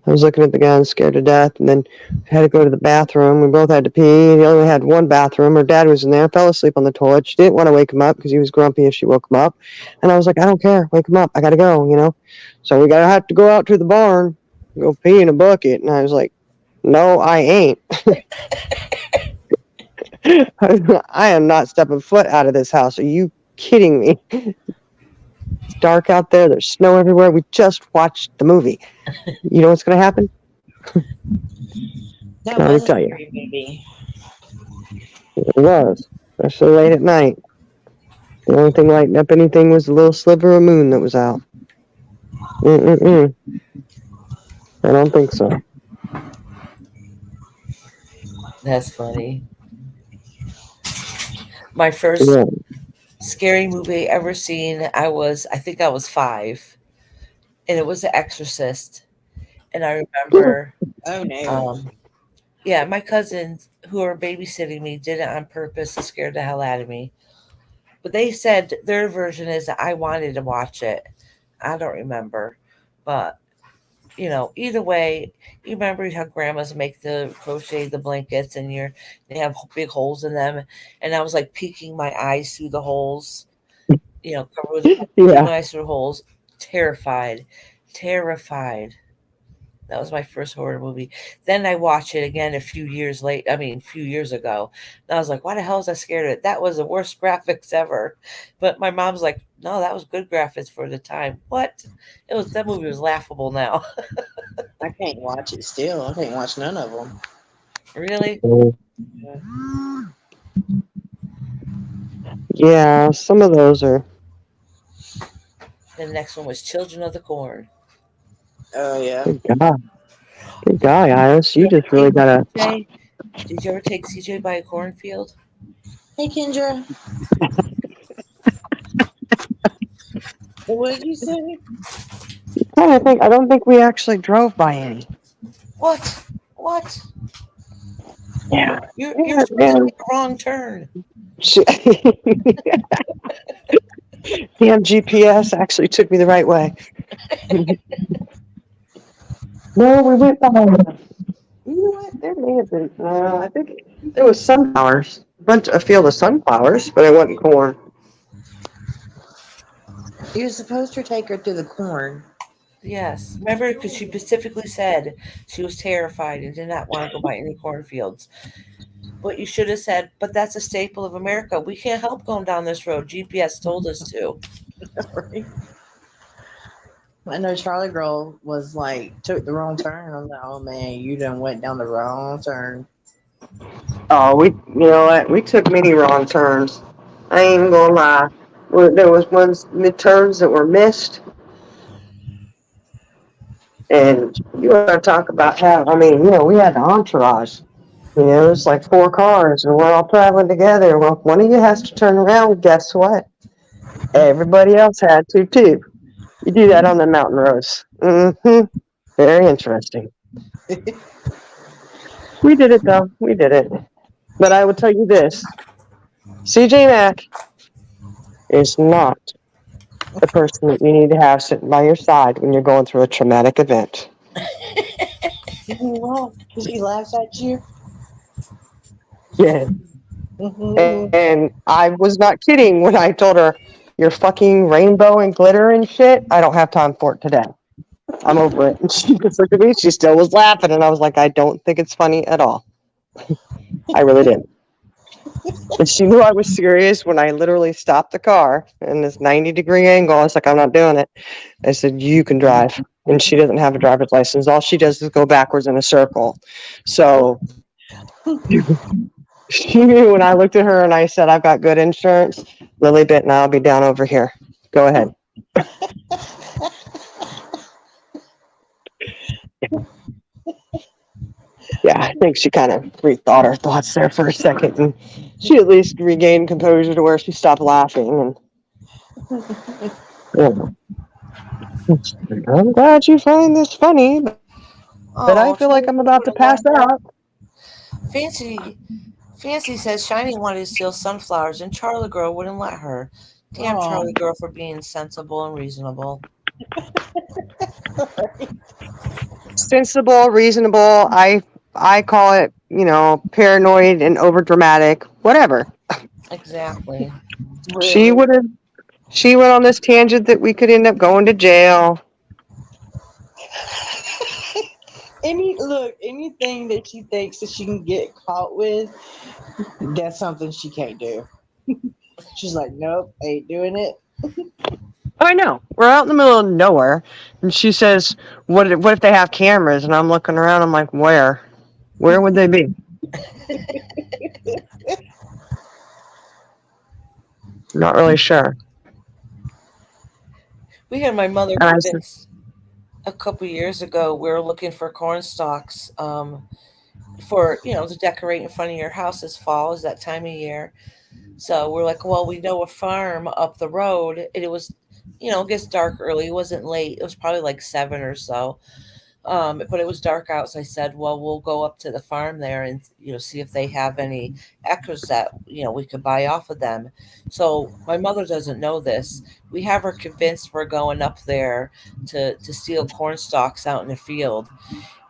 Speaker 1: I was looking at the gun, scared to death, and then had to go to the bathroom. We both had to pee. He only had one bathroom. Her dad was in there, fell asleep on the toilet. She didn't want to wake him up because he was grumpy if she woke him up. And I was like, I don't care. Wake him up. I got to go, you know? So we got to have to go out to the barn, go pee in a bucket. And I was like, no, I ain't. I am not stepping foot out of this house. Are you kidding me? It's dark out there. There's snow everywhere. We just watched the movie. You know what's going to happen?
Speaker 2: That
Speaker 1: Let me
Speaker 2: was a
Speaker 1: tell you.
Speaker 2: scary movie.
Speaker 1: It was, especially late at night. The only thing lighting up anything was a little sliver of moon that was out. I don't think so.
Speaker 4: That's funny. My first
Speaker 1: Yeah.
Speaker 4: scary movie ever seen, I think I was 5, and it was The Exorcist. And I remember,
Speaker 2: Oh no.
Speaker 4: yeah, my cousins who were babysitting me did it on purpose to scare the hell out of me. But they said their version is that I wanted to watch it. I don't remember, but you know, either way, you remember how grandmas make the crochet the blankets and they have big holes in them, and I was like peeking my eyes through the holes, you know, covered with
Speaker 1: Yeah.
Speaker 4: my eyes through holes, terrified. That was my first horror movie. Then I watched it again a few years ago. And I was like, why the hell was I scared of it? That was the worst graphics ever. But my mom's like, no, that was good graphics for the time. What? That movie was laughable now.
Speaker 2: I can't watch it still. I can't watch none of them.
Speaker 4: Really?
Speaker 1: Yeah, some of those are.
Speaker 4: The next one was Children of the Corn.
Speaker 2: Oh yeah.
Speaker 1: Good God. Good guy, Iris. You just really gotta.
Speaker 4: CJ, did you ever take CJ by a cornfield?
Speaker 2: Hey Kendra. What did you say?
Speaker 1: I don't think we actually drove by any.
Speaker 4: What?
Speaker 1: Yeah.
Speaker 4: You're
Speaker 1: Yeah,
Speaker 4: supposed to make a wrong turn.
Speaker 1: Damn GPS actually took me the right way. No, we went by. You know what? There may have been. I think there was sunflowers. A field of sunflowers, but it wasn't corn.
Speaker 2: You're supposed to take her to the corn.
Speaker 4: Yes. Remember, because she specifically said she was terrified and did not want to go by any cornfields. But you should have said, but that's a staple of America. We can't help going down this road. GPS told us to.
Speaker 2: Right. I know Charlie Girl was like, took the wrong turn. I'm like, oh man, you done went down the wrong turn.
Speaker 1: Oh, you know what? We took many wrong turns. I ain't gonna lie. There was ones mid-turns that were missed. And you want to talk about how, we had the entourage. It's like 4 cars and we're all traveling together. Well, if one of you has to turn around, guess what? Everybody else had to too. You do that on the mountain roads. Very interesting. We did it though. We did it. But I will tell you this. CJ Mack is not the person that you need to have sitting by your side when you're going through a traumatic event.
Speaker 2: Well, she laughs at you.
Speaker 1: Yeah. And I was not kidding when I told her, you're fucking rainbow and glitter and shit. I don't have time for it today. I'm over it. And she just looked at me. She still was laughing. And I was like, I don't think it's funny at all. I really didn't. And she knew I was serious when I literally stopped the car in this 90-degree angle. I was like, I'm not doing it. I said, you can drive. And she doesn't have a driver's license. All she does is go backwards in a circle. So she knew when I looked at her and I said, I've got good insurance. Lily Bit and I'll be down over here. Go ahead. Yeah, I think she kind of rethought her thoughts there for a second, and she at least regained composure to where she stopped laughing. And I'm glad you find this funny, but I feel like I'm about to pass out.
Speaker 4: Fancy says Shiny wanted to steal sunflowers, and Charlie Girl wouldn't let her. Damn, Charlie Girl for being sensible and reasonable.
Speaker 1: sensible, reasonable. I call it, paranoid and overdramatic. Whatever.
Speaker 4: Exactly.
Speaker 1: She
Speaker 2: Really?
Speaker 1: she went on this tangent that we could end up going to jail.
Speaker 2: Anything that she thinks that she can get caught with, that's something she can't do. She's like, nope, ain't doing it.
Speaker 1: I know. We're out in the middle of nowhere, and she says, what if they have cameras? And I'm looking around, I'm like, where? Where would they be? Not really sure.
Speaker 4: We had my mother
Speaker 1: And I said,
Speaker 4: convinced a couple years ago. We were looking for corn stalks for to decorate in front of your house this fall. Is that time of year? So we're like, well, we know a farm up the road, and it was, it gets dark early. It wasn't late. It was probably like 7 or so. But it was dark out, so I said, well, we'll go up to the farm there and see if they have any echoes that we could buy off of them. So my mother doesn't know this. We have her convinced we're going up there to steal corn stalks out in the field,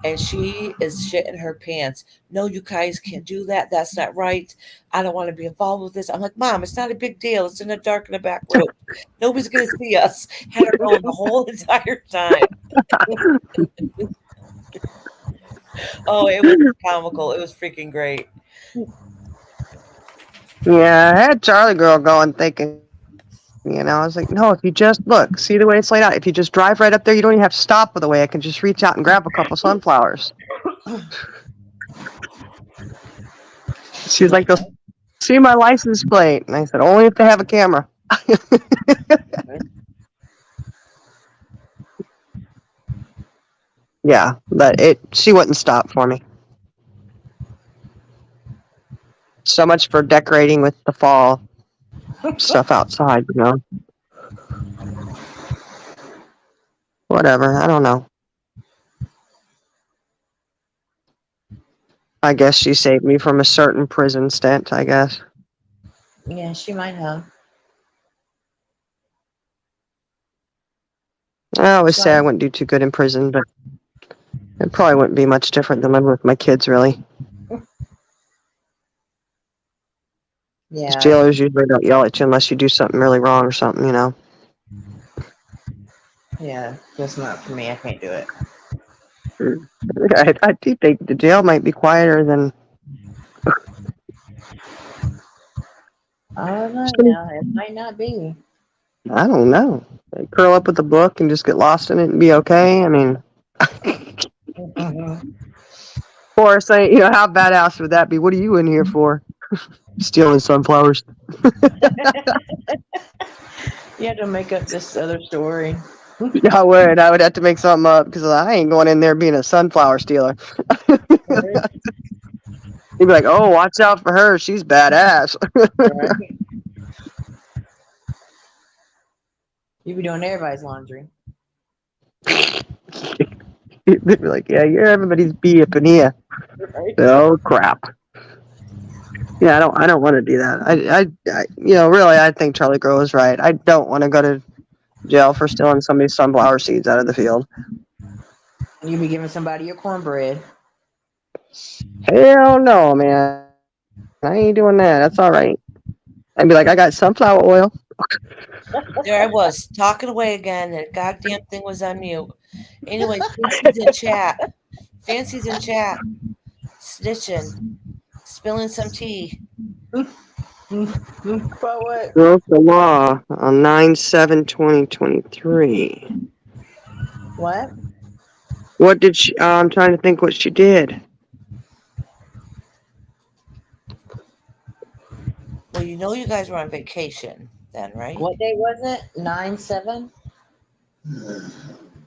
Speaker 4: and she is shitting her pants. No, you guys can't do that. That's not right. I don't want to be involved with this. I'm like, Mom, it's not a big deal. It's in the dark in the back room. Nobody's gonna see us. Had her going the whole entire time. Oh, it was comical. It was freaking great.
Speaker 1: yeah, I had Charlie Girl going thinking, I was like, no, if you just look, see the way it's laid out. If you just drive right up there, you don't even have to stop with the way. I can just reach out and grab a couple sunflowers. She's like, they'll see my license plate. And I said, only if they have a camera. Yeah, but she wouldn't stop for me. So much for decorating with the fall stuff outside, Whatever, I don't know. I guess she saved me from a certain prison stint, I guess.
Speaker 2: Yeah, she might have.
Speaker 1: I always say I wouldn't do too good in prison, but it probably wouldn't be much different than living with my kids, really.
Speaker 2: Yeah.
Speaker 1: Jailers usually don't yell at you unless you do something really wrong or something,
Speaker 2: Yeah, that's not for me. I can't do it.
Speaker 1: I do think the jail might be quieter than...
Speaker 2: I don't know now. It might not be.
Speaker 1: I don't know. They curl up with a book and just get lost in it and be okay. I mean... Or say, how badass would that be? What are you in here for? Stealing sunflowers.
Speaker 2: You have to make up this other story.
Speaker 1: Yeah, I would have to make something up because I ain't going in there being a sunflower stealer. He'd be like, oh, watch out for her. She's badass.
Speaker 2: Right? You be doing everybody's laundry.
Speaker 1: They'd be like, yeah, you're everybody's bee up in here.
Speaker 2: Right?
Speaker 1: Oh, crap. Yeah, I don't want to do that. I really, I think Charlie Girl is right. I don't want to go to jail for stealing somebody's sunflower seeds out of the field.
Speaker 2: You be giving somebody your cornbread.
Speaker 1: Hell no, man. I ain't doing that. That's all right. I'd be like, I got sunflower oil.
Speaker 4: There I was, talking away again. That goddamn thing was on mute. Anyway, Fancy's in chat. Fancy's in chat. Snitching. Spilling some tea.
Speaker 2: But what?
Speaker 1: Broke the law on 9/7/2023.
Speaker 2: What?
Speaker 1: What did she? I'm trying to think what she did.
Speaker 4: Well, you guys were on vacation then, right?
Speaker 2: What day was it? 9/7?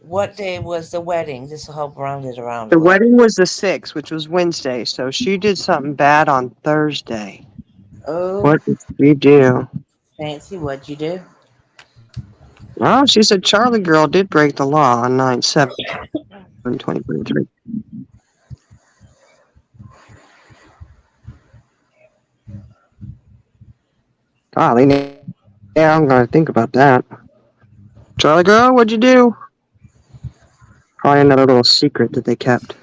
Speaker 4: What day was the wedding? This will help round it around.
Speaker 1: The wedding was the 6th, which was Wednesday. So she did something bad on Thursday.
Speaker 2: Oh,
Speaker 1: What did she do?
Speaker 2: Fancy, what'd you do?
Speaker 1: Well, she said Charlie Girl did break the law on 9/7/2023. Golly, yeah, I'm gonna think about that. Charlie Girl, what'd you do? Probably another little secret that they kept.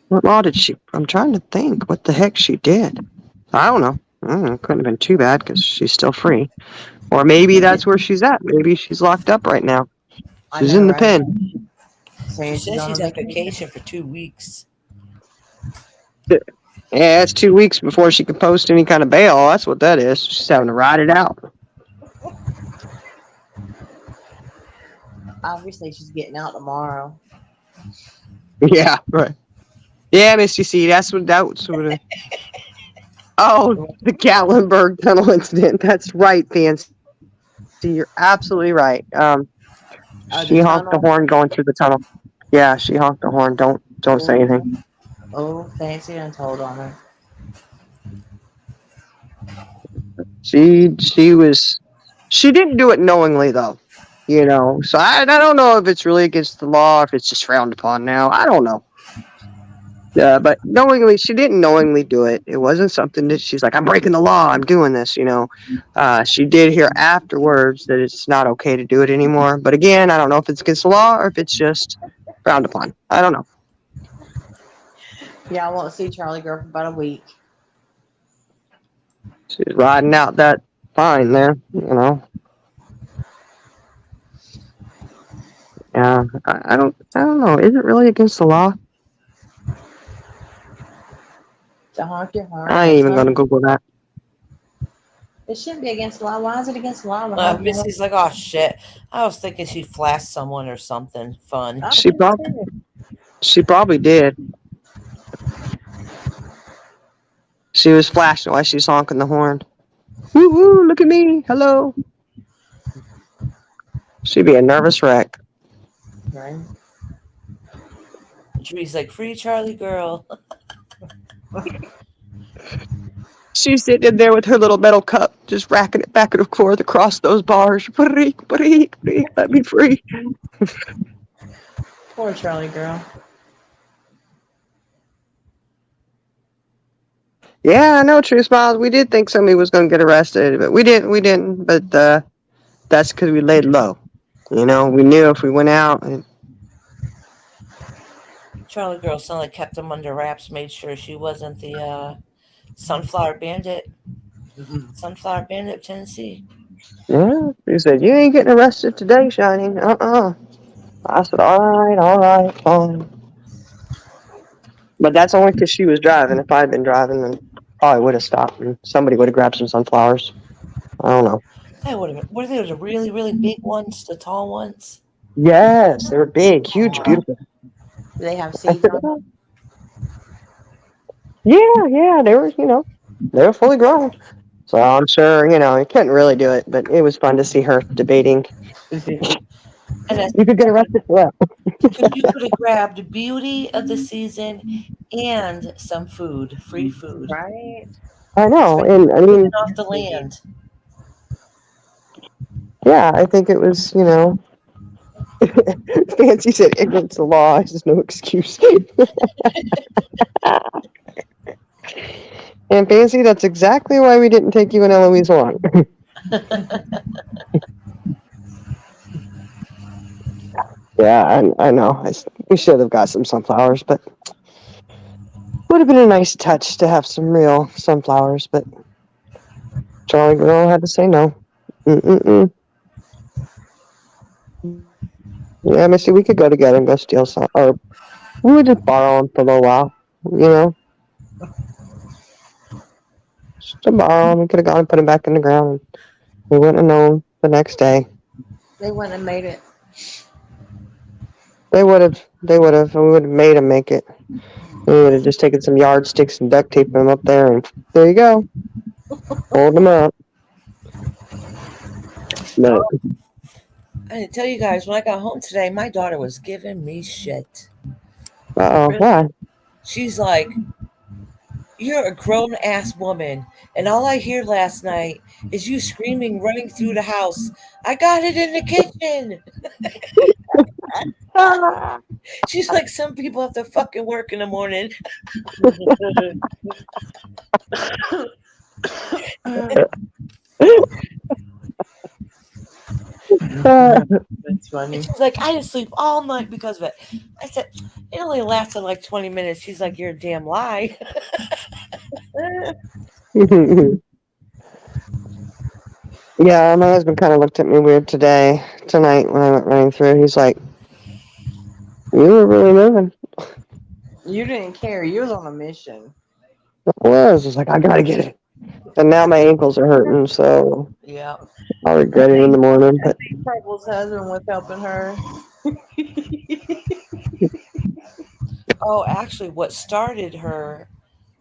Speaker 1: What law did she? I'm trying to think what the heck she did. I don't know. It couldn't have been too bad because she's still free. Or maybe that's where she's at. Maybe she's locked up right now.
Speaker 2: I
Speaker 1: She's
Speaker 2: know,
Speaker 1: in the
Speaker 2: right?
Speaker 1: pen.
Speaker 2: Saying
Speaker 4: She says
Speaker 2: on
Speaker 4: she's on vacation for 2 weeks.
Speaker 1: Yeah, it's 2 weeks before she can post any kind of bail. That's what that is. She's having to ride it out.
Speaker 2: Obviously, she's getting out tomorrow.
Speaker 1: Yeah, right. Yeah, Misty C, that's what that was. Oh, the Gatlinburg tunnel incident. That's right, Fancy. You're absolutely right.
Speaker 2: Oh,
Speaker 1: She
Speaker 2: the
Speaker 1: honked the
Speaker 2: tunnel.
Speaker 1: horn going through the tunnel. Yeah, she honked the horn. Don't say anything.
Speaker 2: Oh, Fancy done told on her.
Speaker 1: She didn't do it knowingly though. You know, so I don't know if it's really against the law, if it's just frowned upon now. I don't know. But knowingly, she didn't knowingly do it. It wasn't something that she's like, I'm breaking the law. I'm doing this. You know, she did hear afterwards that it's not okay to do it anymore. But again, I don't know if it's against the law or if it's just frowned upon. I don't know.
Speaker 2: Yeah, I won't see Charlie Girl for about a week.
Speaker 1: She's riding out that fine there. You know. Yeah, I don't know. Is it really against the law?
Speaker 2: To honk your horn.
Speaker 1: I ain't even gonna Google that.
Speaker 2: It shouldn't be against the law. Why is it against the law? to honk your horn?
Speaker 4: Missy's like, oh shit. I was thinking she flashed someone or something fun.
Speaker 2: I
Speaker 1: She
Speaker 2: think
Speaker 1: probably,
Speaker 2: so.
Speaker 1: she probably did. She was flashing while she's honking the horn. Woo woo! Look at me. Hello. She'd be a nervous wreck.
Speaker 2: Right?
Speaker 4: Dree's like, free Charlie Girl.
Speaker 1: She's sitting there with her little metal cup, just racking it back and forth across those bars. Break, break, break, let me free.
Speaker 2: Poor Charlie Girl.
Speaker 1: Yeah, I know, True Smiles. We did think somebody was going to get arrested, but we didn't. But that's because we laid low. You know, we knew if we went out.
Speaker 4: Charlie Girl sounded like kept them under wraps, made sure she wasn't the Sunflower Bandit. Sunflower Bandit of Tennessee.
Speaker 1: Yeah, he said, you ain't getting arrested today, Shiny. I said, all right, fine. But that's only because she was driving. If I had been driving, then probably would have stopped and somebody would have grabbed some sunflowers. I don't know.
Speaker 4: They would have. Were they the really, really big ones, the tall ones?
Speaker 1: Yes, they were big, huge, beautiful.
Speaker 2: Do they have
Speaker 1: I
Speaker 2: seeds
Speaker 1: said,
Speaker 2: on?
Speaker 1: yeah, they were fully grown. So I'm sure, you couldn't really do it, but it was fun to see her debating.
Speaker 4: And that's
Speaker 1: You could get arrested for that.
Speaker 4: because you could have grabbed beauty of the season and some food, free food,
Speaker 2: Right?
Speaker 1: I know, and I mean,
Speaker 4: living off the land.
Speaker 1: yeah, I think it was, Fancy said ignorance of law is no excuse. And Fancy, that's exactly why we didn't take you and Eloise along. Yeah, I know. We should have got some sunflowers, but would have been a nice touch to have some real sunflowers, but Charlie Girl had to say no. Mm-mm-mm. Yeah, Missy, we could go together and go steal some, or we would just borrow them for a little while, Just to borrow them. We could have gone and put them back in the ground, and we wouldn't have known the next day.
Speaker 2: They wouldn't have made it.
Speaker 1: They would have. We would have made them make it. We would have just taken some yardsticks and duct taped them up there, and there you go. Hold them up. No.
Speaker 4: I didn't tell you guys when I got home today, my daughter was giving me shit.
Speaker 1: Uh-oh. Why?
Speaker 4: She's like, you're a grown ass woman, and all I hear last night is you screaming, running through the house. I got it in the kitchen. She's like, some people have to fucking work in the morning.
Speaker 2: That's funny.
Speaker 4: And she's like, I didn't sleep all night because of it. I said, it only lasted like 20 minutes. She's like, you're a damn lie.
Speaker 1: Yeah, my husband kind of looked at me weird tonight when I went running through. He's like, "You were really moving."
Speaker 2: You didn't care. You was on a mission.
Speaker 1: I was like, "I gotta get it," and now my ankles are hurting, so
Speaker 4: Yeah.
Speaker 1: I'll regret it in the morning. But
Speaker 2: Purple's husband was helping her.
Speaker 4: Oh, actually, what started her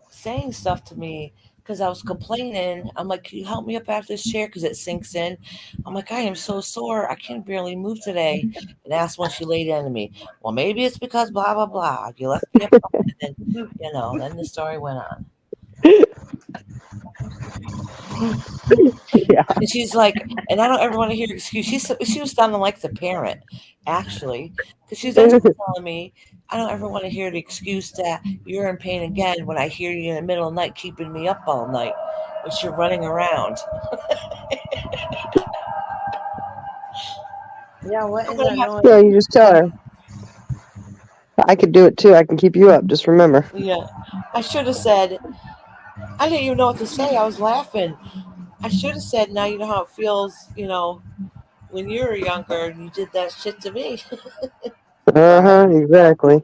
Speaker 4: saying stuff to me because I was complaining. I'm like, can you help me up out of this chair because it sinks in? I'm like, I am so sore. I can barely move today. And that's when she laid into me. Well, maybe it's because blah, blah, blah. You left me up. And then, then the story went on.
Speaker 1: yeah,
Speaker 4: And she's like, and I don't ever want to hear an excuse. She was sounding like the parent, actually, because she's also telling me, I don't ever want to hear the excuse that you're in pain again when I hear you in the middle of the night keeping me up all night, but you're running around.
Speaker 2: Yeah, what is that noise?
Speaker 1: yeah, you just tell her. I could do it too. I can keep you up. Just remember.
Speaker 4: Yeah, I should have said, I didn't even know what to say. I was laughing. I should have said, now you know how it feels, when you were younger and you did that shit to me.
Speaker 1: Exactly.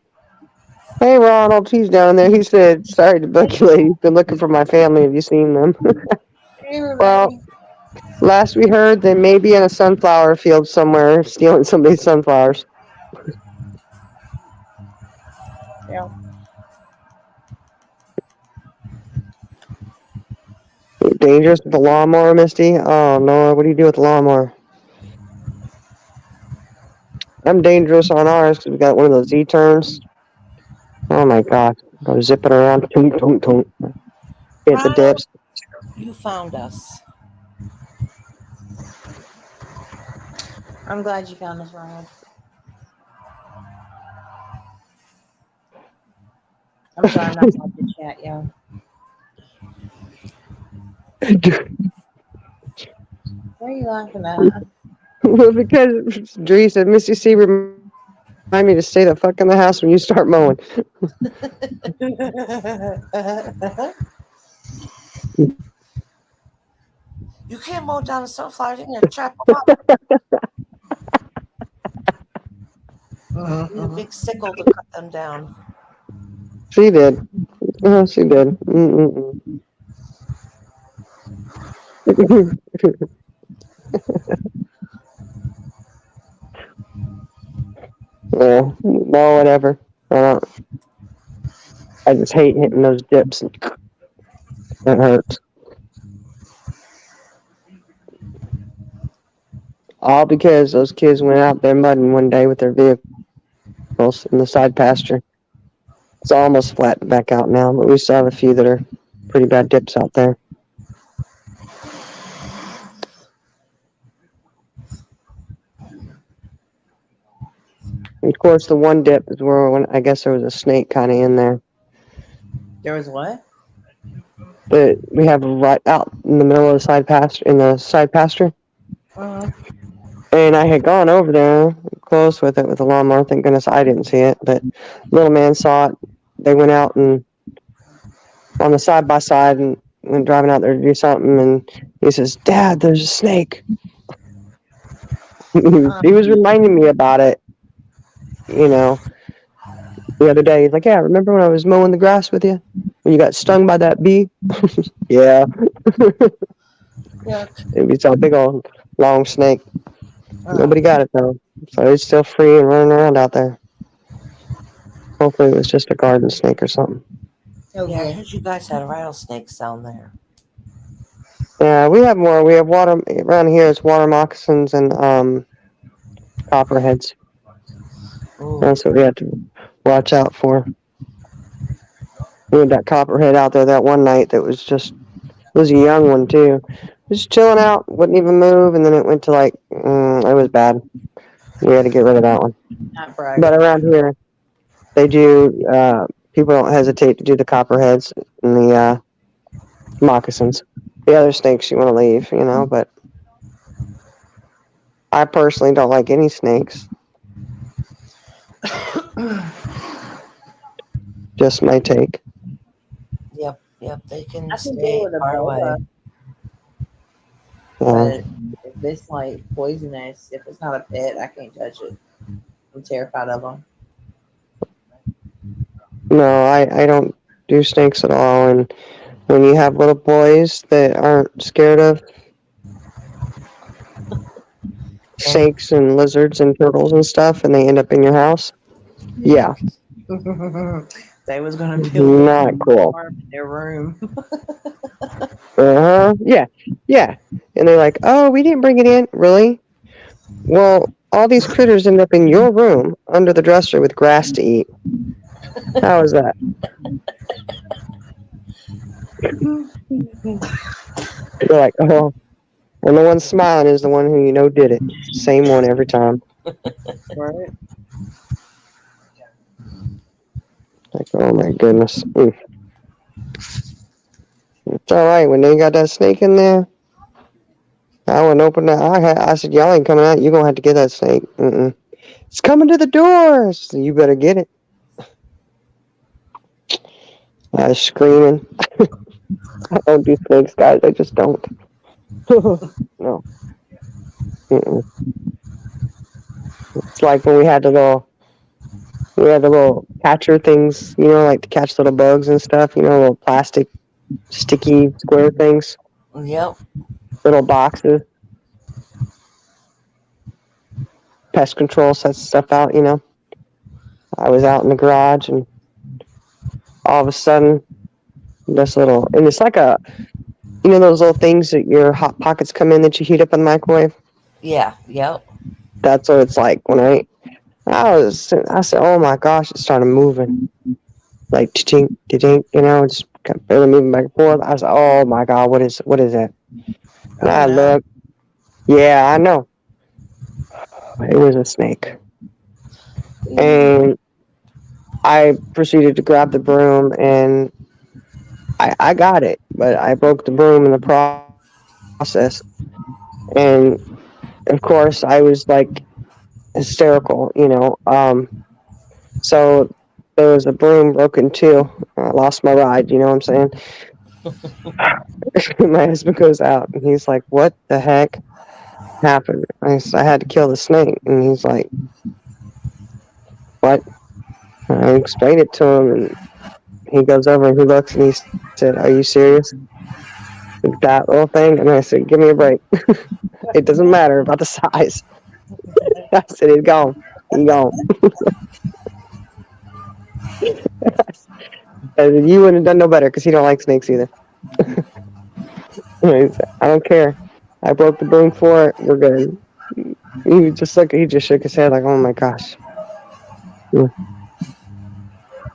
Speaker 1: Hey, Ronald, he's down there. He said, "Sorry to bug you, lady. He's been looking for my family. Have you seen them?"
Speaker 2: Hey,
Speaker 1: Well,
Speaker 2: everybody.
Speaker 1: last we heard, they may be in a sunflower field somewhere, stealing somebody's sunflowers.
Speaker 2: Yeah.
Speaker 1: Dangerous with the lawnmower, Misty? Oh, no. What do you do with the lawnmower? I'm dangerous on ours because we got one of those Z-turns. Oh, my God. Go zipping around. Tunk, tunk, tunk. Hit the dips.
Speaker 4: You found us.
Speaker 2: I'm glad you found us, Ronald. I'm sorry, I'm not allowed to chat, y'all. What are you laughing at?
Speaker 1: Well, because Dree said, "Missy C, remind me to stay the fuck in the house when you start mowing."
Speaker 4: You can't mow down the sunflowers. You're going to trap them up. You need a big sickle to cut them down.
Speaker 1: She did. She did. Mm-mm-mm. Yeah, no, whatever. I just hate hitting those dips. It hurts. All because those kids went out there mudding one day with their vehicles in the side pasture. It's almost flattened back out now, but we still have a few that are pretty bad dips out there. And of course, the one dip is where I guess there was a snake kind of in there.
Speaker 2: There was what?
Speaker 1: But we have right out in the middle of the side pasture, and I had gone over there close with it with the lawnmower. Thank goodness I didn't see it, but little man saw it. They went out and on the side by side and went driving out there to do something, and he says, "Dad, there's a snake." He was reminding me about it, the other day. He's like, "Yeah, remember when I was mowing the grass with you? When you got stung by that bee?" Yeah.
Speaker 4: Yeah.
Speaker 1: We saw a big old long snake. Nobody got it though. So it's still free and running around out there. Hopefully it was just a garden snake or something.
Speaker 4: Yeah, I heard you guys had rattlesnakes down there.
Speaker 1: Yeah, we have more. We have water around here. It's water moccasins and copperheads.
Speaker 4: Ooh.
Speaker 1: That's what we have to watch out for. We had that copperhead out there that one night that was a young one too. Just chilling out, wouldn't even move, and then it went to it was bad. We had to get rid of that one.
Speaker 2: Not bragging.
Speaker 1: But around here, they do, people don't hesitate to do the copperheads and the moccasins. The other snakes you want to leave, but I personally don't like any snakes. Just my take.
Speaker 4: Yep, they can
Speaker 2: I can
Speaker 4: stay
Speaker 2: deal with a
Speaker 4: far away.
Speaker 2: boa,
Speaker 1: Yeah.
Speaker 2: but if it's like poisonous, if it's not a pet, I can't touch it. I'm terrified of them.
Speaker 1: No, I don't do snakes at all. And when you have little boys that aren't scared of snakes and lizards and turtles and stuff, and they end up in your house, yeah,
Speaker 2: They was gonna build a
Speaker 1: not cool.
Speaker 2: farm in their room.
Speaker 1: Yeah. And they're like, oh, we didn't bring it in. Really? Well, all these critters end up in your room under the dresser with grass to eat. How is that? They're like, oh, and the one smiling is the one who you know did it. Same one every time.
Speaker 2: Right?
Speaker 1: Like, oh my goodness. It's all right. When they got that snake in there, I wouldn't open that. I said, y'all ain't coming out. You're going to have to get that snake. It's coming to the door. So you better get it. I was screaming. I don't do snakes, guys. I just don't. No. It's like when we had the little catcher things, like to catch little bugs and stuff, little plastic, sticky, square things,
Speaker 4: Yep.
Speaker 1: little boxes. Pest control sets stuff out, I was out in the garage and all of a sudden, and it's like those little things that your Hot Pockets come in that you heat up in the microwave?
Speaker 4: Yeah. Yep.
Speaker 1: That's what it's like when I said, oh my gosh, it started moving. Like, tink, just kind of barely moving back and forth. I was like, oh my God, what is that? And I looked. Yeah, I know. It was a snake. And I proceeded to grab the broom and I got it, but I broke the broom in the process. And of course, I was like hysterical, So there was a broom broken too. I lost my ride, you know what I'm saying? My husband goes out and he's like, what the heck happened? I had to kill the snake. And he's like, what? I explained it to him and he goes over and he looks and he said, are you serious? That little thing? And I said, give me a break. It doesn't matter about the size. I said, he's gone. He's gone. And you wouldn't have done no better because he don't like snakes either. I don't care. I broke the broom for it. We're good. He just shook his head like, oh my gosh. No,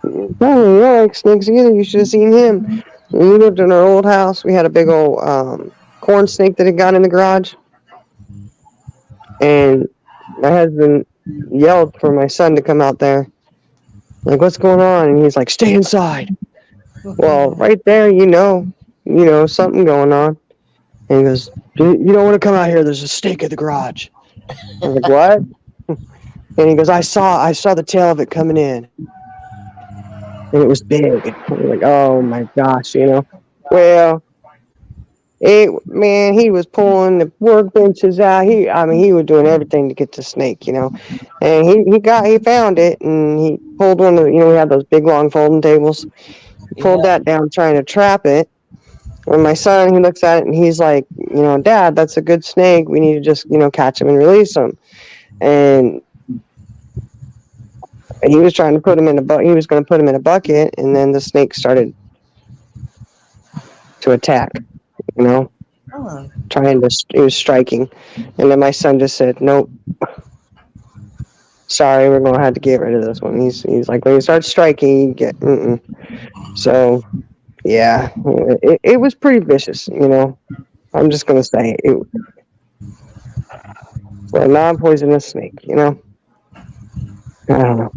Speaker 1: you don't like snakes either. You should have seen him. When we lived in our old house, we had a big old corn snake that had got in the garage. And my husband yelled for my son to come out there. Like, what's going on? And he's like, stay inside. Well, right there, something going on. And he goes, you don't want to come out here. There's a snake in the garage. I was like, what? And he goes, I saw the tail of it coming in. And it was big. And I was like, oh my gosh, Well, he was pulling the workbenches out. He was doing everything to get the snake, And he found it and he pulled one of the, we had those big long folding tables. He pulled that down trying to trap it. When my son, he looks at it and he's like, Dad, that's a good snake. We need to just, catch him and release him. And he was trying to put him in he was going to put him in a bucket, and then the snake started to attack, he was striking. And then my son just said, nope. Sorry, we're going to have to get rid of this one. He's like, when he starts striking, you get, So, yeah, it was pretty vicious, I'm just going to say it. Well, a non-poisonous snake, I don't know.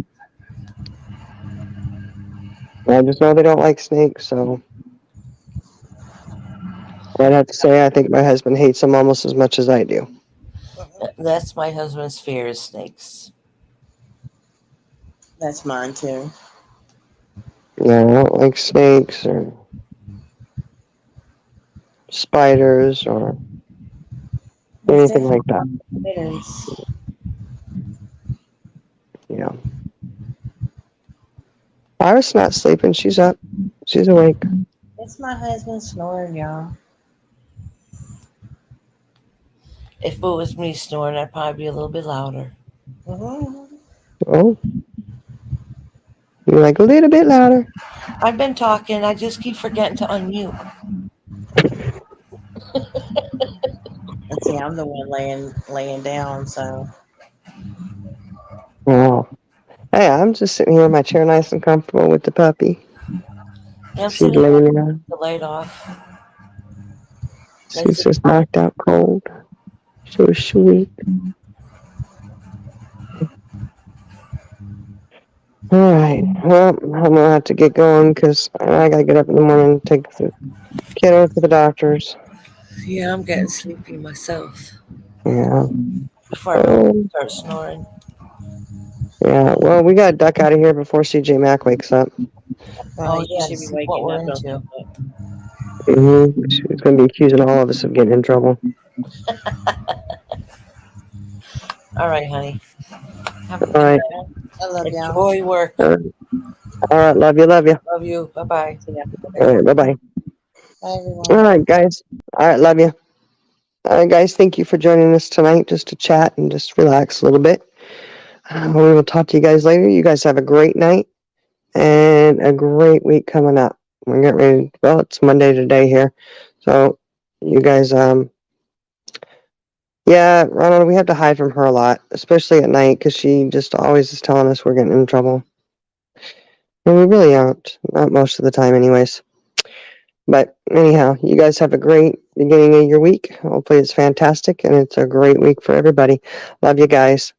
Speaker 1: I just know they don't like snakes, so I'd have to say I think my husband hates them almost as much as I do.
Speaker 4: That's my husband's fear is snakes.
Speaker 2: That's mine too.
Speaker 1: Yeah, I don't like snakes or spiders or anything like that.
Speaker 2: Critters.
Speaker 1: Yeah. Iris not sleeping. She's up. She's awake.
Speaker 2: It's my husband snoring, y'all.
Speaker 4: If it was me snoring, I'd probably be a little bit louder.
Speaker 2: Mm-hmm.
Speaker 1: Oh. You're like a little bit louder.
Speaker 4: I've been talking. I just keep forgetting to unmute.
Speaker 2: And see, I'm the one laying down, so
Speaker 1: Oh. Hey, I'm just sitting here in my chair nice and comfortable with the puppy.
Speaker 4: I'm
Speaker 1: She's
Speaker 4: sitting
Speaker 1: laying there.
Speaker 4: the light off.
Speaker 1: She's just knocked out cold. So sweet. All right. Well, I'm gonna have to get going because I gotta get up in the morning and take the kiddo to the doctors.
Speaker 4: Yeah, I'm getting sleepy myself.
Speaker 1: Yeah.
Speaker 4: Before I start snoring.
Speaker 1: Yeah. Well, we gotta duck out of here before CJ Mack wakes up.
Speaker 4: Oh,
Speaker 2: he
Speaker 4: yeah,
Speaker 2: should
Speaker 4: to
Speaker 2: be
Speaker 4: see what
Speaker 2: waking
Speaker 4: we're
Speaker 2: up.
Speaker 4: into.
Speaker 1: She's gonna be accusing all of us of getting in trouble.
Speaker 4: All right, honey. Have a
Speaker 1: All right.
Speaker 2: I love y'all.
Speaker 4: enjoy work.
Speaker 1: All right. Love you. Love you.
Speaker 4: Love you. Bye-bye.
Speaker 1: All right. Bye bye.
Speaker 2: Bye, everyone.
Speaker 1: All right, guys. All right. Love you. All right, guys. Thank you for joining us tonight just to chat and just relax a little bit. We will talk to you guys later. You guys have a great night and a great week coming up. We're getting ready. Well, it's Monday today here. So you guys, yeah, Ronald, we have to hide from her a lot, especially at night, because she just always is telling us we're getting in trouble. And we really aren't. Not most of the time, anyways. But anyhow, you guys have a great beginning of your week. Hopefully it's fantastic and it's a great week for everybody. Love you guys.